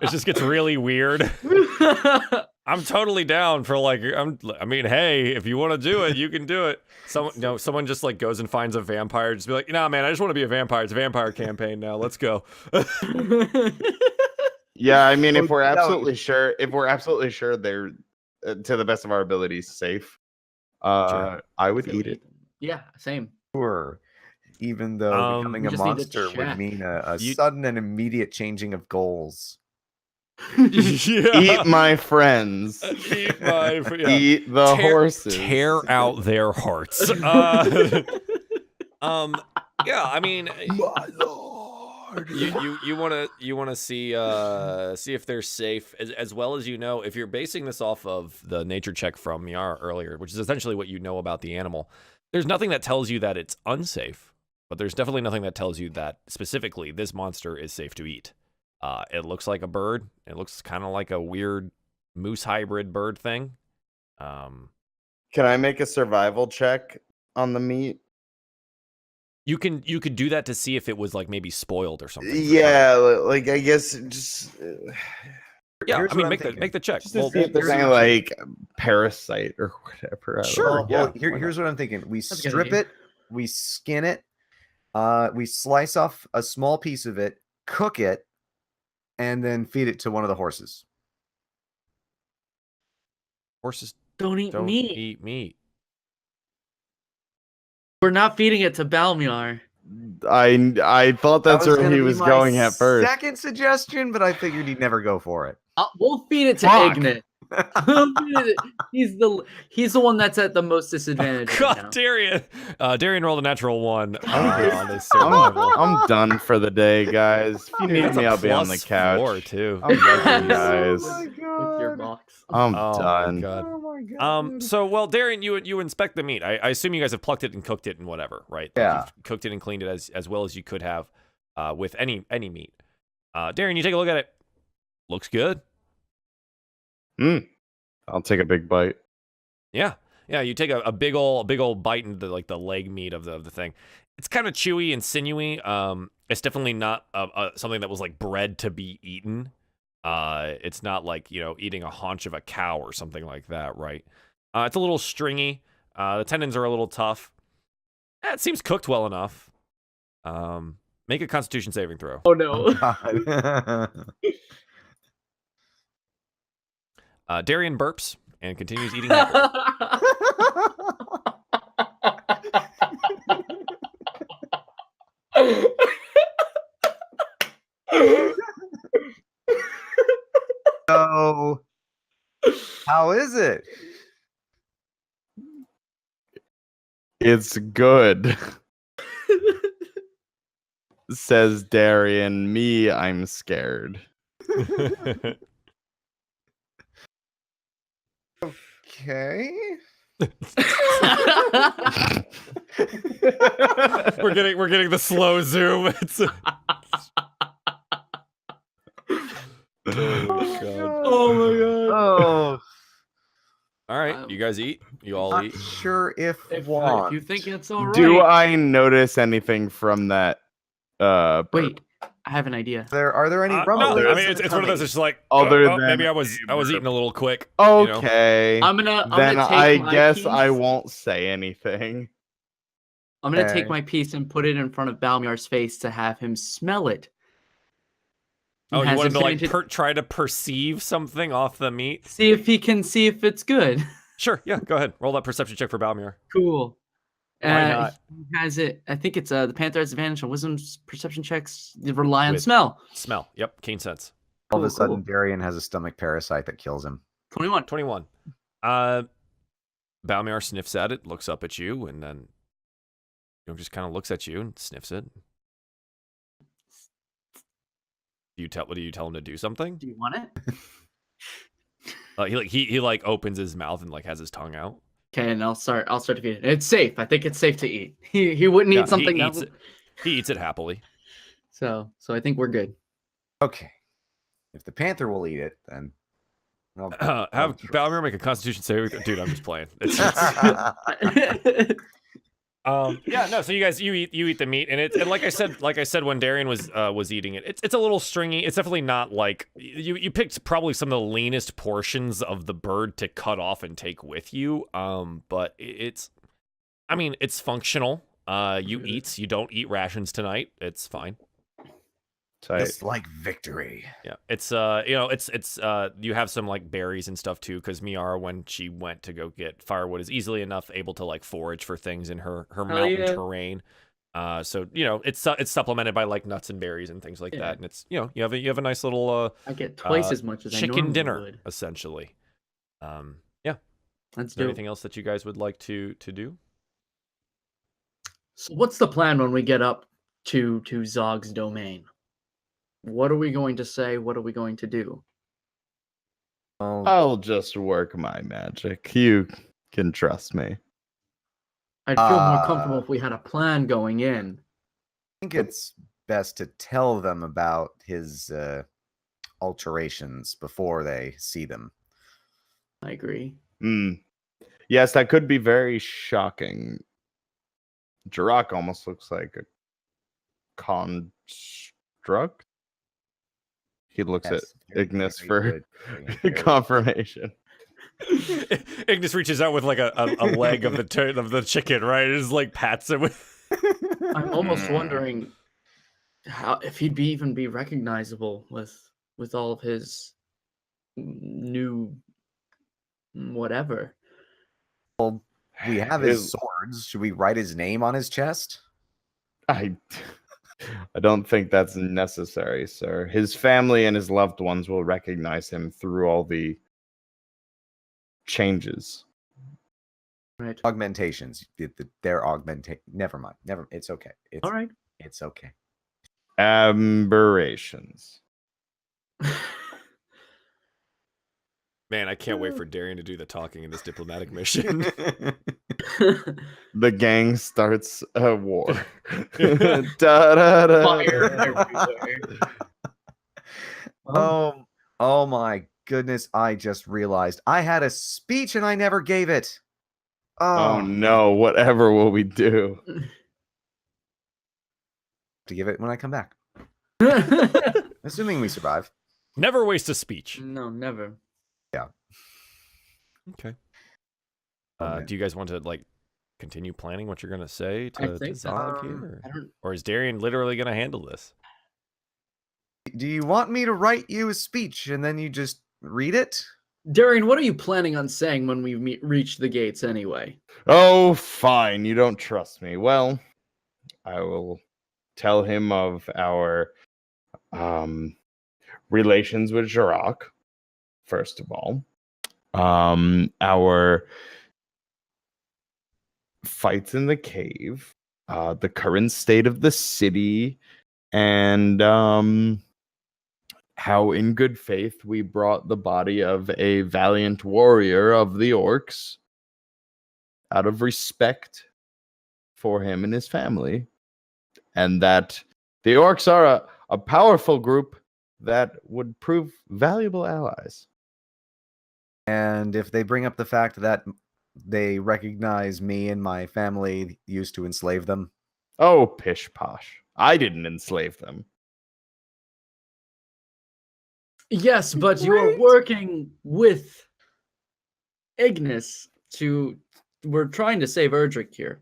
it just gets really weird. I'm totally down for hey, if you want to do it, you can do it. Someone just like goes and finds a vampire, just be like, nah, man, I just want to be a vampire. It's a vampire campaign now. Let's go. Yeah, I mean, if we're absolutely sure they're to the best of our abilities, safe. Sure. I would eat it. Yeah, same. Sure. Even though becoming We a just need to monster would check. mean a sudden and immediate changing of goals. Eat my friends. Eat my Eat the horses. Tear out their hearts. Yeah, I mean, My lord. you want to see if they're safe as well as if you're basing this off of the nature check from Miera earlier, which is essentially what you know about the animal. There's nothing that tells you that it's unsafe, but there's definitely nothing that tells you that specifically this monster is safe to eat. It looks like a bird. It looks kind of like a weird moose hybrid bird thing. Can I make a survival check on the meat? You could do that to see if it was like maybe spoiled or something. Yeah, like I guess just yeah. Here's I mean, what make the check. just to see if there's any like parasite or whatever. Sure. Well, Yeah. here's what I'm thinking. We That's a good strip idea. it, we skin it, we slice off a small piece of it, cook it, and then feed it to one of the horses. Horses Don't eat don't meat. eat meat. We're not feeding it to Balmiar. I thought that's That where gonna he be was my going at first. Second suggestion, but I figured he'd never go for it. We'll feed it to Fuck. Ignis. We'll feed it- he's the one that's at the most disadvantage. right now. God, Darien rolled a natural 1 I'm on his survival. I'm done for the day, guys. If you need That's me, a I'll be on the couch. +4 too. I'm done, Oh guys. With your box. I'm Oh my done. God. Oh my god. So, well, Darien, you inspect the meat. I assume you guys have plucked it and cooked it and whatever, right? Like, Yeah. you've cooked it and cleaned it as well as you could have with any meat. Darien, you take a look at it. Looks good. I'll take a big bite. Yeah. You take a big old bite into the leg meat of the thing. It's kind of chewy and sinewy. It's definitely not something that was like bred to be eaten. It's not like eating a haunch of a cow or something like that, right? It's a little stringy. The tendons are a little tough. It seems cooked well enough. Make a Constitution saving throw. Oh no. Darien burps and continues eating. Happily. So, how is it? It's good. Says Darien. Me, I'm scared. Okay. we're getting the slow zoom. It's Oh my god. Oh, all right. You guys eat. You all not eat. sure if If want. you think it's alright. Do I notice anything from that? Wait, I have an idea. Are there any No, rumblings? I mean it's one of those. It's just like Other oh, than maybe I was eating a little quick. Okay. I'm gonna Then take I my guess piece. I won't say anything. I'm gonna take Okay. my piece and put it in front of Balmiar's face to have him smell it. Oh, you Has wanted to like advantage- try to perceive something off the meat? see if he can see if it's good. Sure. Yeah. Go ahead. Roll that perception check for Balmier. Cool. Why not? He has it. I think it's the Panther has advantage on wisdom's perception checks. They rely on With- smell. Smell. Yep. Keen sense. All of a Cool, sudden, cool. Darien has a stomach parasite that kills him. 21. 21. Balmier sniffs at it, looks up at you, and then just kind of looks at you and sniffs it. Do you tell him to do something? Do you want it? He like opens his mouth and like has his tongue out. Okay, and I'll start to feed it. It's safe. I think it's safe to eat. He wouldn't Yeah, eat something he else. eats it. He eats it happily. So I think we're good. Okay. If the panther will eat it, then Have Balmier make a Constitution save. Dude, I'm just playing. It's yeah, no. So you guys, you eat the meat, and like I said when Darien was eating it, it's a little stringy. It's definitely not like you picked probably some of the leanest portions of the bird to cut off and take with you. But it's functional. You don't eat rations tonight. It's fine. Just like victory. Yeah, it's it's you have some like berries and stuff too, because Miara, when she went to go get firewood, is easily enough able to like forage for things in her mountain terrain. So it's supplemented by like nuts and berries and things like that, and it's you have a nice little I get twice as much as I chicken normally dinner would. essentially. Let's Is there do anything else that you guys would like to do? So what's the plan when we get up to Zog's domain? What are we going to say? What are we going to do? I'll just work my magic. You can trust me. I'd feel more comfortable if we had a plan going in. I think it's best to tell them about his alterations before they see them. I agree. Yes, that could be very shocking. Jirok almost looks like a construct. He looks at Ignis for confirmation. Ignis reaches out with like a leg of the chicken, right? It just like pats it with. I'm almost wondering if he'd even be recognizable with all of his new whatever. Well, we have his swords. Should we write his name on his chest? I don't think that's necessary, sir. His family and his loved ones will recognize him through all the changes. Right. Augmentations. They're augmentation. Never mind. It's okay. All right. It's okay. Aberrations. Man, I can't wait for Darien to do the talking in this diplomatic mission. The gang starts a war. Da, da, da. Fire everywhere. Oh my goodness, I just realized I had a speech and I never gave it. Oh no, whatever will we do? To give it when I come back. Assuming we survive. Never waste a speech. No, never. Yeah. Okay. Do you guys want to like continue planning what you're gonna say to Zog here, or is Darien literally gonna handle this? Do you want me to write you a speech and then you just read it? Darien, what are you planning on saying when we reach the gates anyway? Oh, fine. You don't trust me. Well, I will tell him of our relations with Jirok, first of all. Our fights in the cave, the current state of the city, and how in good faith we brought the body of a valiant warrior of the orcs out of respect for him and his family, and that the orcs are a powerful group that would prove valuable allies. And if they bring up the fact that they recognize me and my family used to enslave them. Oh, pish posh. I didn't enslave them. Yes, but you are working with Ignis we're trying to save Erdrick here.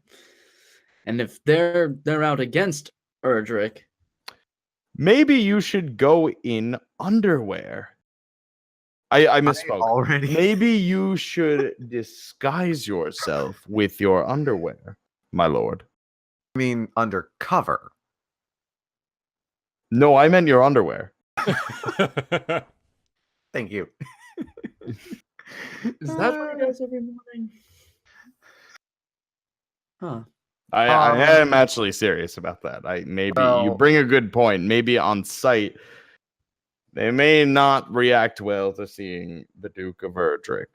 And if they're out against Erdrick, maybe you should go in underwear. I misspoke. Already. Maybe you should disguise yourself with your underwear, my lord. I mean, undercover. No, I meant your underwear. Thank you. is that what he does every morning? Huh. I am actually serious about that. You bring a good point. Maybe on sight, they may not react well to seeing the Duke of Erdrick.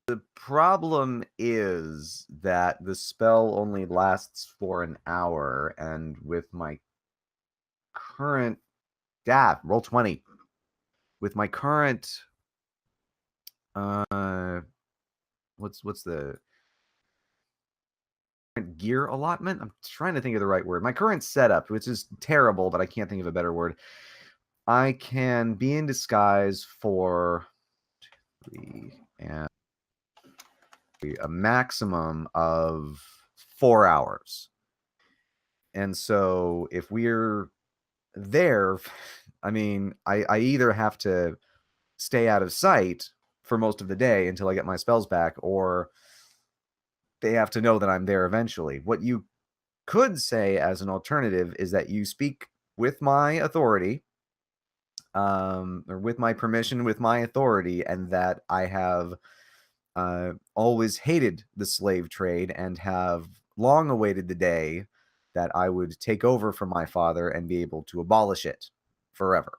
The problem is that the spell only lasts for an hour, and with my current roll 20. With my current what's the gear allotment? I'm trying to think of the right word. My current setup, which is terrible, but I can't think of a better word. I can be in disguise for a maximum of 4 hours. And so if we're there, I mean, I either have to stay out of sight for most of the day until I get my spells back, or they have to know that I'm there eventually. What you could say as an alternative is that you speak with my authority, or with my permission, with my authority, and that I have always hated the slave trade and have long awaited the day that I would take over from my father and be able to abolish it forever.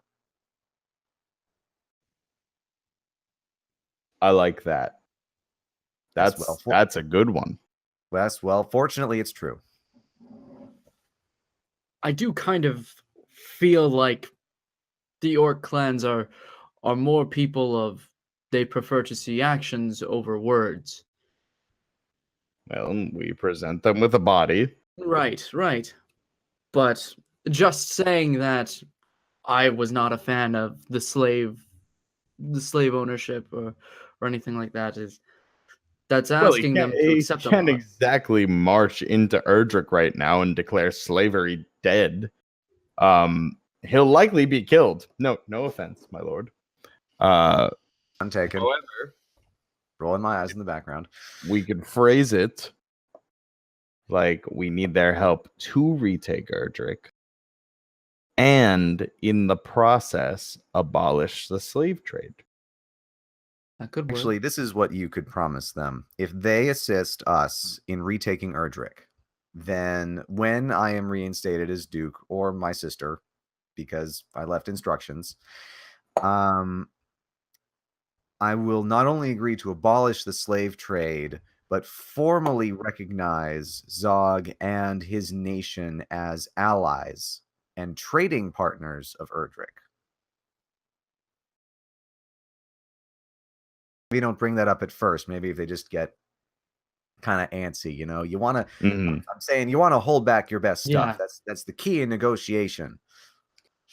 I like that. Yes, That's a good one. Well, fortunately, it's true. I do kind of feel like the orc clans are more people of they prefer to see actions over words. Well, we present them with a body. Right. But just saying that I was not a fan of the slave ownership or anything like that that's asking them to accept You can't them. exactly march into Erdrick right now and declare slavery dead. He'll likely be killed. No offense, my lord. I'm taken. However, Rolling my eyes in the background. we could phrase it like we need their help to retake Erdrick, and in the process, abolish the slave trade. That could work. Actually, this is what you could promise them. If they assist us in retaking Erdrick, then when I am reinstated as Duke, or my sister, because I left instructions, I will not only agree to abolish the slave trade, but formally recognize Zog and his nation as allies and trading partners of Erdrick. Maybe don't bring that up at first. Maybe if they just get kind of antsy, you want to. I'm saying you want to hold back your best stuff. Yeah. That's the key in negotiation.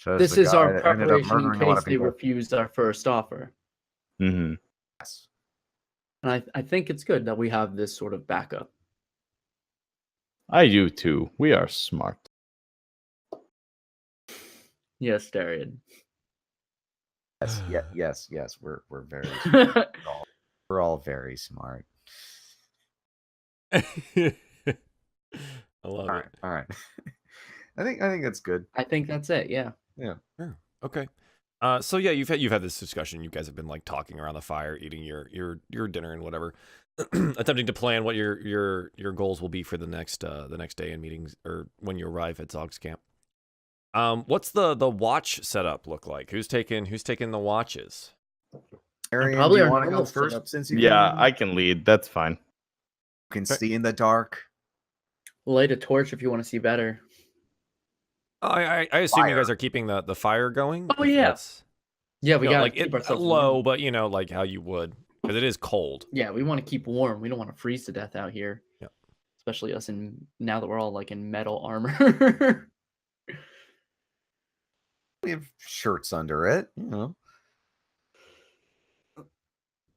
This is our preparation in case they refused our first offer. Mm-hmm. Yes. And I think it's good that we have this sort of backup. I do too. We are smart. Yes, Darien. Yes. We're very smart. We're all very smart. I love it. All right. I think that's good. I think that's it. Yeah. Yeah. Okay. So yeah, you've had this discussion. You guys have been like talking around the fire, eating your dinner and whatever, attempting to plan what your goals will be for the next day in meetings or when you arrive at Zog's camp. What's the watch setup look like? Who's taking the watches? Arian, Probably do you our want to go normal first setup. since you I can lead. That's fine. You can see in the dark. Light a torch if you want to see better. I assume Fire. you guys are keeping the fire going. Oh, yeah. We gotta like keep it ourselves low, warm. but like how you would, because it is cold. Yeah, we want to keep warm. We don't want to freeze to death out here. Yeah. Especially us now that we're all like in metal armor. We have shirts under it,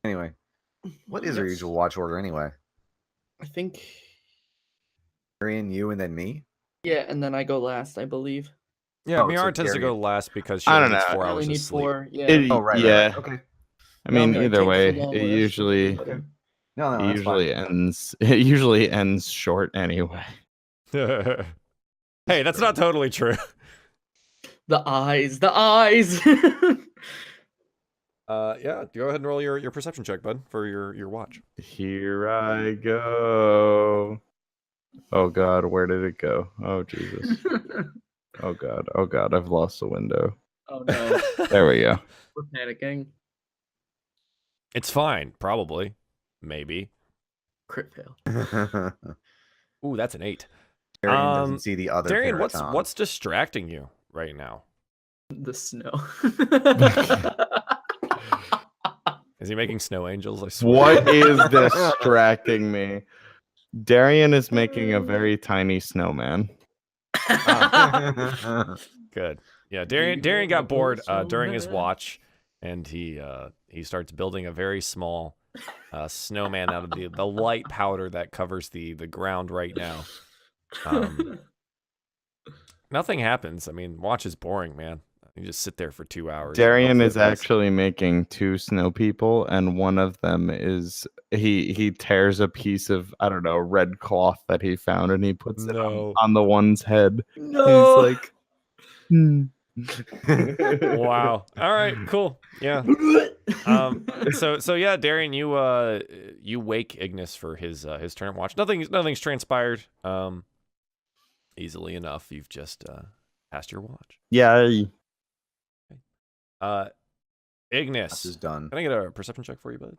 Anyway, what is our usual watch order anyway? I think. Arian, you, and then me? Yeah, and then I go last, I believe. Yeah, Oh, Miera so tends to go Darien. last because she I only don't needs know. 4 I hours only of need sleep. 4. Yeah. Oh, right. Yeah. Okay. I mean, No, it either takes way, a long it rest. usually Okay. No, it that's usually fine. ends. It usually ends short anyway. Hey, that's not totally true. The eyes. Yeah, go ahead and roll your perception check, bud, for your watch. Here I go. Oh God, where did it go? Oh Jesus. Oh God, I've lost the window. Oh no. There we go. We're panicking. It's fine, probably, maybe. Crit fail. Ooh, that's an 8. Arian doesn't see the other Darien, Paraton. what's distracting you right now? The snow. Is he making snow angels? I swear. What is distracting me? Darien is making a very tiny snowman. Good. Yeah, Darien got bored during his watch, and he starts building a very small snowman out of the light powder that covers the ground right now. nothing happens. I mean, watch is boring, man. You just sit there for 2 hours. Darien is actually making 2 snow people, and one of them is he tears a piece of, I don't know, red cloth that he found, and he puts it on the one's head. No. He's like, hmm. Wow. All right, cool. Yeah. So yeah, Darien, you wake Ignis for his turn watch. Nothing's transpired. Easily enough. You've just passed your watch. Yeah. Ignis. This is done. Can I get a perception check for you, bud?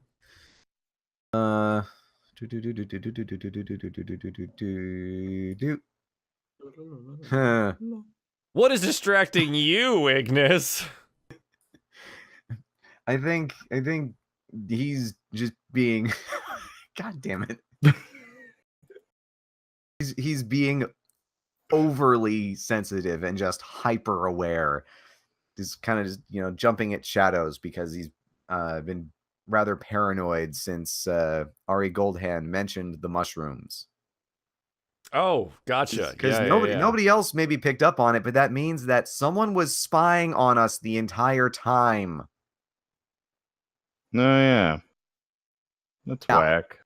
Huh. What is distracting you, Ignis? I think he's just being God damn it. He's being overly sensitive and just hyper aware. Just kind of just, jumping at shadows because he's been rather paranoid since Ari Goldhand mentioned the mushrooms. Oh, gotcha. Because nobody else maybe picked up on it, but that means that someone was spying on us the entire time. Oh, yeah. That's whack.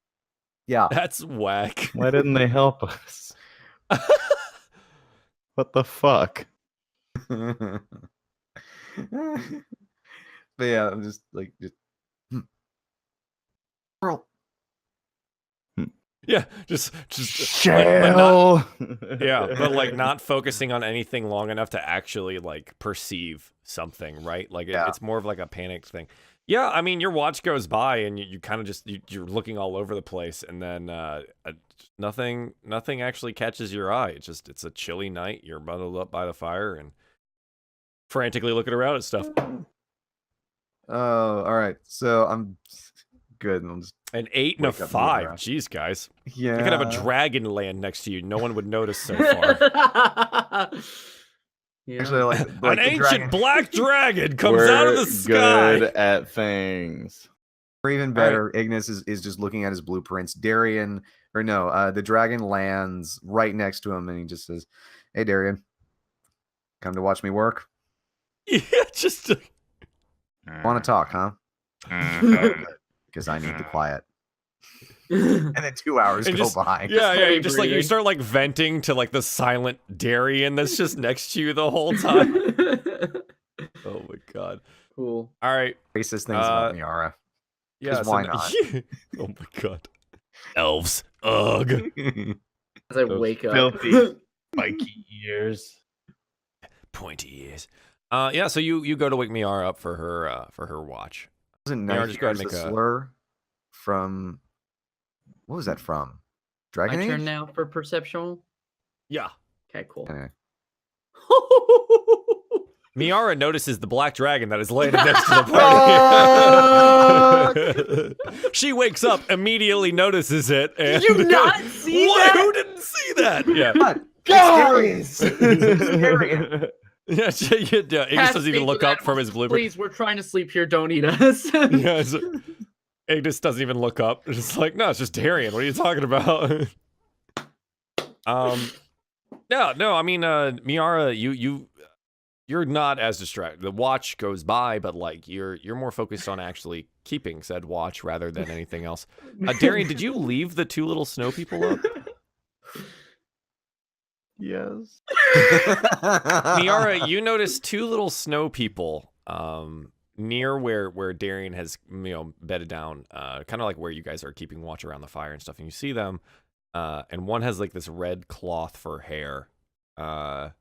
Yeah. That's whack. Why didn't they help us? What the fuck? But yeah, I'm just like, Girl. Yeah, just Shell. but not focusing on anything long enough to actually like perceive something, right? Like it's more of like a panicked thing. Yeah, I mean, your watch goes by and you kind of just you're looking all over the place, and then nothing actually catches your eye. It's a chilly night. You're bundled up by the fire and frantically looking around at stuff. Oh, all right. So I'm good. I'll just an 8 and a 5. Jeez, guys. Yeah. You could have a dragon land next to you. No one would notice so far. Yeah. Actually, like an ancient black dragon comes out of the sky. Good at things. Or even better, Ignis is just looking at his blueprints. The dragon lands right next to him, and he just says, "Hey, Darien, come to watch me work?" Yeah, just want to talk, huh? Because I need the quiet. And then 2 hours go by. Yeah, you start like venting to like the silent Darien that's just next to you the whole time. Oh my god. Cool. All right. Racist things about Miera. Yeah, why not? Oh my god. Elves. Ugh. As I wake up. Filthy, spiky ears. Pointy ears. Yeah, so you go to wake Miara up for her watch. Wasn't Miara, just go ahead and the make a slur from what was that from? Dragon My Age? turn now for perceptual. Yeah. Okay, cool. Okay. Miara notices the black dragon that is landed next to the party. She wakes up, immediately notices it. And Did you not see that? Who didn't see that? Yeah. Guys! Yeah, Ignis doesn't even look up from his blueprint. Please, we're trying to sleep here. Don't eat us. Yeah, Ignis doesn't even look up. It's just like, no, it's just Darien. What are you talking about? No, I mean, Miara, you're not as distracted. The watch goes by, but like you're more focused on actually keeping said watch rather than anything else. Darien, did you leave the 2 little snow people up? Yes. Miara, you notice 2 little snow people near where Darien has bedded down, kind of like where you guys are keeping watch around the fire and stuff, and you see them, and one has like this red cloth for hair. I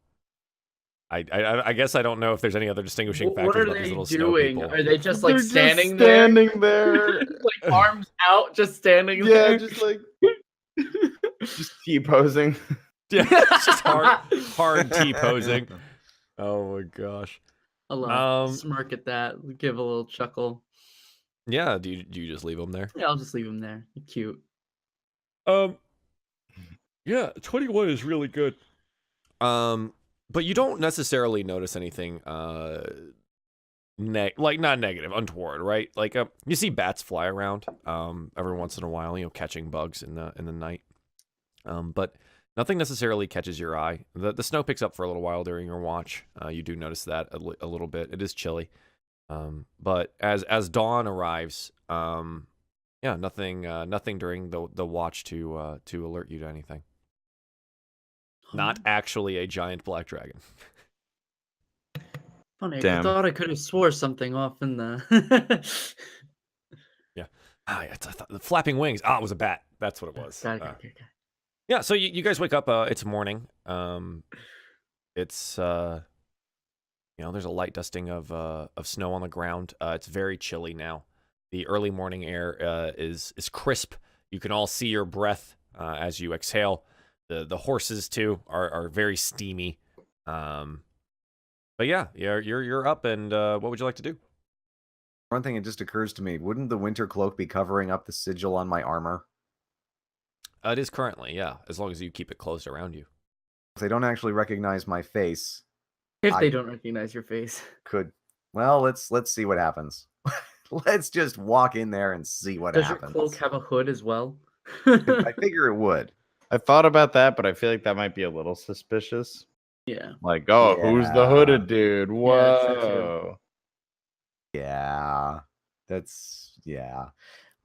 guess I don't know if there's any other distinguishing factors about these little snow people. Are they just like They're standing just standing there? like arms out, just standing there? Yeah, just like just T-posing. Yeah, it's just hard T-posing. Oh my gosh. I love smirk at that. Give a little chuckle. Yeah, do you just leave them there? Yeah, I'll just leave him there. Cute. Yeah, 21 is really good. But you don't necessarily notice anything like not negative, untoward, right? Like you see bats fly around every once in a while, catching bugs in the night. But Nothing necessarily catches your eye. The snow picks up for a little while during your watch. You do notice that a little bit. It is chilly. But as dawn arrives, yeah, nothing during the watch to alert you to anything. Not actually a giant black dragon. Funny, I Damn. thought I could have swore something off in the. Yeah. I thought the flapping wings. Ah, it was a bat. That's what it was. Got it. Yeah, so you guys wake up. It's morning. It's there's a light dusting of snow on the ground. It's very chilly now. The early morning air is crisp. You can all see your breath as you exhale. The horses too are very steamy. But yeah, you're up, and what would you like to do? One thing, it just occurs to me, wouldn't the winter cloak be covering up the sigil on my armor? It is currently, yeah, as long as you keep it closed around you. If they don't actually recognize my face, If they don't recognize your face. let's see what happens. Let's just walk in there and see what Does happens. your cloak have a hood as well? I figure it would. I thought about that, but I feel like that might be a little suspicious. Yeah. Like, oh, who's the hooded dude? Yeah, that's true. Whoa. Yeah.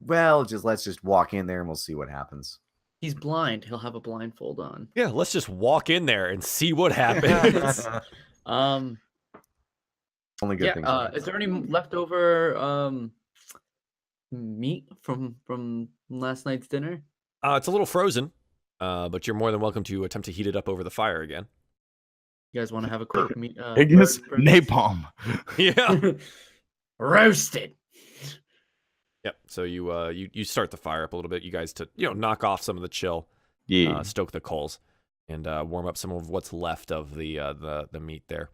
Well, let's just walk in there and we'll see what happens. He's blind. He'll have a blindfold on. Yeah, let's just walk in there and see what happens. Only good things. Is there any leftover meat from last night's dinner? It's a little frozen, but you're more than welcome to attempt to heat it up over the fire again. You guys want to have a quick meat? Ignis bird- napalm. Yeah. Roasted. Yep. So you start the fire up a little bit. You guys to knock off some of the chill, Yeah. stoke the coals, and warm up some of what's left of the meat there.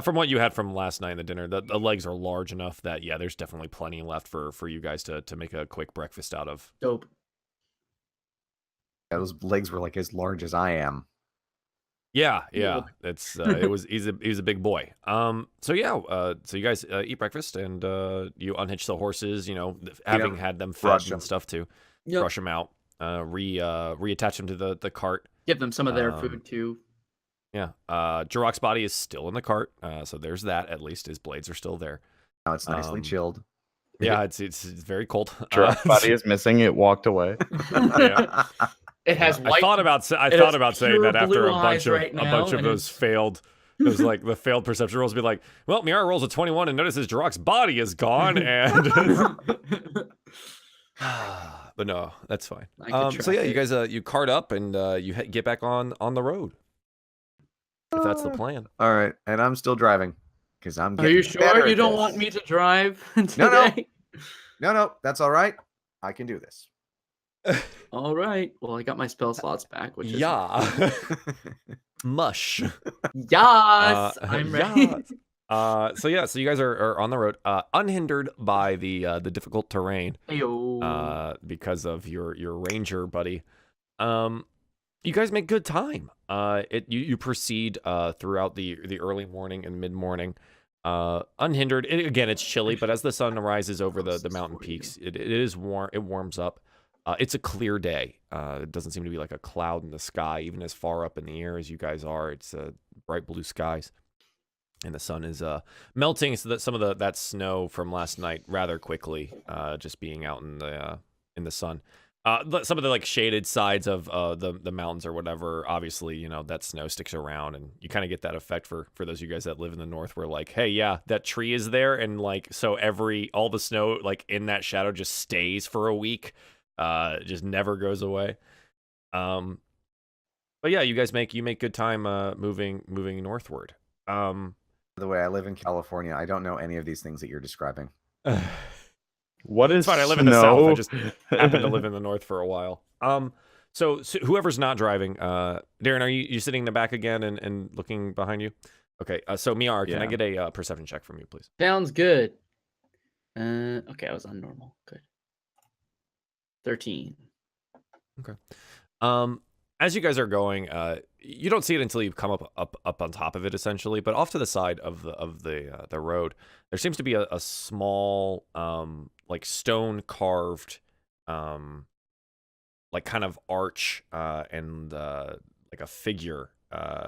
From what you had from last night in the dinner, the legs are large enough that there's definitely plenty left for you guys to make a quick breakfast out of. Dope. Yeah, those legs were like as large as I am. Yeah. It's he's a big boy. So you guys eat breakfast and you unhitch the horses. Having had them fed Brush and 'em. stuff too. Yep. Brush them out. Reattach them to the cart. Give them some of their food too. Yeah. Jirok's body is still in the cart. So there's that. At least his blades are still there. Now it's nicely chilled. Yeah, it's very cold. Giraffe body is missing. It walked away. Yeah. It has white. I thought about saying that after a bunch of those failed. Those like the failed perception rolls, be like, well, Miera rolls a 21 and notices Jirok's body is gone, and but no, that's fine. So yeah, you guys you cart up and you get back on the road. If that's the plan. All right, and I'm still driving because I'm. Are you getting better sure you at don't this. want me to drive today? No, that's all right. I can do this. All right. Well, I got my spell slots back, which is Mush. Yes, I'm ready. So you guys are on the road, unhindered by the difficult terrain, Ayo. because of your ranger buddy. You guys make good time. You proceed throughout the early morning and mid morning, unhindered. Again, it's chilly, but as the sun rises over the mountain peaks, it is warm. It warms up. It's a clear day. It doesn't seem to be like a cloud in the sky, even as far up in the air as you guys are. It's bright blue skies, and the sun is melting so that some of that snow from last night rather quickly, just being out in the sun. Some of the like shaded sides of the mountains or whatever, obviously, that snow sticks around, and you kind of get that effect for those of you guys that live in the north, where like, hey, yeah, that tree is there, and like so all the snow like in that shadow just stays for a week. Just never goes away. But yeah, you guys make good time moving northward. By the way, I live in California. I don't know any of these things that you're describing. What is It's fine. I live in the south. I just happen to live in the north for a while. So whoever's not driving, Darren, are you sitting in the back again and looking behind you? Okay. So Miara, can I get a perception check from you, please? Sounds good. Okay, I was on normal. Good. 13. Okay. As you guys are going, you don't see it until you come up on top of it, essentially. But off to the side of the road, there seems to be a small, like stone carved, like kind of arch, and like figure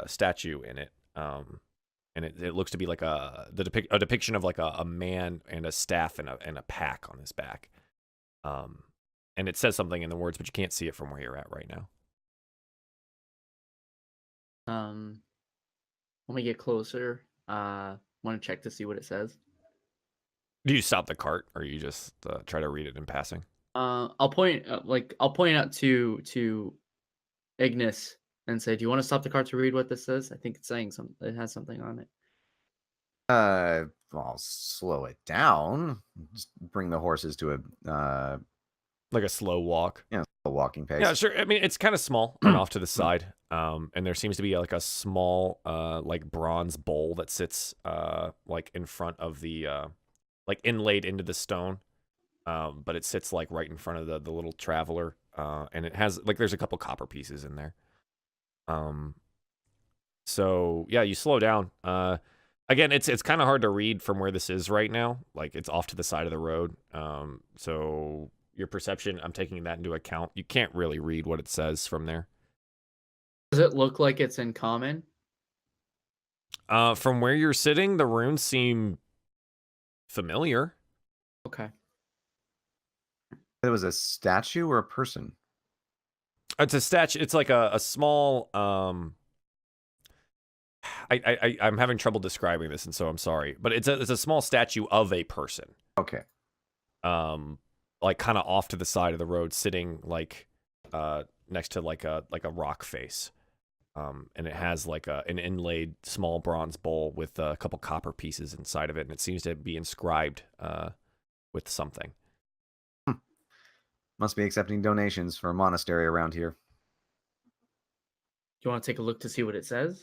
statue in it. And it looks to be like a depiction of like a man and a staff and a pack on his back. And it says something in the words, but you can't see it from where you're at right now. When we get closer, want to check to see what it says. Do you stop the cart, or you just try to read it in passing? I'll point out to Ignis and say, "Do you want to stop the cart to read what this says?" I think it's saying something. It has something on it. I'll slow it down. Just bring the horses to a Like a slow walk. a walking pace. Yeah, sure. I mean, it's kind of small and off to the side. And there seems to be like a small like bronze bowl that sits like in front of the like inlaid into the stone. But it sits like right in front of the little traveler. And it has like there's a couple copper pieces in there. So yeah, you slow down. Again, it's kind of hard to read from where this is right now. Like it's off to the side of the road. So your perception, I'm taking that into account. You can't really read what it says from there. Does it look like it's in common? From where you're sitting, the runes seem familiar. Okay. It was a statue or a person? It's a statue. It's like a small. I'm having trouble describing this, and so I'm sorry. But it's a small statue of a person. Okay. Like kind of off to the side of the road, sitting like next to like a rock face. And it has like an inlaid small bronze bowl with a couple copper pieces inside of it, and it seems to be inscribed with something. Must be accepting donations for a monastery around here. You want to take a look to see what it says?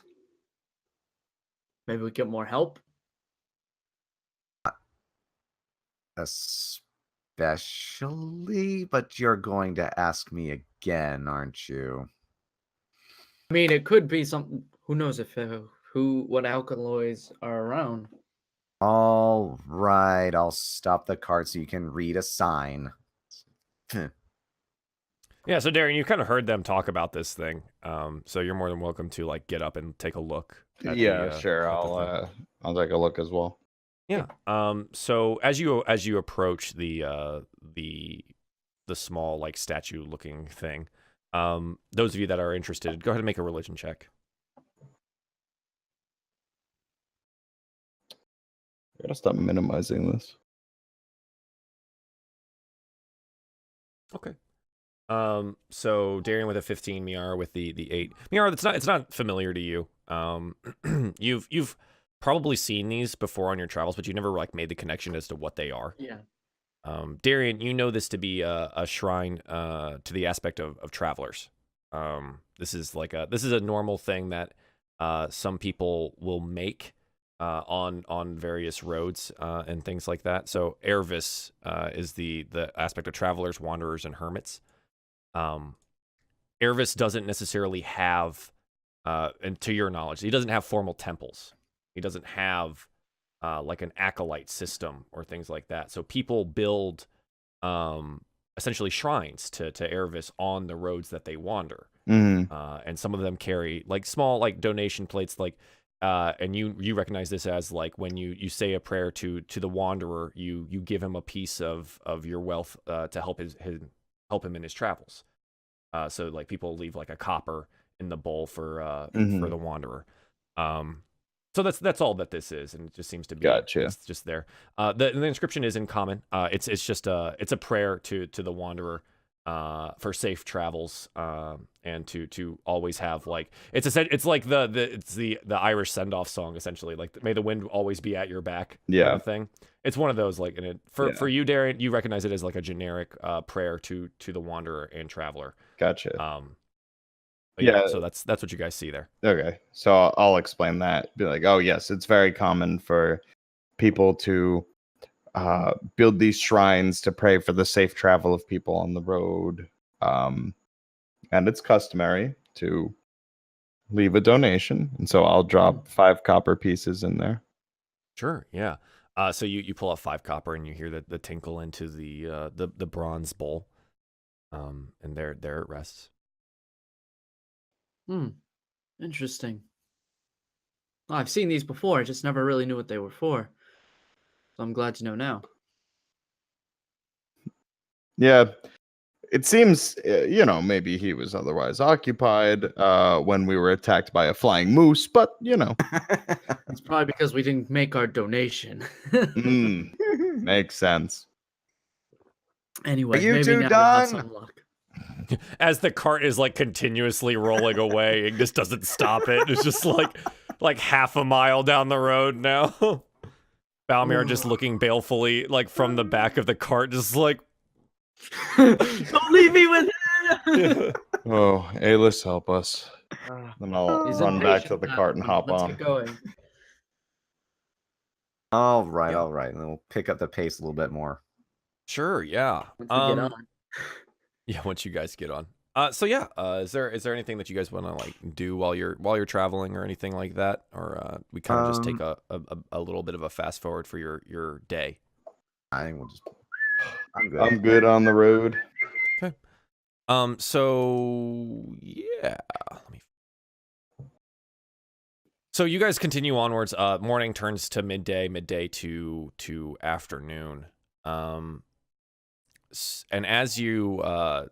Maybe we get more help. Especially, but you're going to ask me again, aren't you? I mean, it could be something. Who knows if what alkaloids are around? All right, I'll stop the cart so you can read a sign. Yeah, so Darien, you kind of heard them talk about this thing. So you're more than welcome to like get up and take a look. Yeah, sure. I'll take a look as well. Yeah. So as you approach the small like statue looking thing, those of you that are interested, go ahead and make a religion check. I gotta stop minimizing this. Okay. So Darien with a 15, Miara with the 8. Miara, it's not familiar to you. You've probably seen these before on your travels, but you never like made the connection as to what they are. Yeah. Darien, you know this to be a shrine to the aspect of travelers. This is a normal thing that some people will make on various roads and things like that. So Ervis is the aspect of travelers, wanderers, and hermits. Ervis doesn't necessarily have, and to your knowledge, he doesn't have formal temples. He doesn't have like an acolyte system or things like that. So people build essentially shrines to Ervis on the roads that they wander. Mm-hmm. And some of them carry like small like donation plates, like and you recognize this as like when you say a prayer to the wanderer, you give him a piece of your wealth to help him in his travels. So like people leave like a copper in the bowl for the wanderer. So that's all that this is, and it just seems to be Gotcha. It's just there. The inscription is in common. It's just it's a prayer to the wanderer for safe travels, and to always have like it's like the Irish send off song essentially, like may the wind always be at your back. Yeah. Kind of thing. It's one of those like, and for you, Darien, you recognize it as like a generic prayer to the wanderer and traveler. Gotcha. Yeah, so that's what you guys see there. Okay, so I'll explain that. Be like, oh yes, it's very common for people to build these shrines to pray for the safe travel of people on the road, and it's customary to leave a donation, and so I'll drop 5 copper pieces in there. Sure, yeah. So you pull out 5 copper and you hear the tinkle into the bronze bowl, and there it rests. Interesting. Well, I've seen these before. I just never really knew what they were for. So I'm glad to know now. Yeah, it seems, maybe he was otherwise occupied when we were attacked by a flying moose, but, It's probably because we didn't make our donation. Makes sense. Anyway, Are you maybe two now we'll have done? some luck. As the cart is like continuously rolling away, Ignis doesn't stop it. It's just like half a mile down the road now. Balmir just looking balefully like from the back of the cart, just like, don't leave me with it. Oh, Alis, help us. Then I'll He's run back to impatient the now. cart and hop Let's on. get going. All right, Yeah. all right. And then we'll pick up the pace a little bit more. sure, yeah. Once we get on. Yeah, once you guys get on. So yeah, is there anything that you guys want to like do while you're traveling or anything like that, or we kind of just take a little bit of a fast forward for your day? I think we'll just. I'm good. I'm good on the road. Okay. So yeah, so you guys continue onwards. Morning turns to midday to afternoon. And as you're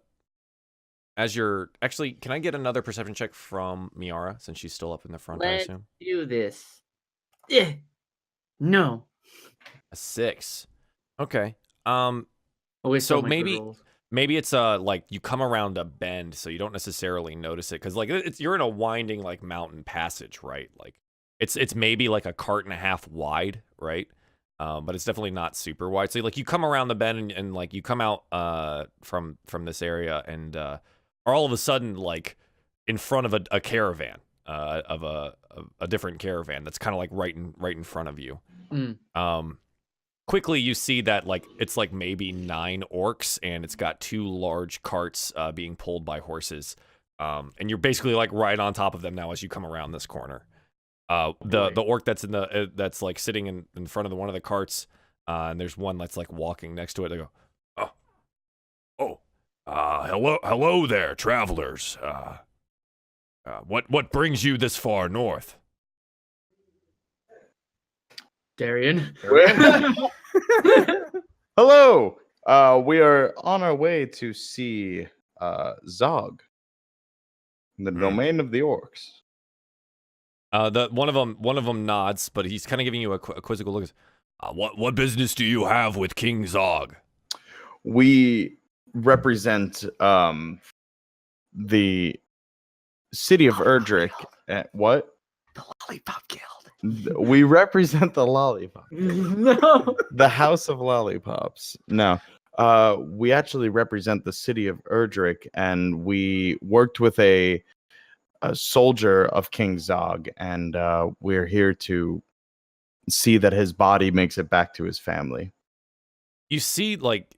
actually, can I get another perception check from Miara since she's still up in the front? I Let's assume do this. Yeah. No. a 6. Okay. Always So so maybe. maybe it's like you come around a bend, so you don't necessarily notice it because like you're in a winding like mountain passage, right? Like it's maybe like a cart and a half wide, right? But it's definitely not super wide. So like you come around the bend and like you come out from this area and are all of a sudden like in front of a caravan of a different caravan that's kind of like right in front of you. Quickly you see that like it's like maybe 9 orcs and it's got 2 large carts being pulled by horses. And you're basically like right on top of them now as you come around this corner. The orc that's that's like sitting in front of one of the carts, and there's one that's like walking next to it. They go, hello there, travelers. What brings you this far north? Darien. Hello. We are on our way to see Zog, the domain of the orcs. One of them nods, but he's kind of giving you a quizzical look. What business do you have with King Zog? We represent the city of Erdrick. What? The Lollipop Guild. We represent the Lollipop. No. The House of Lollipops. No. We actually represent the city of Erdrick, and we worked with a soldier of King Zog, and we're here to see that his body makes it back to his family. You see, like,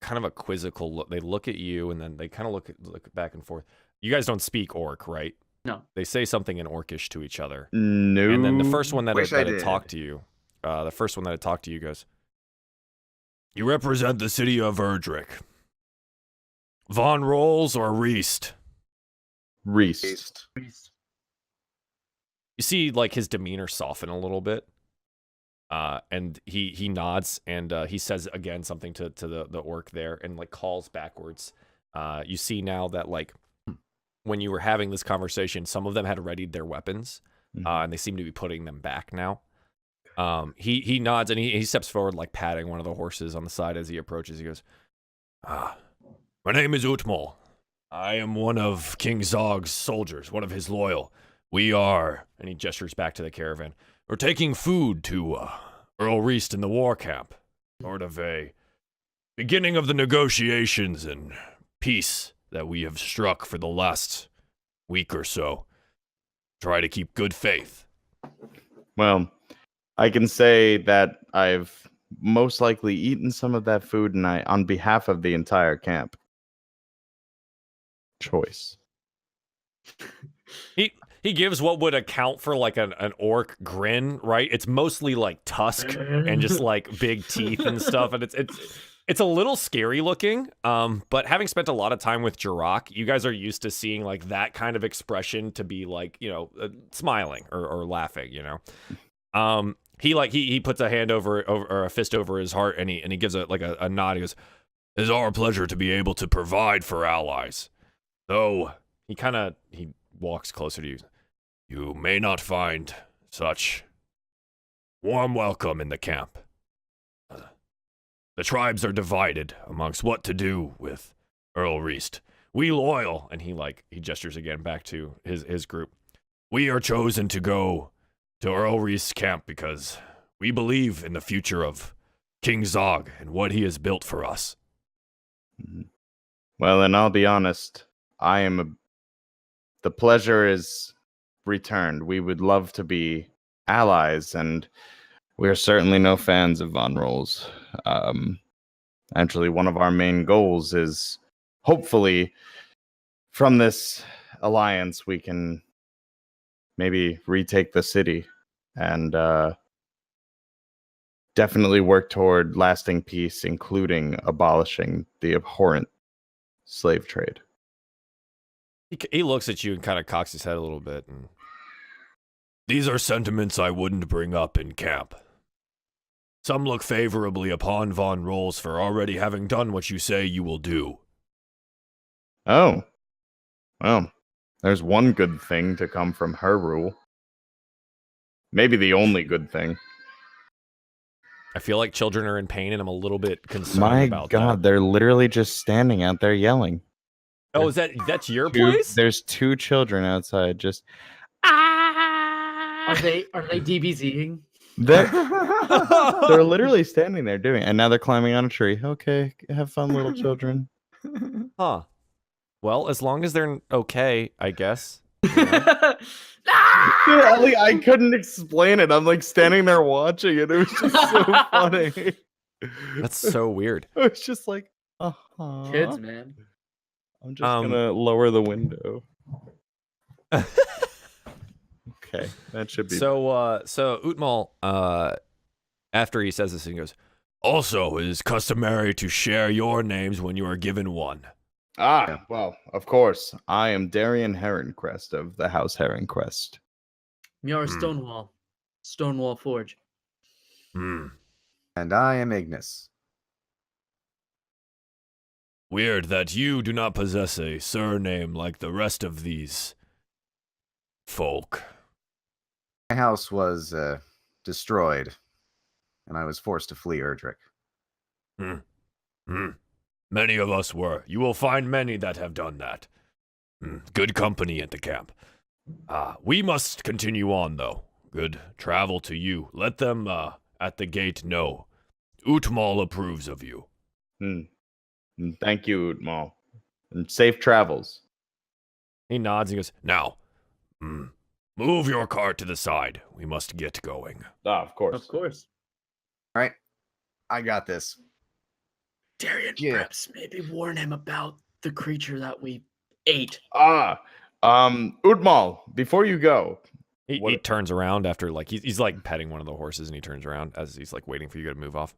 kind of a quizzical look. They look at you, and then they kind of look back and forth. You guys don't speak Orc, right? No. They say something in Orcish to each other. No. And then the first one that Wish I had did. talked to you, goes, "You represent the city of Erdrick. Von Rolls or Reist?" Reist. You see, like, his demeanor soften a little bit. And he nods, and he says again something to the orc there, and, like, calls backwards. You see now that, like, when you were having this conversation, some of them had readied their weapons, and they seem to be putting them back now. He nods, and he steps forward, like, patting one of the horses on the side as he approaches. He goes, "My name is Utmal. I am one of King Zog's soldiers, one of his loyal. We are," and he gestures back to the caravan, "we're taking food to Earl Reist in the war camp. Sort of a beginning of the negotiations and peace that we have struck for the last week or so. Try to keep good faith." Well, I can say that I've most likely eaten some of that food, and on behalf of the entire camp. Choice. He gives what would account for like an orc grin, right? It's mostly like tusk and just like big teeth and stuff, and It's a little scary looking, but having spent a lot of time with Jirok, you guys are used to seeing like that kind of expression to be like, smiling or laughing, He puts a hand over or a fist over his heart and he gives a nod. He goes, "It is our pleasure to be able to provide for allies. Though he walks closer to you. You may not find such warm welcome in the camp. The tribes are divided amongst what to do with Earl Reist. We loyal," and he gestures again back to his group. "We are chosen to go to Earl Reist's camp because we believe in the future of King Zog and what he has built for us." Well, and I'll be honest, the pleasure is returned. We would love to be allies, and we're certainly no fans of Von Rolls. Actually, one of our main goals is, hopefully, from this alliance, we can maybe retake the city and definitely work toward lasting peace, including abolishing the abhorrent slave trade. He looks at you and kind of cocks his head a little bit. And these are sentiments I wouldn't bring up in camp. Some look favorably upon Von Rolls for already having done what you say you will do. Oh. Well, there's one good thing to come from her rule. Maybe the only good thing. I feel like children are in pain, and I'm a little bit concerned about that. My God, they're literally just standing out there yelling. Oh, that's your place? There's 2 children outside just... Are they DBZing? They're literally standing there doing it, and now they're climbing on a tree. Okay, have fun, little children. Huh. Well, as long as they're okay, I guess. Dude, I couldn't explain it. I'm standing there watching it. It was just so funny. That's so weird. It was just like, Kids, man. I'm just gonna lower the window. Okay, that should be. So Utmal, after he says this, he goes, "Also, it is customary to share your names when you are given one." Well, of course. I am Darien Heroncrest of the House Heroncrest. Miera Stonewall Forge. Hmm. And I am Ignas. Weird that you do not possess a surname like the rest of these folk. My house was destroyed, and I was forced to flee Erdrick. Many of us were. You will find many that have done that. Good company at the camp. We must continue on, though. Good travel to you. Let them at the gate know. Utmal approves of you. Thank you, Utmal. And safe travels. He nods and goes, "Now, move your cart to the side. We must get going." Of course. Of course. All right, I got this. Darien, perhaps maybe warn him about the creature that we ate. Utmal, before you go. He turns around after he's petting one of the horses, and he turns around as he's waiting for you to move off.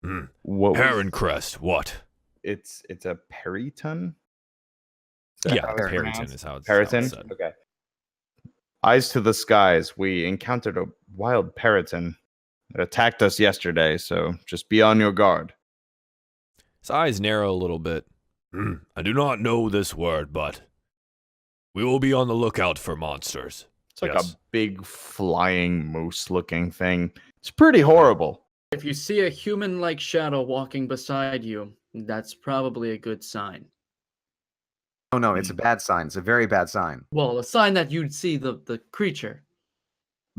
Heroncrest, what? It's a periton? Yeah, periton is how it's Periton? said. Okay. Eyes to the skies. We encountered a wild periton. It attacked us yesterday, so just be on your guard. His eyes narrow a little bit. I do not know this word, but we will be on the lookout for monsters. It's like a big flying moose-looking thing. It's pretty horrible. If you see a human-like shadow walking beside you, that's probably a good sign. Oh no, it's a bad sign. It's a very bad sign. Well, a sign that you'd see the creature.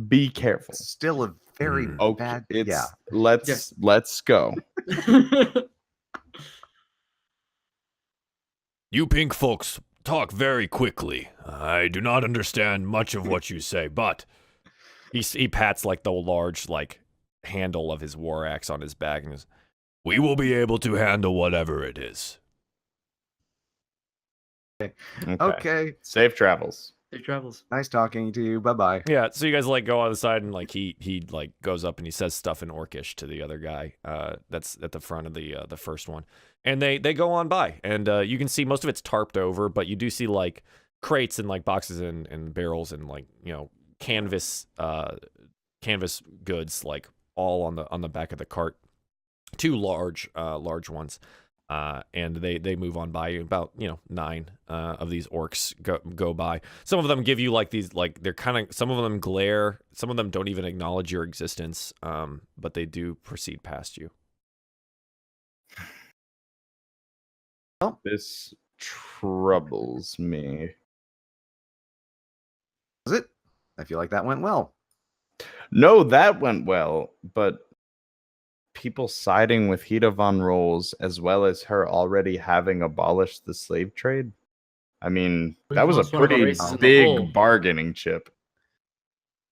Be careful. It's still a very bad. Yeah. Let's go. You pink folks talk very quickly. I do not understand much of what you say, but he pats the large handle of his war axe on his back and goes, "We will be able to handle whatever it is." Okay. Safe travels. Safe travels. Nice talking to you. Bye bye. Yeah, so you guys like go on the side and like he like goes up and he says stuff in Orcish to the other guy that's at the front of the first one, and they go on by, and you can see most of it's tarped over, but you do see like crates and like boxes and barrels and like canvas goods like all on the back of the cart, two large ones. And they move on by. About 9 of these orcs go by. Some of them give you like these, like they're kind of, some of them glare, some of them don't even acknowledge your existence, but they do proceed past you. This troubles me. Was it? I feel like that went well. No, that went well, but people siding with Hida von Rolls, as well as her already having abolished the slave trade. I mean, that was a pretty big bargaining chip.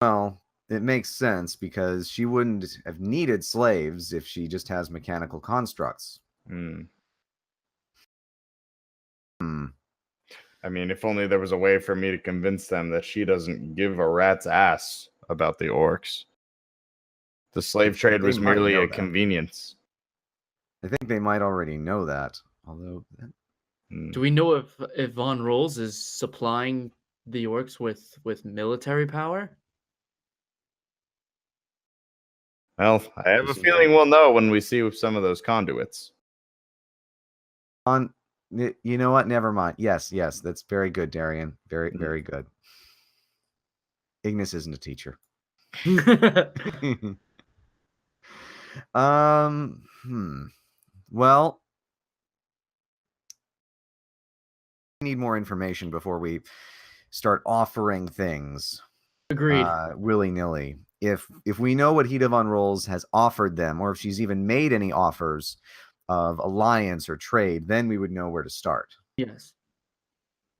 Well, it makes sense because she wouldn't have needed slaves if she just has mechanical constructs. I mean, if only there was a way for me to convince them that she doesn't give a rat's ass about the orcs. The slave trade was merely a convenience. I think they might already know that. Although, do we know if Von Rolls is supplying the orcs with military power? Well, I have a feeling we'll know when we see some of those conduits. You know what? Never mind. Yes, that's very good, Darien. Very good. Ignas isn't a teacher. Well, we need more information before we start offering things. Agreed. Willy-nilly. If we know what Hida von Rolls has offered them, or if she's even made any offers of alliance or trade, then we would know where to start. Yes.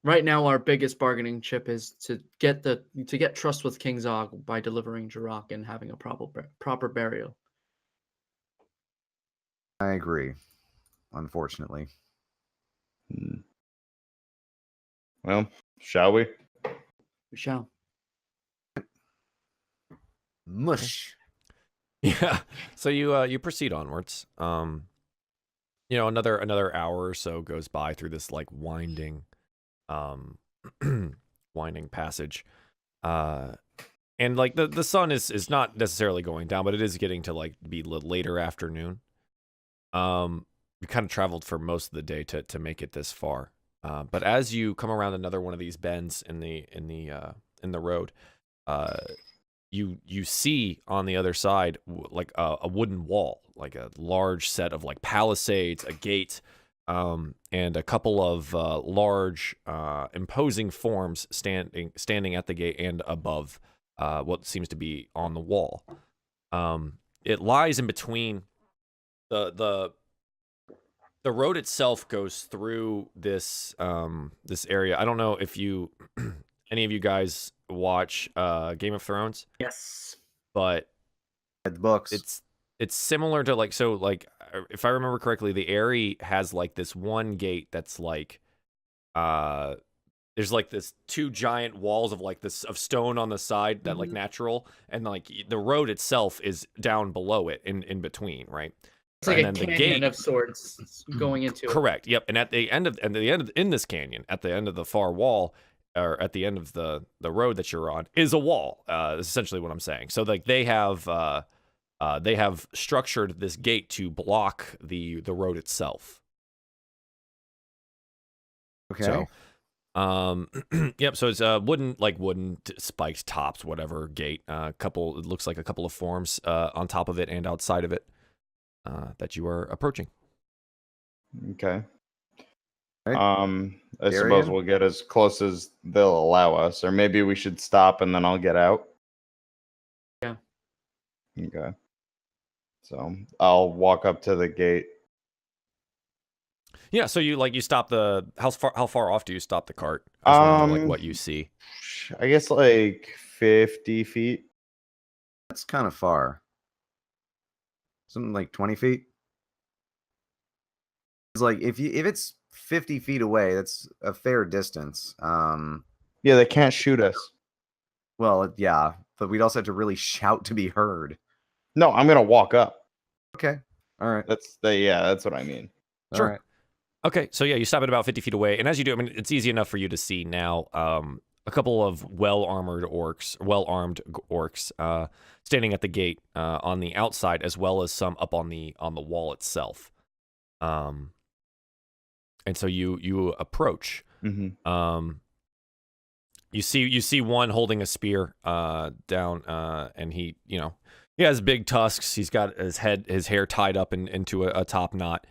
Right now, our biggest bargaining chip is to get trust with King Zog by delivering Jirok and having a proper burial. I agree. Unfortunately. Well, shall we? We shall. Mush. Yeah. So you proceed onwards. Another hour or so goes by through this like winding passage. And like the sun is not necessarily going down, but it is getting to like be later afternoon. You kind of traveled for most of the day to make it this far. But as you come around another one of these bends in the road, you see on the other side like a wooden wall, like a large set of like palisades, a gate, and a couple of large imposing forms standing at the gate and above what seems to be on the wall. It lies in between the road itself goes through this area. I don't know if you any of you guys watch Game of Thrones. Yes. But the books. It's similar to like, so like if I remember correctly, the Eyrie has like this one gate that's like there's like this two giant walls of like this of stone on the side that like natural, and like the road itself is down below it in between, right? It's like a canyon of sorts going into it. Correct. Yep. And at the end of in this canyon, at the end of the far wall, or at the end of the road that you're on, is a wall. Is essentially what I'm saying. So like they have structured this gate to block the road itself. Okay. So, yep. So it's wooden spiked tops, whatever gate. It looks like a couple of forms on top of it and outside of it that you are approaching. Okay. Right. I suppose we'll get as close as they'll allow us, or maybe we should stop and then I'll get out. Yeah. Okay. So I'll walk up to the gate. Yeah. So you stop the how far off do you stop the cart? I just wanna know, like what you see. I guess like 50 feet. That's kind of far. Something like 20 feet. It's like if it's 50 feet away, that's a fair distance. Yeah, they can't shoot us. Well, yeah, but we'd also have to really shout to be heard. No, I'm gonna walk up. Okay. All right. That's what I mean. Sure. All right. Okay, so yeah, you stop at about 50 feet away, and as you do, I mean, it's easy enough for you to see now a couple of well-armed orcs standing at the gate on the outside, as well as some up on the wall itself. And so you approach. Mm-hmm. You see one holding a spear down, and he has big tusks. He's got his hair tied up into a top knot.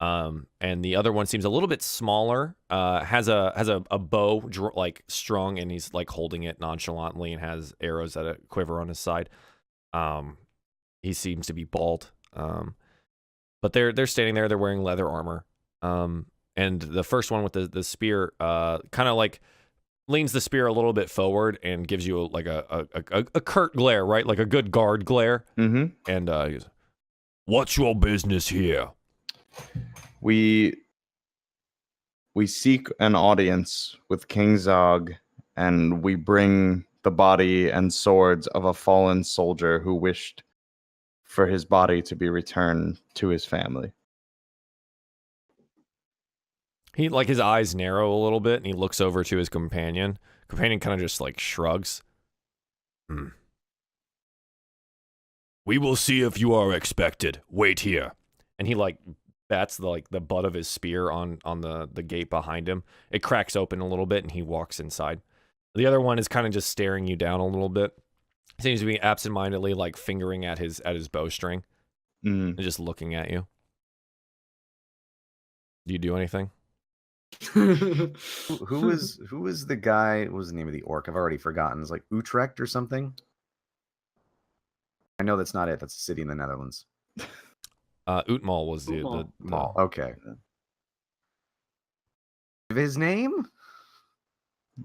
And the other one seems a little bit smaller, has a bow like strung, and he's like holding it nonchalantly and has arrows at a quiver on his side. He seems to be bald. But they're standing there, they're wearing leather armor. And the first one with the spear, kind of like leans the spear a little bit forward and gives you a curt glare, right? Like a good guard glare. Mm-hmm. And he goes, "What's your business here?" We seek an audience with King Zog, and we bring the body and swords of a fallen soldier who wished for his body to be returned to his family. He, like, his eyes narrow a little bit, and he looks over to his companion. Companion kind of just, like, shrugs. "We will see if you are expected. Wait here." And he, like, bats the butt of his spear on the gate behind him. It cracks open a little bit, and he walks inside. The other one is kind of just staring you down a little bit. Seems to be absentmindedly, like, fingering at his bowstring. And just looking at you. Do you do anything? Who was the guy? What was the name of the orc? I've already forgotten. It's like Utrecht or something. I know that's not it. That's a city in the Netherlands. Utmal was the Mall. Okay. His name?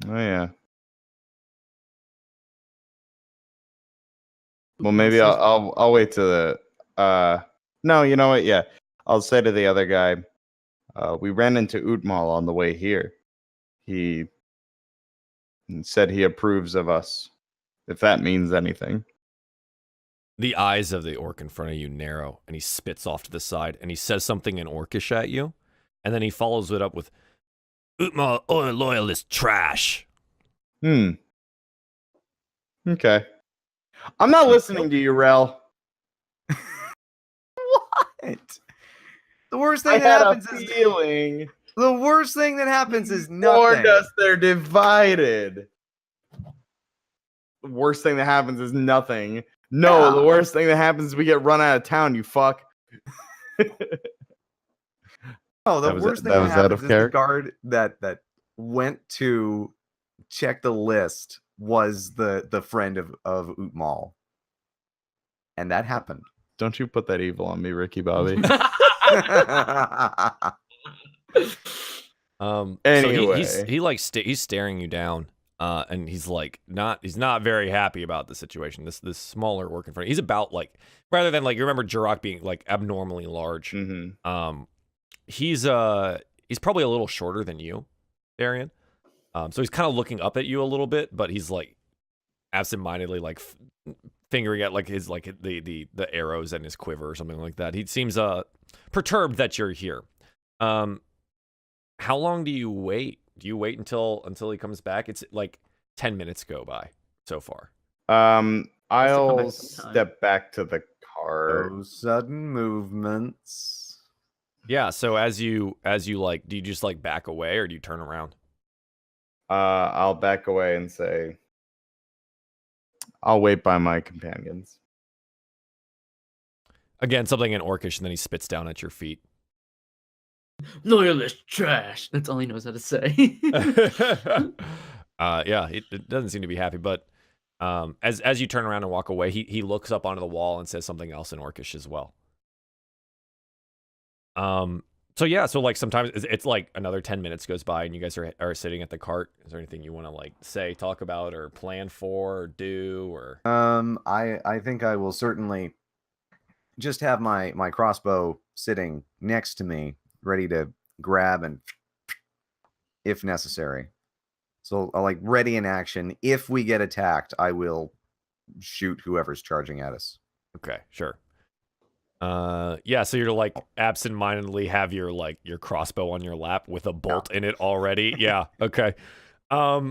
Oh yeah. Well, maybe I'll wait to the no, you know what? Yeah, I'll say to the other guy. We ran into Utmal on the way here. He said he approves of us, if that means anything. The eyes of the orc in front of you narrow, and he spits off to the side, and he says something in Orcish at you, and then he follows it up with, "Utmal loyalist trash." Okay. I'm not listening to you, Rel. What? The worst thing that happens is feeling. the worst thing that happens is Warned nothing. us they're divided. The worst thing that happens is nothing. No, Yeah. the worst thing that happens is we get run out of town, you fuck. Oh, the worst thing that was out happens of is the character? guard that went to check the list was the friend of Utmal. And that happened. Don't you put that evil on me, Ricky Bobby. So Anyway. he's staring you down, and he's not very happy about the situation. This smaller orc in front of you. He's about like, rather than like, you remember Jirok being like abnormally large. Mm-hmm. He's probably a little shorter than you, Darien. So he's kind of looking up at you a little bit, but he's like absentmindedly like fingering at like his like the arrows in his quiver or something like that. He seems perturbed that you're here. How long do you wait? Do you wait until he comes back? It's like 10 minutes go by so far. I'll step back to the car. No sudden movements. Yeah, so as you like, do you just like back away or do you turn around? I'll back away and say, I'll wait by my companions. Again, something in Orcish, and then he spits down at your feet. "Loyalist trash." That's all he knows how to say. Yeah, it doesn't seem to be happy, but as you turn around and walk away, he looks up onto the wall and says something else in Orcish as well. So yeah, so like sometimes it's like another 10 minutes goes by and you guys are sitting at the cart. Is there anything you want to like say, talk about, or plan for, or do, or? I think I will certainly just have my crossbow sitting next to me, ready to grab and if necessary. So I'll like ready in action. If we get attacked, I will shoot whoever's charging at us. Okay, sure. Yeah, so you're like absent-mindedly have your crossbow on your lap with a bolt in it already. Yeah, okay. Yeah,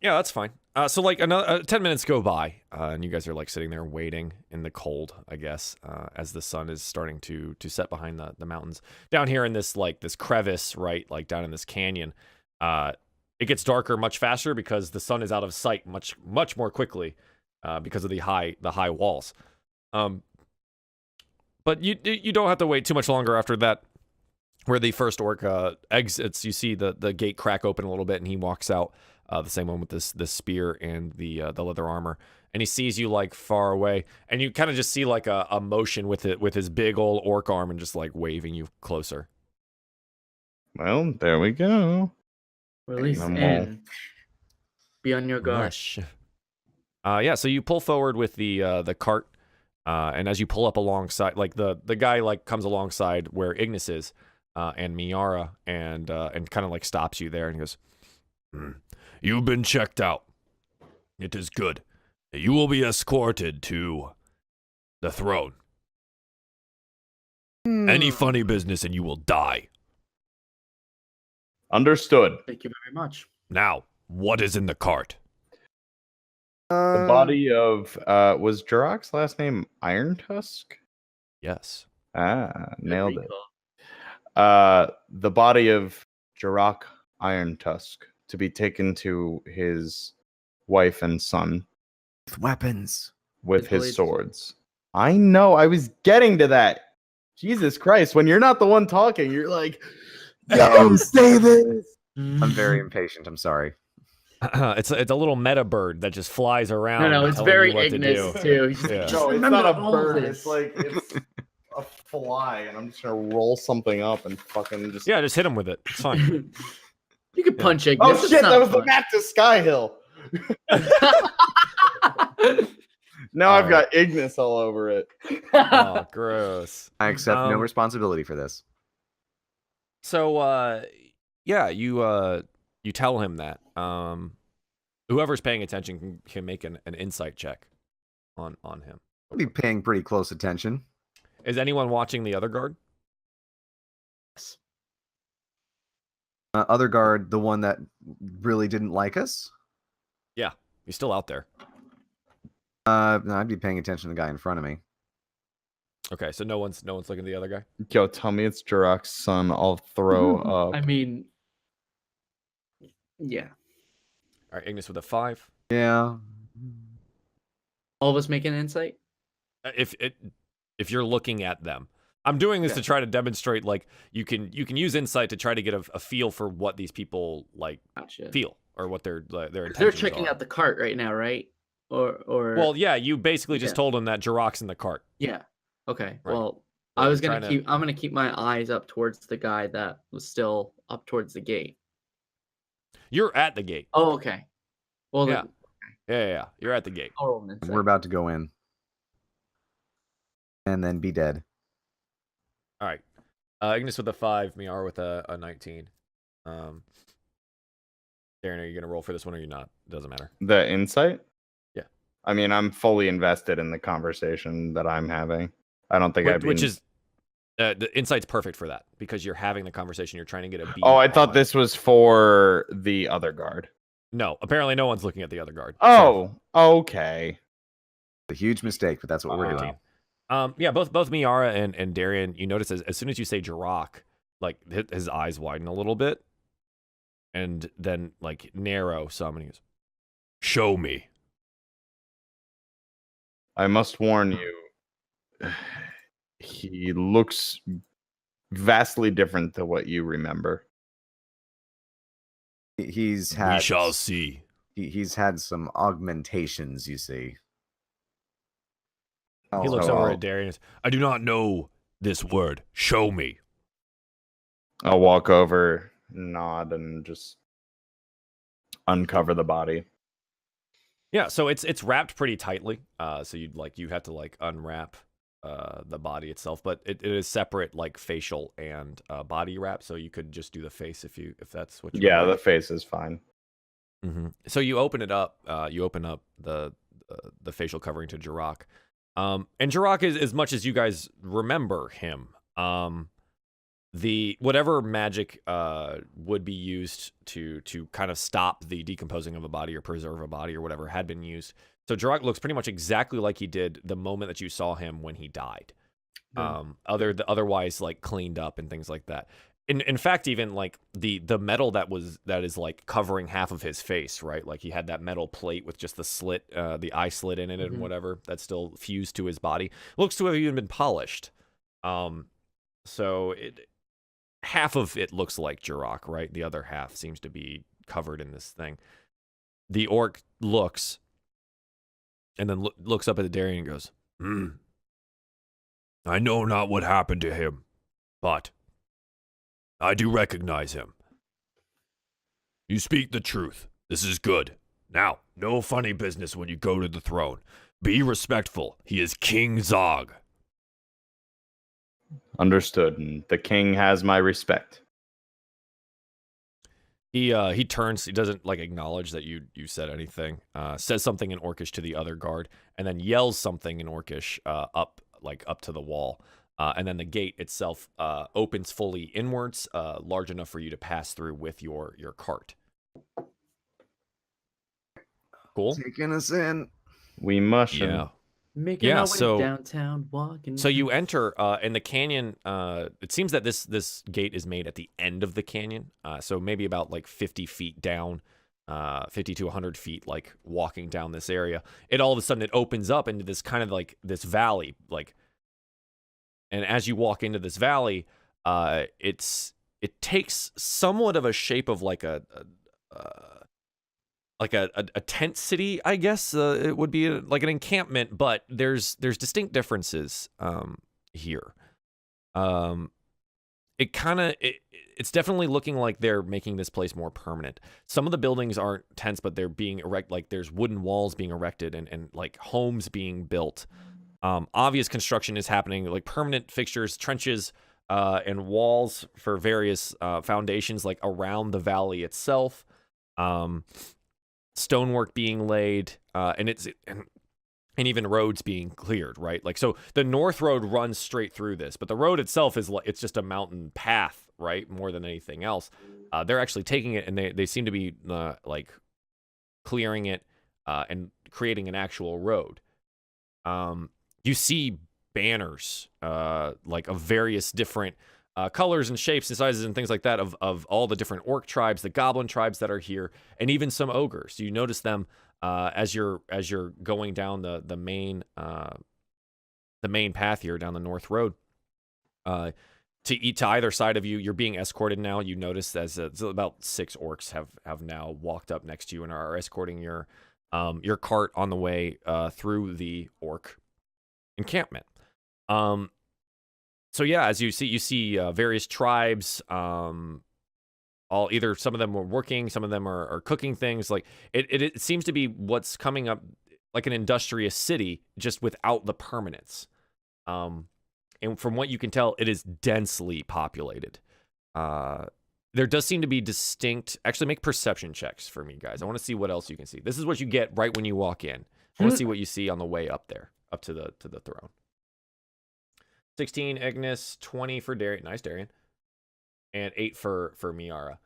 that's fine. So like another 10 minutes go by, and you guys are like sitting there waiting in the cold, I guess, as the sun is starting to set behind the mountains. Down here in this crevice, right, like down in this canyon, it gets darker much faster because the sun is out of sight much more quickly, because of the high walls. But you don't have to wait too much longer after that, where the first orc exits. You see the gate crack open a little bit, and he walks out, the same one with this spear and the leather armor, and he sees you like far away, and you kind of just see like a motion with his big old orc arm and just like waving you closer. Well, there we go. Release I'm in. Be on your guard. Mush. Yeah, so you pull forward with the cart, and as you pull up alongside, like the guy like comes alongside where Ignas is, and Miera, and kind of like stops you there, and he goes, "You've been checked out. It is good. You will be escorted to the throne. Any funny business and you will die. Understood. Thank you very much. Now, what is in the cart?" The body of was Jirok's last name Iron Tusk? Yes. Nailed Good it. recall. The body of Jirok Iron Tusk to be taken to his wife and son With weapons. with His his blades. swords. I know, I was getting to that. Jesus Christ, when you're not the one talking, you're like, "Yo, say this." I'm very impatient. I'm sorry. It's a little meta bird that just flies around. No, it's telling very you what Ignis to do. too. He's just Yeah. like, No, "Just it's remember not a all bird. this." It's like it's a fly, and I'm just gonna roll something up and fucking just. Yeah, just hit him with it. It's fine. You could punch Ignis. Oh it's shit! not That was the fun. map to Sky Hill. Now I've got Ignis all over it. Oh, gross. I accept no Um, responsibility for this. So, yeah, you tell him that. Whoever's paying attention can make an insight check on him. I'll be paying pretty close attention. Is anyone watching the other guard? Other guard, the one that really didn't like us. Yeah, he's still out there. No, I'd be paying attention to the guy in front of me. Okay, so no one's looking at the other guy. Yo, tell me it's Jirok's son. I'll throw up. I mean, yeah. All right, Ignis with a 5. Yeah. All of us make an insight. If you're looking at them, I'm doing this to try to demonstrate like you can use insight to try to get a feel for what these people like Gotcha. feel or what their intentions They're checking are. out the cart right now, right? Or Well, yeah, you basically just Yeah. told them that Jirok's in the cart. yeah. Okay. Right. Well, Well, I was you're gonna trying I'm gonna keep my eyes up towards the guy that was still up towards the gate. You're at the gate. Oh, okay. Well, Yeah. then Yeah. You're at the gate. I'll roll an insight. We're about to go in. And then be dead. All right. Ignis with a 5, Miara with a 19. Darren, are you gonna roll for this one or you're not? Doesn't matter. The insight? Yeah. I mean, I'm fully invested in the conversation that I'm having. I don't think I've been... Which is the insight's perfect for that because you're having the conversation. You're trying to get a beat. Oh, I thought on- this was for the other guard. No, apparently no one's looking at the other guard. Oh, okay. A huge mistake, but that's what we're doing. Yeah, both Miara and Darien, you notice as soon as you say Jirok, like his eyes widen a little bit, and then like narrow some, and he goes, "Show me." I must warn you, he looks vastly different to what you remember. He's had We shall see. he's had some augmentations, you see. He Oh, looks so over I'll- at Darien and says, "I do not know this word. Show me." I'll walk over, nod, and just uncover the body. Yeah, so it's wrapped pretty tightly. So you have to like unwrap the body itself, but it is separate like facial and body wrap. So you could just do the face if that's what you Yeah, would the like. face is fine. So you open it up. You open up the facial covering to Jirok. And Jirok is, as much as you guys remember him, the whatever magic would be used to kind of stop the decomposing of a body or preserve a body or whatever had been used. So Jirok looks pretty much exactly like he did the moment that you saw him when he died. Otherwise like cleaned up and things like that. In fact, even like the metal that is like covering half of his face, right? Like he had that metal plate with just the slit, the eye slit in it and whatever that's still fused to his body. Looks to have even been polished. So half of it looks like Jirok, right? The other half seems to be covered in this thing. The orc looks and then looks up at the Darien and goes, I know not what happened to him, but I do recognize him. You speak the truth. This is good. Now, no funny business when you go to the throne. Be respectful. He is King Zog. Understood. And the king has my respect. He turns. He doesn't like acknowledge that you said anything. Says something in Orcish to the other guard, and then yells something in Orcish up to the wall. And then the gate itself opens fully inwards, large enough for you to pass through with your cart. Cool. Taking us in. We must. Yeah. Making our way downtown, walking. So you enter in the canyon. It seems that this gate is made at the end of the canyon. So maybe about like 50 feet down, 50 to 100 feet, like walking down this area. It all of a sudden it opens up into this kind of like this valley, like. And as you walk into this valley, it takes somewhat of a shape of like a tent city, I guess. It would be like an encampment, but there's distinct differences here. It's definitely looking like they're making this place more permanent. Some of the buildings aren't tents, but they're being like there's wooden walls being erected and like homes being built. Obvious construction is happening, like permanent fixtures, trenches, and walls for various foundations, like around the valley itself. Stonework being laid, and even roads being cleared, right? Like, so the north road runs straight through this, but the road itself is like, it's just a mountain path, right? More than anything else. They're actually taking it and they seem to be like clearing it and creating an actual road. You see banners like of various different colors and shapes and sizes and things like that of all the different orc tribes, the goblin tribes that are here, and even some ogres. You notice them as you're going down the main path here down the north road. To either side of you, you're being escorted now. You notice as about 6 orcs have now walked up next to you and are escorting your cart on the way through the orc encampment. So yeah, as you see various tribes, all either some of them are working, some of them are cooking things. Like it seems to be what's coming up like an industrious city, just without the permanence. And from what you can tell, it is densely populated. There does seem to be distinct. Actually, make perception checks for me, guys. I want to see what else you can see. This is what you get right when you walk in. I want to see what you see on the way up there, up to the throne. 16 Ignis, 20 for Darien. Nice, Darien. And 8 for Miera.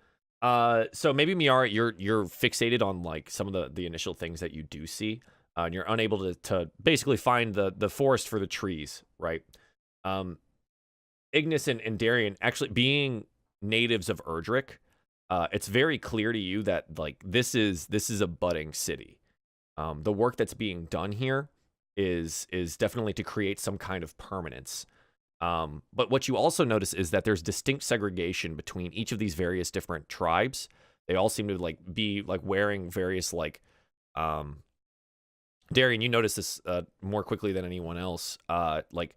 So maybe Miera, you're fixated on like some of the initial things that you do see, and you're unable to basically find the forest for the trees, right? Ignis and Darien, actually being natives of Erdrick, it's very clear to you that like this is a budding city. The work that's being done here is definitely to create some kind of permanence. But what you also notice is that there's distinct segregation between each of these various different tribes. They all seem to like be like wearing various like Darien, you notice this more quickly than anyone else. Like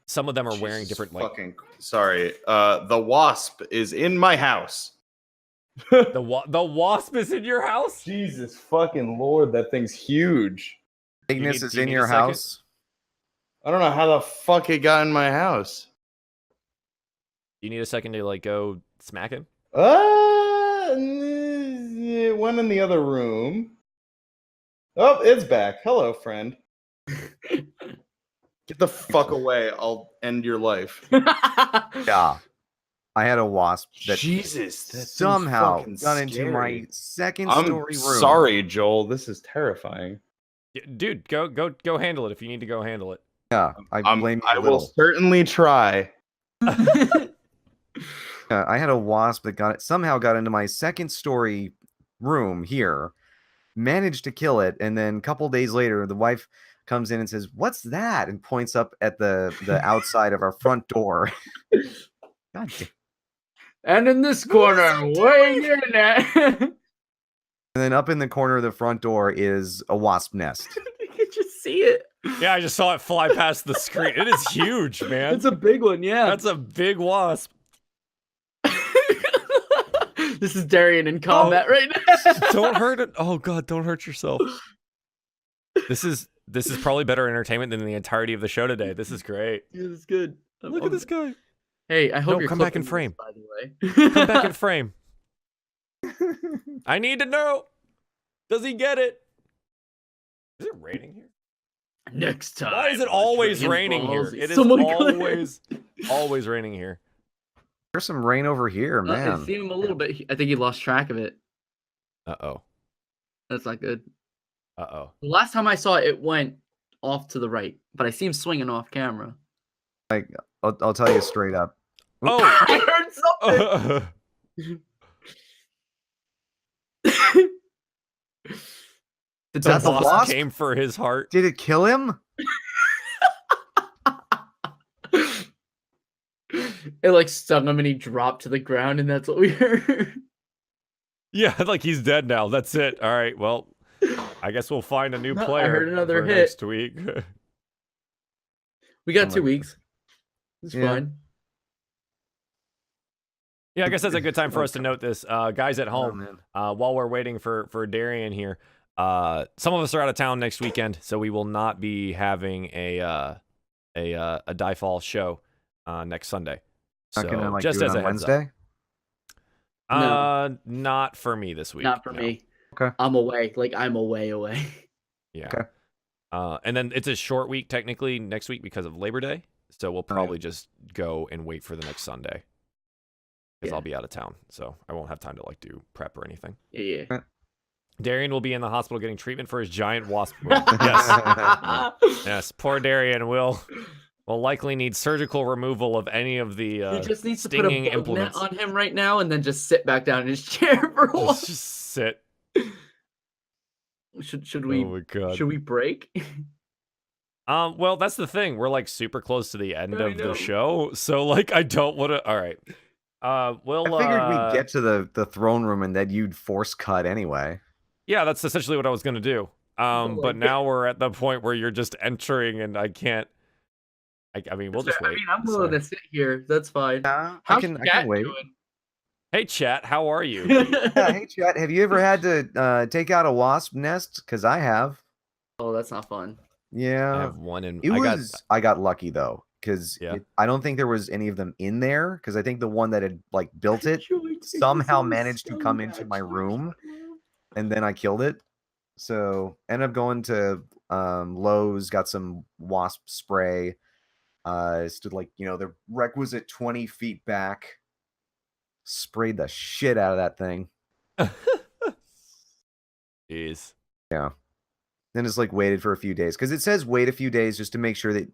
some of them are wearing different like sorry. The wasp is in my house. the wasp is in your house? Jesus fucking Lord, that thing's huge. Ignis is in your house. I don't know how the fuck it got in my house. You need a second to like go smack him? went in the other room. Oh, it's back. Hello, friend. Get the fuck away. I'll end your life. Yeah. I had a wasp that Jesus, that thing's somehow fucking got into my scary. second I'm story room. sorry, Joel. This is terrifying. Dude, go handle it if you need to go handle it. Yeah, I blame you I a will little. certainly try. I had a wasp that somehow got into my second story room here, managed to kill it, and then a couple days later, the wife comes in and says, "What's that?" and points up at the outside of our front door. God damn. And in this corner, weighing in at. And then up in the corner of the front door is a wasp nest. You can just see it. Yeah, I just saw it fly past the screen. It is huge, man. It's a big one, yeah. That's a big wasp. This is Darien in combat right now. Don't hurt it. Oh god, don't hurt yourself. This is probably better entertainment than the entirety of the show today. This is great. Yeah, that's good. Look at this guy. Hey, I hope No, you're come back in clipping frame. this, by the way. Come back in frame. I need to know. Does he get it? Is it raining here? Next time. Why is it always raining here? It is always raining here. There's some rain over here, man. I've seen him a little bit. I think he lost track of it. Uh-oh. That's not good. Uh-oh. The last time I saw it, it went off to the right, but I see him swinging off camera. Like, I'll tell you straight up. Oh! I heard something. The That's a boss wasp? came for his heart. Did it kill him? It like stung him and he dropped to the ground, and that's what we heard. Yeah, like he's dead now. That's it. All right, well, I guess we'll find a new No, I player heard another for hit. next week. We got Oh 2 my weeks. It's Yeah. fine. Yeah, I guess that's a good time for us to note this. Guys at Oh, home, man. while we're waiting for Darien here, some of us are out of town next weekend, so we will not be having a DieFall show next Sunday. So Not gonna, like, just do it as a on heads Wednesday? up. Not for me this week. Not for no. me. Okay. I'm away. Like I'm away. Yeah. Okay. And then it's a short week technically next week because of Labor Day, so we'll yeah. probably just go and wait for the next Sunday because Yeah. I'll be out of town, so I won't have time to like do prep or anything. Yeah. Darien will be in the hospital getting treatment for his giant wasp wound. Yes. Yes, poor Darien will likely need surgical removal of any of the He just needs to put a stinging bug net implements. on him right now, and then just sit back down in his chair for a while. Just sit. Should Oh we? my god. Should we break? Well, that's the thing. We're like super close to the end I of know. the show, so like I don't want to. All right. We'll. I figured we'd get to the throne room and that you'd force cut anyway. Yeah, that's essentially what I was gonna do. But like- now we're at the point where you're just entering, and I can't. I mean, we'll just wait. I mean, I'm willing to sit here. That's fine. Yeah, I How's can Cat wait. doing? Hey, chat, how are you? Yeah, hey chat, have you ever had to take out a wasp nest? Because I have. Oh, that's not fun. I Yeah, have one, and I got lucky though, because Yeah. I don't think there was any of them in there. Because I think the one that had like built it Joy, somehow this is managed to so come into bad. my room, and then I killed it. So ended up going to Lowe's, got some wasp spray. Stood like the requisite 20 feet back. Sprayed the shit out of that thing. Jeez. Then just like waited for a few days because it says wait a few days just to make sure that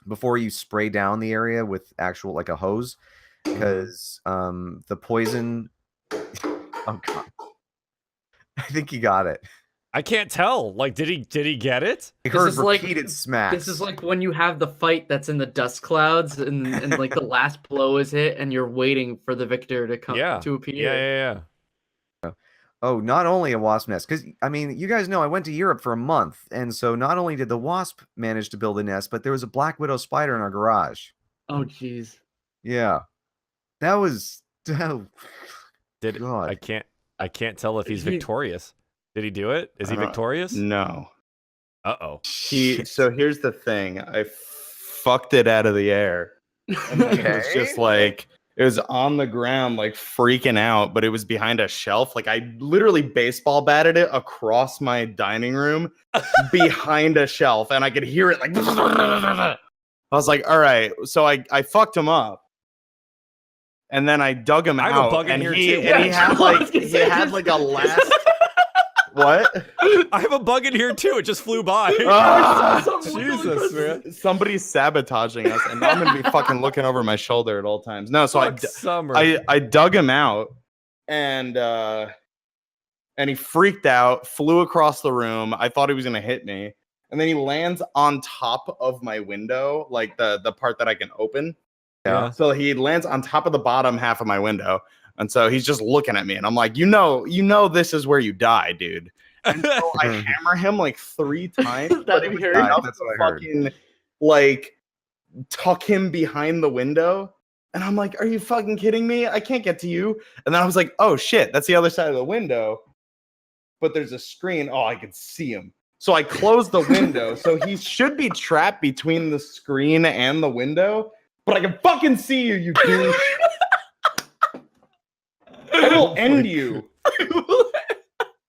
before you spray down the area with actual like a hose, because the poison. Oh god, I think he got it. I can't tell. Like, did he get it? I This heard is like- repeated smacks. This is like when you have the fight that's in the dust clouds, and like the last blow is hit, and you're waiting for the victor to come Yeah. to appear. Yeah. Oh, not only a wasp nest, because I mean, you guys know I went to Europe for a month, and so not only did the wasp manage to build a nest, but there was a black widow spider in our garage. Oh, jeez. Yeah, that was. Oh, Did God. I can't tell if he's He- victorious. Did he do it? Is he I don't- victorious? No. Uh-oh. So here's the thing. I fucked it out of the air. And then it was Okay. just like It was on the ground, like freaking out, but it was behind a shelf. Like I literally baseball batted it across my dining room behind a shelf, and I could hear it like. I was like, all right, so I fucked him up. And then I dug him I have a out, bug in and here he too. and he had like a last. What? I have a bug in here too. It just flew by. Jesus, man! Somebody's sabotaging us, and I'm gonna be fucking looking over my shoulder at all times. No, so I dug him out, and he freaked out, flew across the room. I thought he was gonna hit me, and then he lands on top of my window, like the part that I can open. Yeah. So he lands on top of the bottom half of my window. And so he's just looking at me, and I'm like, you know, this is where you die, dude. And so I hammer him like 3 times. That's what I heard. Like tuck him behind the window. And I'm like, are you fucking kidding me? I can't get to you. And then I was like, oh shit, that's the other side of the window. But there's a screen. Oh, I can see him. So I closed the window. So he should be trapped between the screen and the window. But I can fucking see you, you douche. I will end you.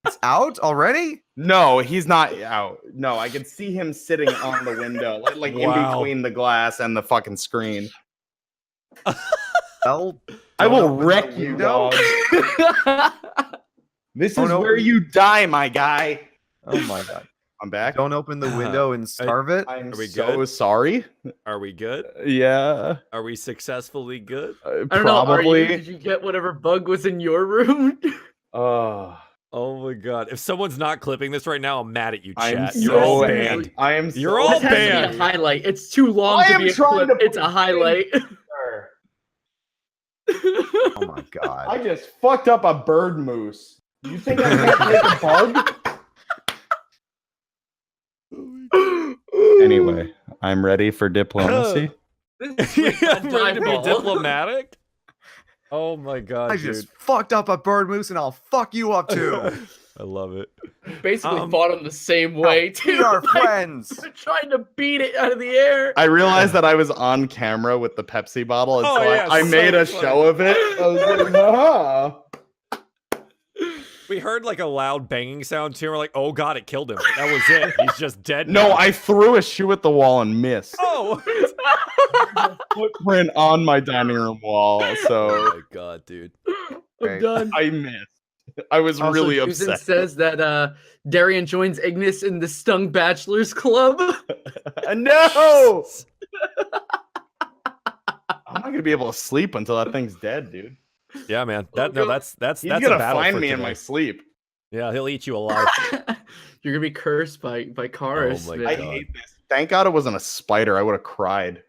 It's out already? No, he's not out. No, I can see him sitting on the window, like in between the glass and the fucking screen. Well, I will wreck you, dog. This is where you die, my guy. Oh my god. I'm back. Don't open the window and starve it. I'm Are we so good? sorry. Are we good? Yeah. Are we successfully good? I don't know. Did you get whatever bug was in your room? Oh my god! If someone's not clipping this right now, I'm mad at you, chat. I'm You're so all angry. banned. I am. You're all This has to banned. be a highlight. It's too long to be a clip. It's a highlight. Oh my god. I just fucked up a bird moose. You think I can't take a bug? Anyway, I'm ready for diplomacy. I'm ready to be diplomatic. Oh my god, I just fucked up a bird moose and I'll fuck you up too. I love it. Basically fought him the same way too. We are friends. Trying to beat it out of the air. I realized that I was on camera with the Pepsi bottle, and Oh, so yeah, I made a so show of it. I was like, ah. We heard like a loud banging sound too. We're like, oh god, it killed him. That was it. He's just dead. No, now. I threw a shoe at the wall and missed. Oh. Footprint on my dining room wall, Oh so my god, dude. I'm done. I missed. I was Also, really Susan upset. says that Darien joins Ignis in the Stung Bachelors Club. No! I'm not gonna be able to sleep until that thing's dead, dude. Yeah, man. Oh, That's He's a gonna battle find for me in today. my sleep. Yeah, he'll eat you alive. You're gonna be cursed by Karis. Oh my man. I God. hate this. Thank God it wasn't a spider. I would have cried.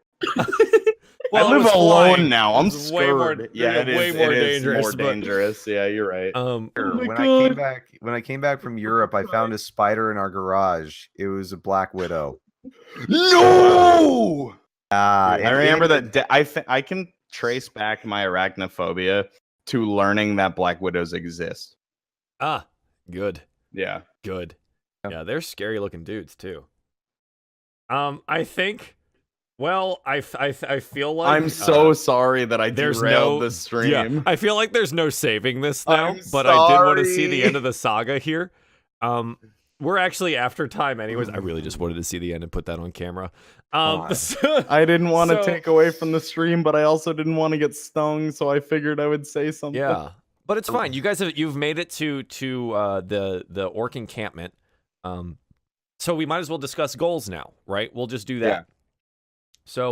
Well, I it live was alone flying. now. I'm It's way more- scared. Yeah, it is way more it is dangerous, More but- dangerous. Yeah, you're right. Oh my When I came back from Europe, I found a spider in our garage. It was a black widow. No! I I remember that. I can trace back my arachnophobia to learning that black widows exist. Ah, good. Yeah. Good. Yeah. Yeah, they're scary looking dudes too. I think. Well, I feel like I'm so sorry that I there's derailed no the stream. Yeah, I feel like there's no saving this now. I'm but I did want to see the sorry. end of the saga here. We're actually after time, anyways. I really just wanted to see the end and put that on camera. So- I didn't want to So- take away from the stream, but I also didn't want to get stung, so I figured I would say something. Yeah, but it's fine. You guys you've made it to the orc encampment. So we might as well discuss goals now, right? We'll just do that. Yeah. So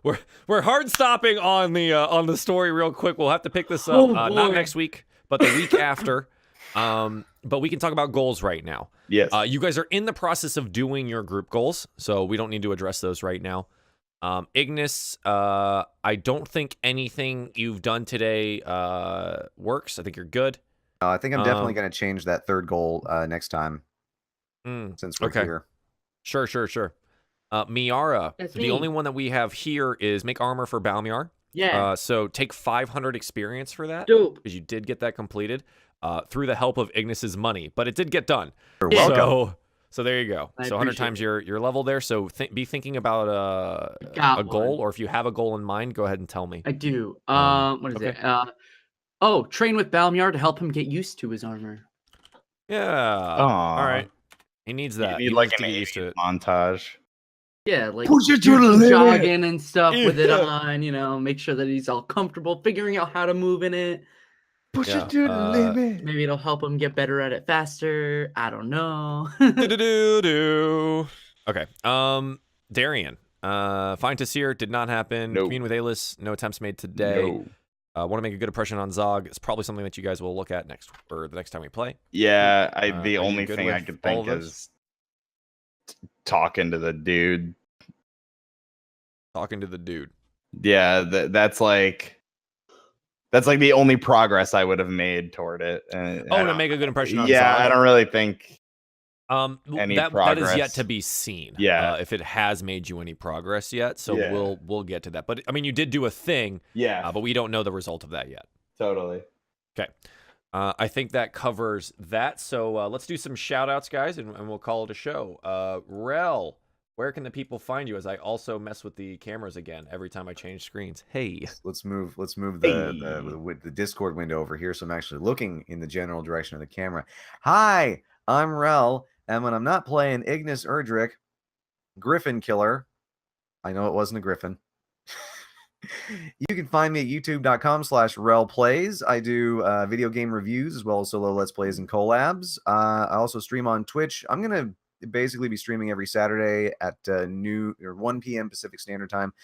we're hard stopping on the story real quick. We'll have to pick this up Oh, not boy. next week, but the week after. But we can talk about goals right now. Yes. You guys are in the process of doing your group goals, so we don't need to address those right now. Ignis, I don't think anything you've done today works. I think you're good. I think I'm definitely going to change that third goal next time since we're okay. here. Sure. Miara, That's the me. only one that we have here is make armor for Balmiar. Yeah. So take 500 experience for that Dope. because you did get that completed through the help of Ignis's money, but it did get done. You're Yeah. welcome. So there you go. I So 100 appreciate times your level there. So be thinking about Got a goal, one. or if you have a goal in mind, go ahead and tell me. I do. What is okay. it? Train with Balmiar to help him get used to his armor. Yeah. Aw. All right. He needs that. You need He like needs to an get used to it. montage. Yeah, like Push it to do the some limit. jogging and stuff with it Yeah. on, make sure that he's all comfortable, figuring out how to move in it. Push Yeah, it to the limit. Maybe it'll help him get better at it faster. I don't know. Do. Okay. Darien. Find Tasir did not happen. Nope. Commune with Alis. No attempts made today. No. Want to make a good impression on Zog. It's probably something that you guys will look at the next time we play. Yeah, Are the you only good thing I with could all think of those? is talking to the dude. Talking to the dude. Yeah, that's like the only progress I would have made toward it. To make a good impression on Yeah, Zog. I don't really think that any is yet progress. to be seen. Yeah. If it has made you any progress yet, so Yeah. we'll get to that. But I mean, you did do a thing, Yeah, but we don't know the result of that yet. totally. Okay. I think that covers that. So let's do some shout outs, guys, and we'll call it a show. Rel, where can the people find you? As I also mess with the cameras again every time I change screens. Hey. Let's move Hey. the Discord window over here, so I'm actually looking in the general direction of the camera. Hi, I'm Rel, and when I'm not playing Ignas Erdrick, Griffin Killer, I know it wasn't a griffin. You can find me at youtube.com/relplays. I do video game reviews as well as solo let's plays and collabs. I also stream on Twitch. I'm gonna basically be streaming every Saturday at 1 p.m. Pacific Standard Time.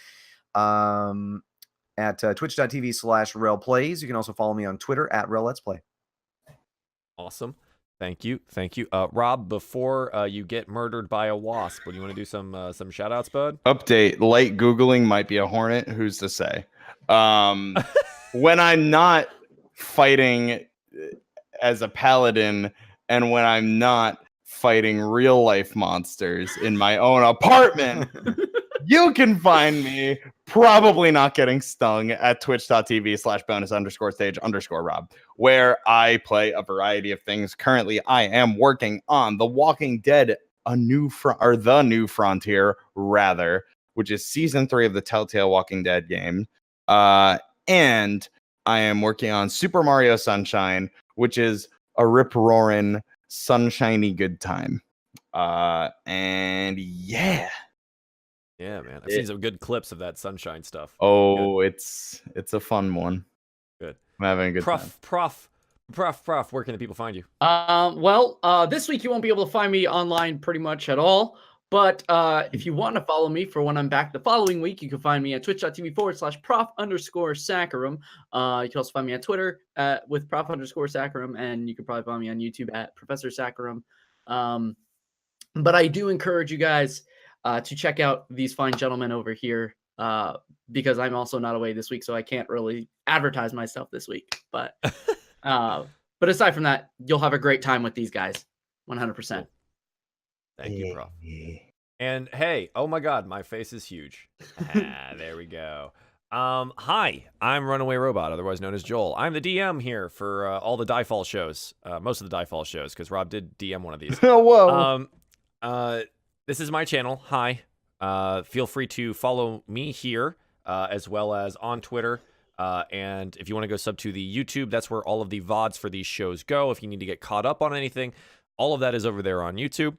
At twitch.tv/relplays. You can also follow me on Twitter at reletsplay. Awesome. Thank you. Rob, before you get murdered by a wasp, do you want to do some shout outs, bud? Update: light googling might be a hornet. Who's to say? When I'm not fighting as a paladin, and when I'm not fighting real life monsters in my own apartment, you can find me probably not getting stung at twitch.tv/bonus_stage_Rob, where I play a variety of things. Currently, I am working on The Walking Dead, the new frontier, rather, which is season 3 of the Telltale Walking Dead game. And I am working on Super Mario Sunshine, which is a rip-roaring, sunshiny good time. And yeah. Yeah, man. I've seen some good clips of that sunshine stuff. Oh, it's a fun one. Good. I'm having a good time. Prof, where can the people find you? This week you won't be able to find me online pretty much at all. But if you want to follow me for when I'm back the following week, you can find me at twitch.tv/prof_Saccharum. You can also find me on Twitter with prof_Saccharum, and you can probably find me on YouTube at Professor Saccharum. But I do encourage you guys to check out these fine gentlemen over here because I'm also not away this week, so I can't really advertise myself this week. But aside from that, you'll have a great time with these guys, 100%. Thank you, Prof. And hey, oh my God, my face is huge. There we go. Hi, I'm Runaway Robot, otherwise known as Joel. I'm the DM here for all the DieFall shows, most of the DieFall shows, because Rob did DM one of these. Whoa. This is my channel. Hi. Feel free to follow me here, as well as on Twitter. And if you want to go sub to the YouTube, that's where all of the VODs for these shows go. If you need to get caught up on anything, all of that is over there on YouTube.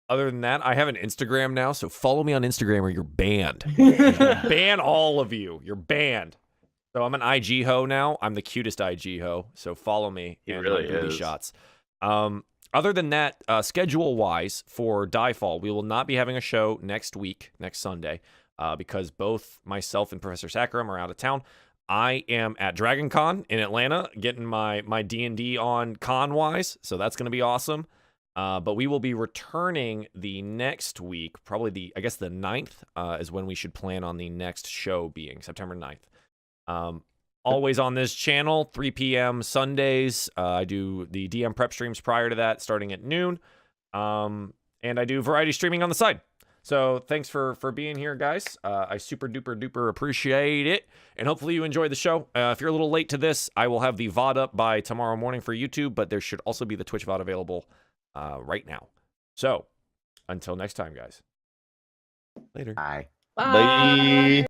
Other than that, I have an Instagram now, so follow me on Instagram or you're banned. Ban all of you. You're banned. So I'm an IG ho now. I'm the cutest IG ho. So follow me. He and really booby is. shots. Other than that, schedule-wise for DieFall, we will not be having a show next week, next Sunday, because both myself and Professor Saccharum are out of town. I am at Dragon Con in Atlanta, getting my D&D on con-wise, so that's going to be awesome. But we will be returning the next week, probably the 9th is when we should plan on the next show being, September 9th. Always on this channel, 3 p.m. Sundays. I do the DM prep streams prior to that, starting at noon. And I do variety streaming on the side. So thanks for being here, guys. I super duper appreciate it. And hopefully you enjoyed the show. If you're a little late to this, I will have the VOD up by tomorrow morning for YouTube, but there should also be the Twitch VOD available right now. So until next time, guys. Later. Bye. Bye. Bye.